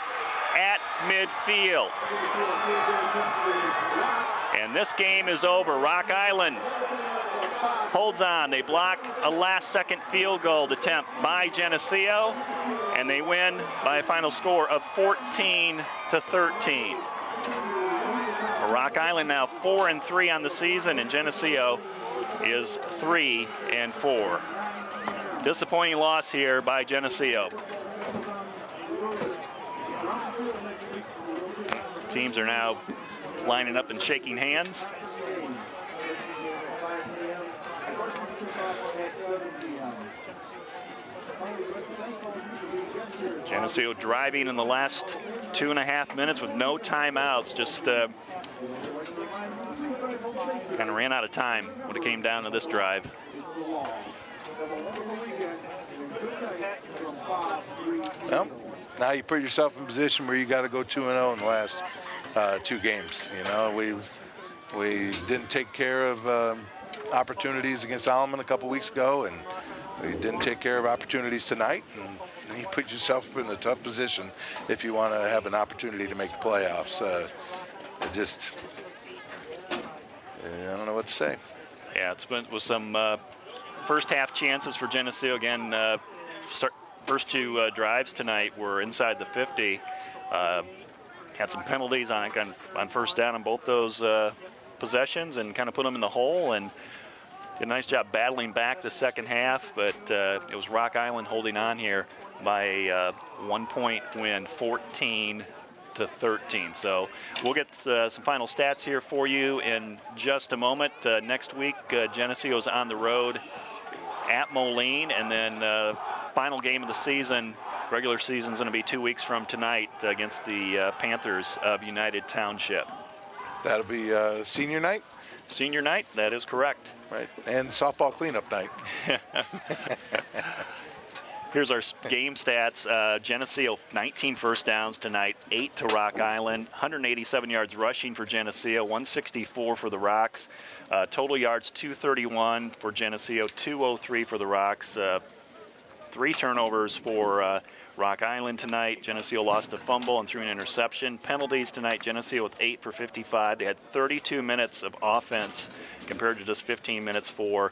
S1: at midfield. And this game is over. Rock Island holds on. They block a last-second field goal attempt by Geneseo, and they win by a final score of 14-13. Rock Island now 4-3 on the season, and Geneseo is 3-4. Disappointing loss here by Geneseo. Teams are now lining up and shaking hands. Geneseo driving in the last 2.5 minutes with no timeouts, just kind of ran out of time when it came down to this drive.
S2: Well, now you put yourself in a position where you got to go 2-0 in the last 2 games. You know, we didn't take care of opportunities against Alleman a couple weeks ago, and You didn't take care of opportunities tonight, and you put yourself in a tough position if you want to have an opportunity to make the playoffs. I don't know what to say.
S1: Yeah, it's been with some first half chances for Geneseo. Again, first two drives tonight were inside the 50. Had some penalties on first down on both those possessions and kind of put them in the hole, and did a nice job battling back the second half, but it was Rock Island holding on here by a 1-point win, 14-13. So we'll get some final stats here for you in just a moment. Next week, Geneseo's on the road at Moline, and then final game of the season, regular season's going to be 2 weeks from tonight against the Panthers of United Township.
S2: That'll be senior night?
S1: Senior night, that is correct.
S2: Right, and softball cleanup night.
S1: Here's our game stats. Geneseo, 19 first downs tonight, 8 to Rock Island, 187 yards rushing for Geneseo, 164 for the Rocks. Total yards, 231 for Geneseo, 203 for the Rocks. 3 turnovers for Rock Island tonight. Geneseo lost a fumble and threw an interception. Penalties tonight, Geneseo with 8 for 55. They had 32 minutes of offense compared to just 15 minutes for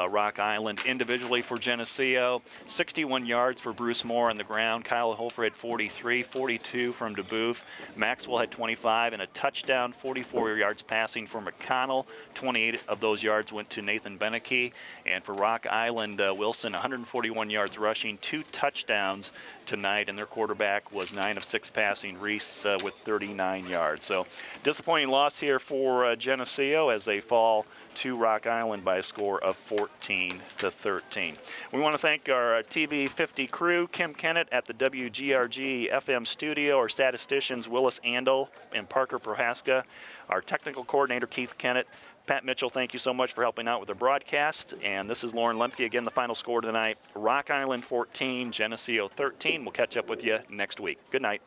S1: Rock Island. Individually for Geneseo, 61 yards for Bruce Moore on the ground. Kyle Holfer had 43, 42 from DeBoof. Maxwell had 25 and a touchdown, 44 yards passing for McConnell. 28 of those yards went to Nathan Beneke. And for Rock Island, Wilson, 141 yards rushing, 2 touchdowns tonight, and their quarterback was 9 of 6 passing, Reese with 39 yards. So disappointing loss here for Geneseo as they fall to Rock Island by a score of 14-13. We want to thank our TV 50 crew, Kim Kennett at the WGRG FM studio, our statisticians Willis Andel and Parker Prohaska, our technical coordinator Keith Kennett. Pat Mitchell, thank you so much for helping out with the broadcast. And this is Lauren Lemke. Again, the final score tonight, Rock Island 14, Geneseo 13. We'll catch up with you next week. Good night.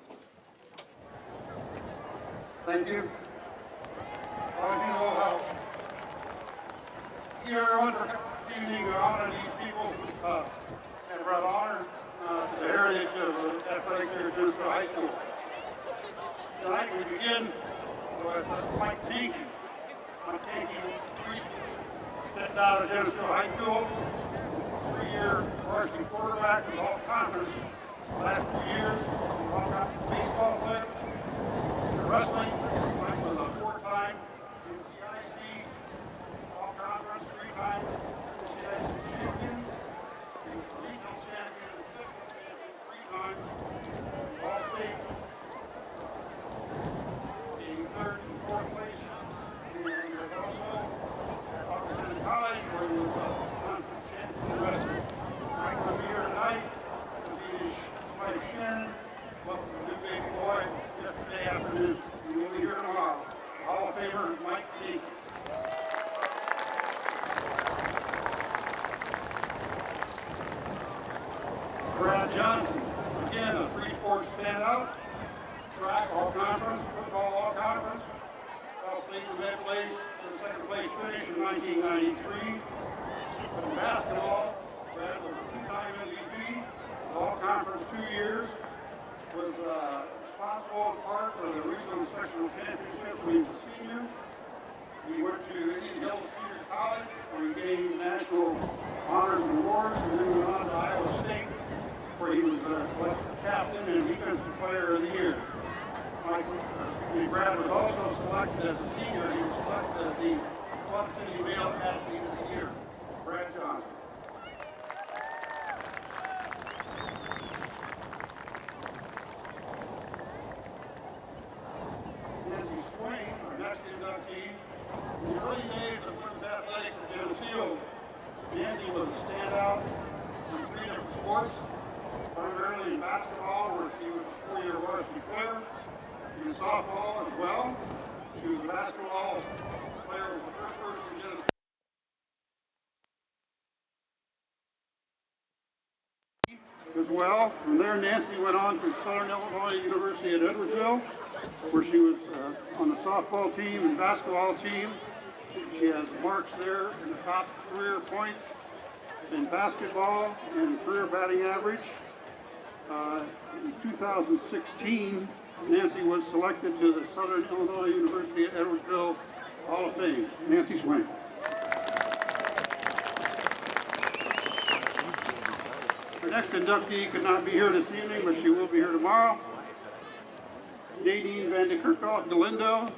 S3: Thank you. As you know how everyone for evening to honor these people and brought honor to the heritage of athletics here at Geneseo High School. Tonight we begin with Mike Tanky. Mike Tanky stepped out of Geneseo High School, 3-year varsity quarterback with all conference the last 2 years, all-conference baseball player. In wrestling, Mike was a 4-time NCIC all-conference, 3-time NCIC champion. He was the regional champion, the sectional champion, 3 times, all-state, getting 3rd and 4th place. And he was also at Upper College, where he was a conference champion in wrestling. Mike will be here tonight with his wife Shannon. Welcome to the new baby boy yesterday afternoon. He will be here tomorrow. Hall of Famer Mike T. Brad Johnson, again a 3-sport standout. Track all conference, football all conference. Played the mid place to the 2nd place finish in 1993. But in basketball, Brad was a 2-time MVP. Was all conference 2 years. Was responsible in part for the regional and sectional championships when he was a senior. He went to Indian Hill Senior College where he gained national honors and awards, and then went on to Iowa State where he was elected captain and defensive player of the year. Brad was also selected as a senior. He was selected as the Club City Male Athlete of the Year. Brad Johnson. Nancy Swain, our next inductee. In the early days of women's athletics at Geneseo, Nancy was a standout in 3 different sports, primarily in basketball, where she was a 4-year varsity player. In softball as well. She was a basketball player with the first person in Geneseo. As well. From there, Nancy went on to Southern Illinois University at Edwardsville, where she was on the softball team and basketball team. She has marks there in the top career points in basketball and career batting average. In 2016, Nancy was selected to the Southern Illinois University at Edwardsville Hall of Fame. Nancy Swain. Our next inductee could not be here this evening, but she will be here tomorrow. Nadine Van de Kerkhoff Galindo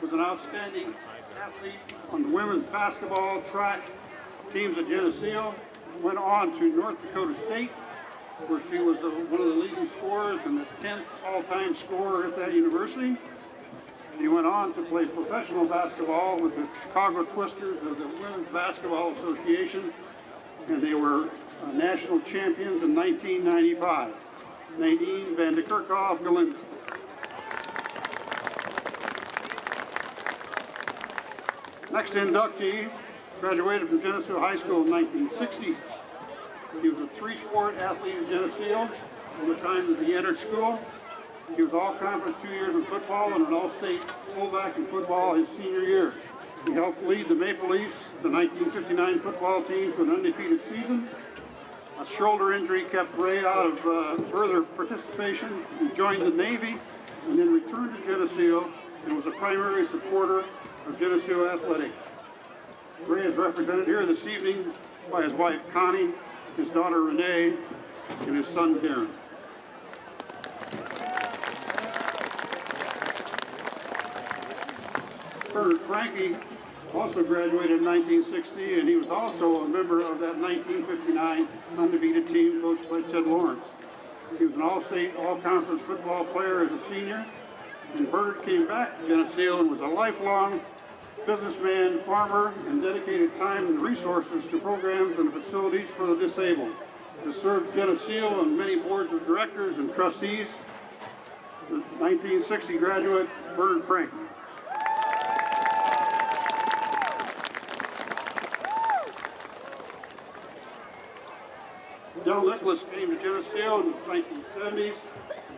S3: was an outstanding athlete on the women's basketball track teams at Geneseo. Went on to North Dakota State, where she was one of the leading scorers and the 10th all-time scorer at that university. She went on to play professional basketball with the Chicago Twisters of the Women's Basketball Association, and they were national champions in 1995. Nadine Van de Kerkhoff Galindo. Next inductee graduated from Geneseo High School in 1960. He was a three-sport athlete in Geneseo from the time that he entered school. He was all-conference 2 years in football and an all-state fullback in football his senior year. He helped lead the Maple Leafs, the 1959 football team, to an undefeated season. A shoulder injury kept Ray out of further participation. He joined the Navy and then returned to Geneseo and was a primary supporter of Geneseo athletics. Ray is represented here this evening by his wife Connie, his daughter Renee, and his son Darren. Bernard Frankie also graduated in 1960, and he was also a member of that 1959 undefeated team coached by Ted Lawrence. He was an all-state, all-conference football player as a senior, and Bernard came back to Geneseo and was a lifelong businessman, farmer, and dedicated time and resources to programs and facilities for the disabled. He served Geneseo on many boards of directors and trustees. The 1960 graduate, Bernard Frankie. Del Nicholas came to Geneseo in the 1970s,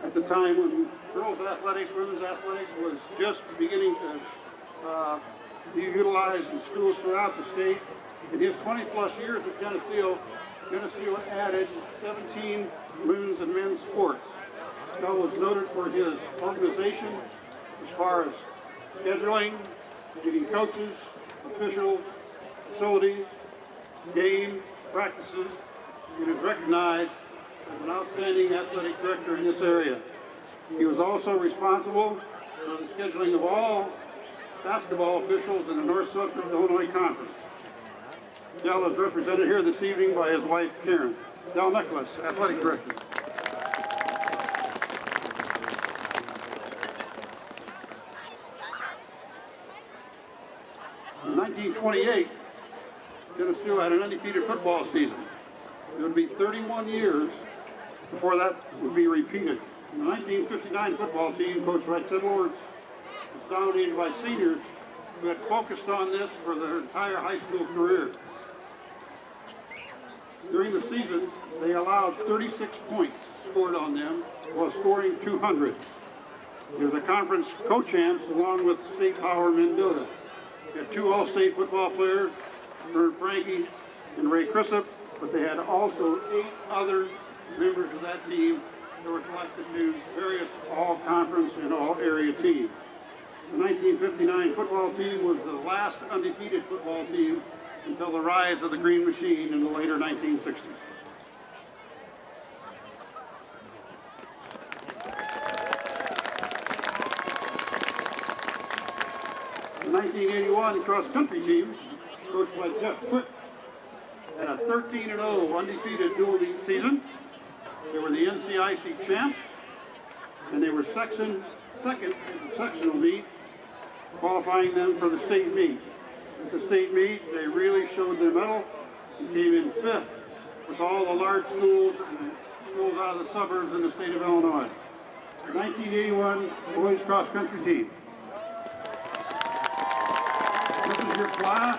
S3: at the time when girls athletics, women's athletics was just beginning to be utilized in schools throughout the state. In his 20-plus years at Geneseo, Geneseo added 17 women's and men's sports. Del was noted for his organization as far as scheduling, getting coaches, officials, facilities, games, practices, and is recognized as an outstanding athletic director in this area. He was also responsible for the scheduling of all basketball officials in the North Central Illinois Conference. Del is represented here this evening by his wife, Karen. Del Nicholas, athletic director. In 1928, Geneseo had an undefeated football season. It would be 31 years before that would be repeated. The 1959 football team, coached by Ted Lawrence, was dominated by seniors who had focused on this for their entire high school career. During the season, they allowed 36 points scored on them while scoring 200. They were the conference co-champs along with State Power Mendota. They had two all-state football players, Bernard Frankie and Ray Crisp, but they had also 8 other members of that team that were collected to various all-conference and all-area teams. The 1959 football team was the last undefeated football team until the rise of the Green Machine in the later 1960s. The 1981 cross-country team, coached by Jeff Quick, had a 13-0 undefeated dual meet season. They were the NCIC champs, and they were second in the sectional meet, qualifying them for the state meet. At the state meet, they really showed their mettle and came in 5th with all the large schools and schools out of the suburbs in the state of Illinois. The 1981 boys cross-country team. This is your class.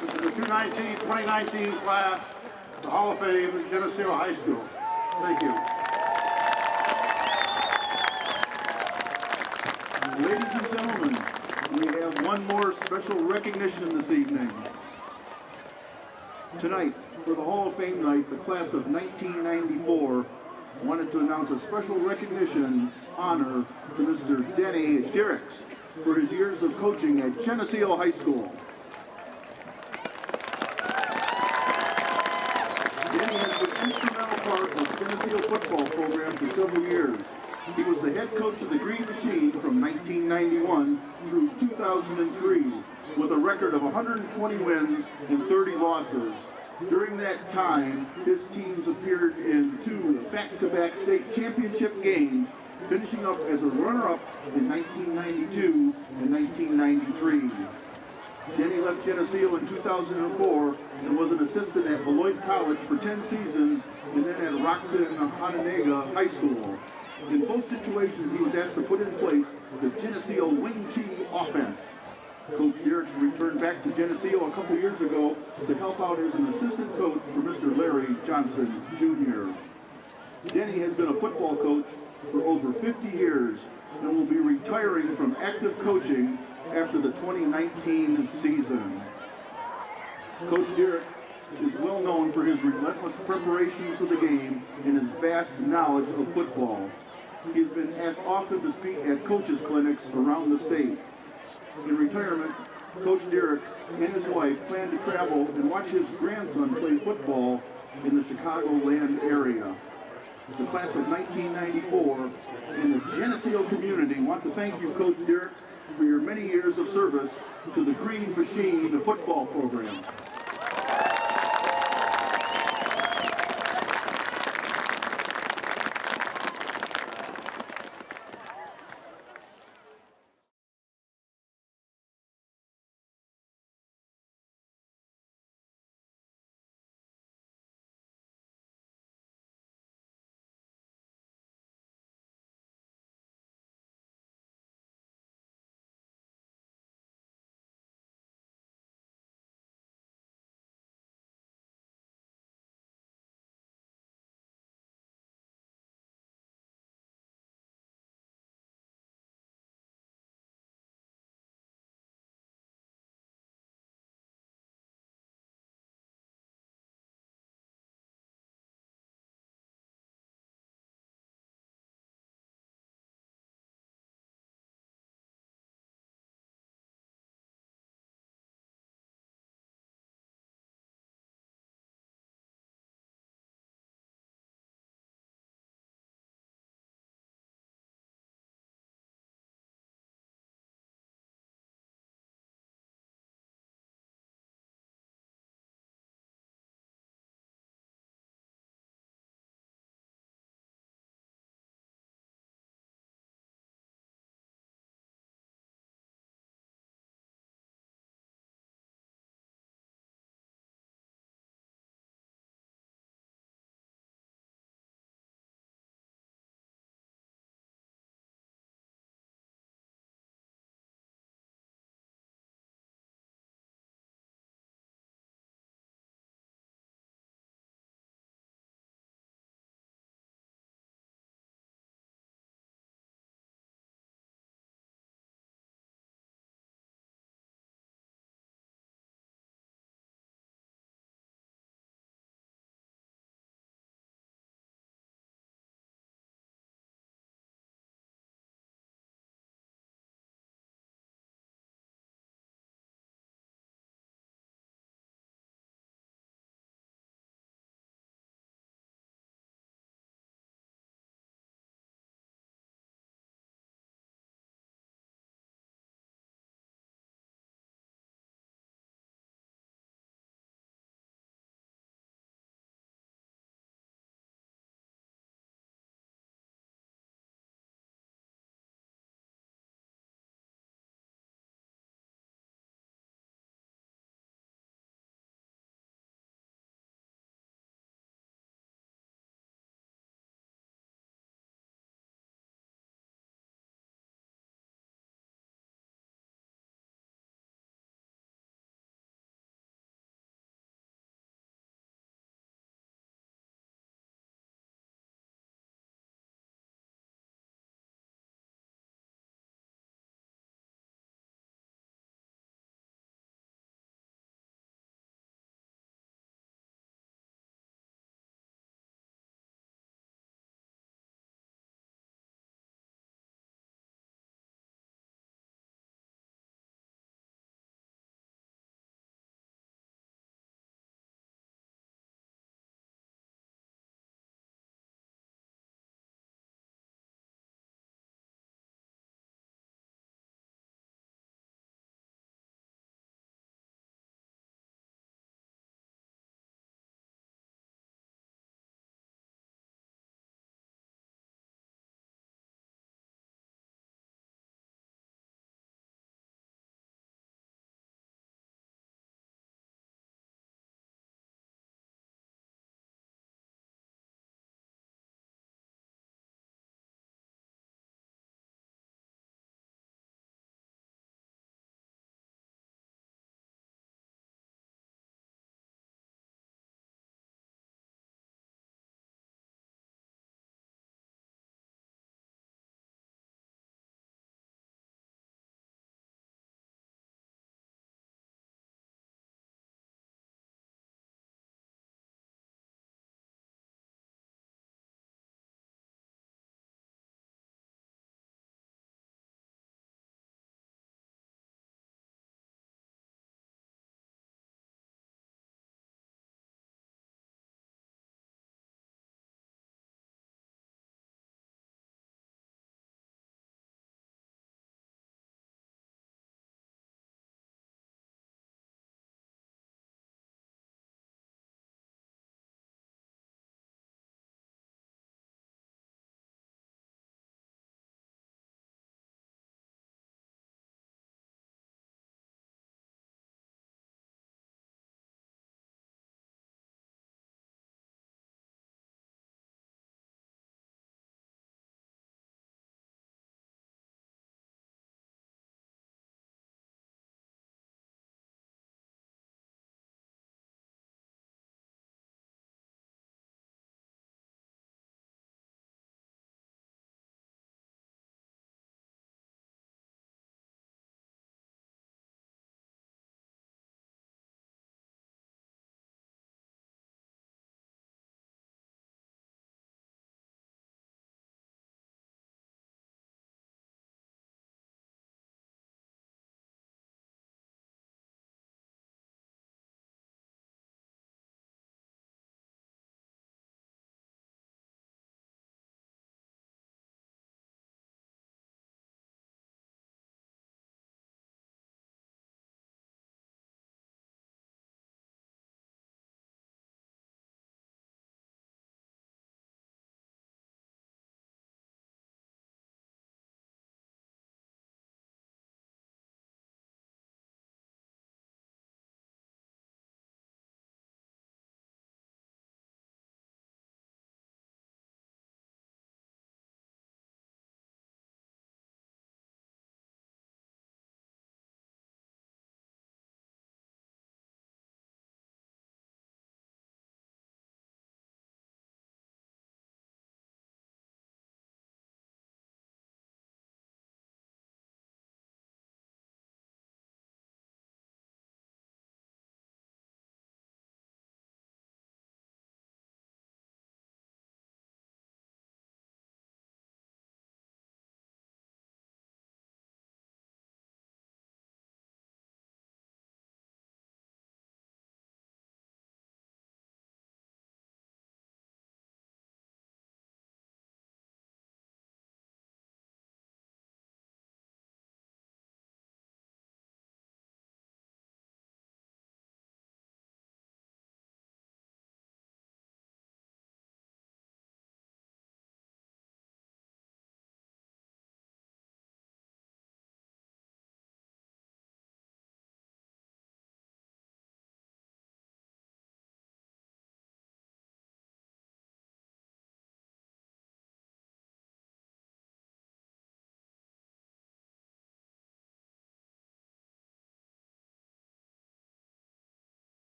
S3: This is the 2019 class, the Hall of Fame at Geneseo High School. Thank you.
S6: Ladies and gentlemen, we have one more special recognition this evening. Tonight, for the Hall of Fame night, the class of 1994 wanted to announce a special recognition honor to Mr. Denny Dirks for his years of coaching at Geneseo High School. Denny has been an instrumental part of the Geneseo football program for several years. He was the head coach of the Green Machine from 1991 through 2003 with a record of 120 wins and 30 losses. During that time, his teams appeared in 2 back-to-back state championship games, finishing up as a runner-up in 1992 and 1993. Denny left Geneseo in 2004 and was an assistant at Beloit College for 10 seasons and then at Rockton-Hononegah High School. In both situations, he was asked to put in place the Geneseo wing T offense. Coach Dirks returned back to Geneseo a couple years ago to help out as an assistant coach for Mr. Larry Johnson, Jr. Denny has been a football coach for over 50 years and will be retiring from active coaching after the 2019 season. Coach Dirks is well known for his relentless preparation for the game and his vast knowledge of football. He has been asked often to speak at coaches' clinics around the state. In retirement, Coach Dirks and his wife plan to travel and watch his grandson play football in the Chicagoland area. The class of 1994 and the Geneseo community want to thank you, Coach Dirks, for your many years of service to the Green Machine football program.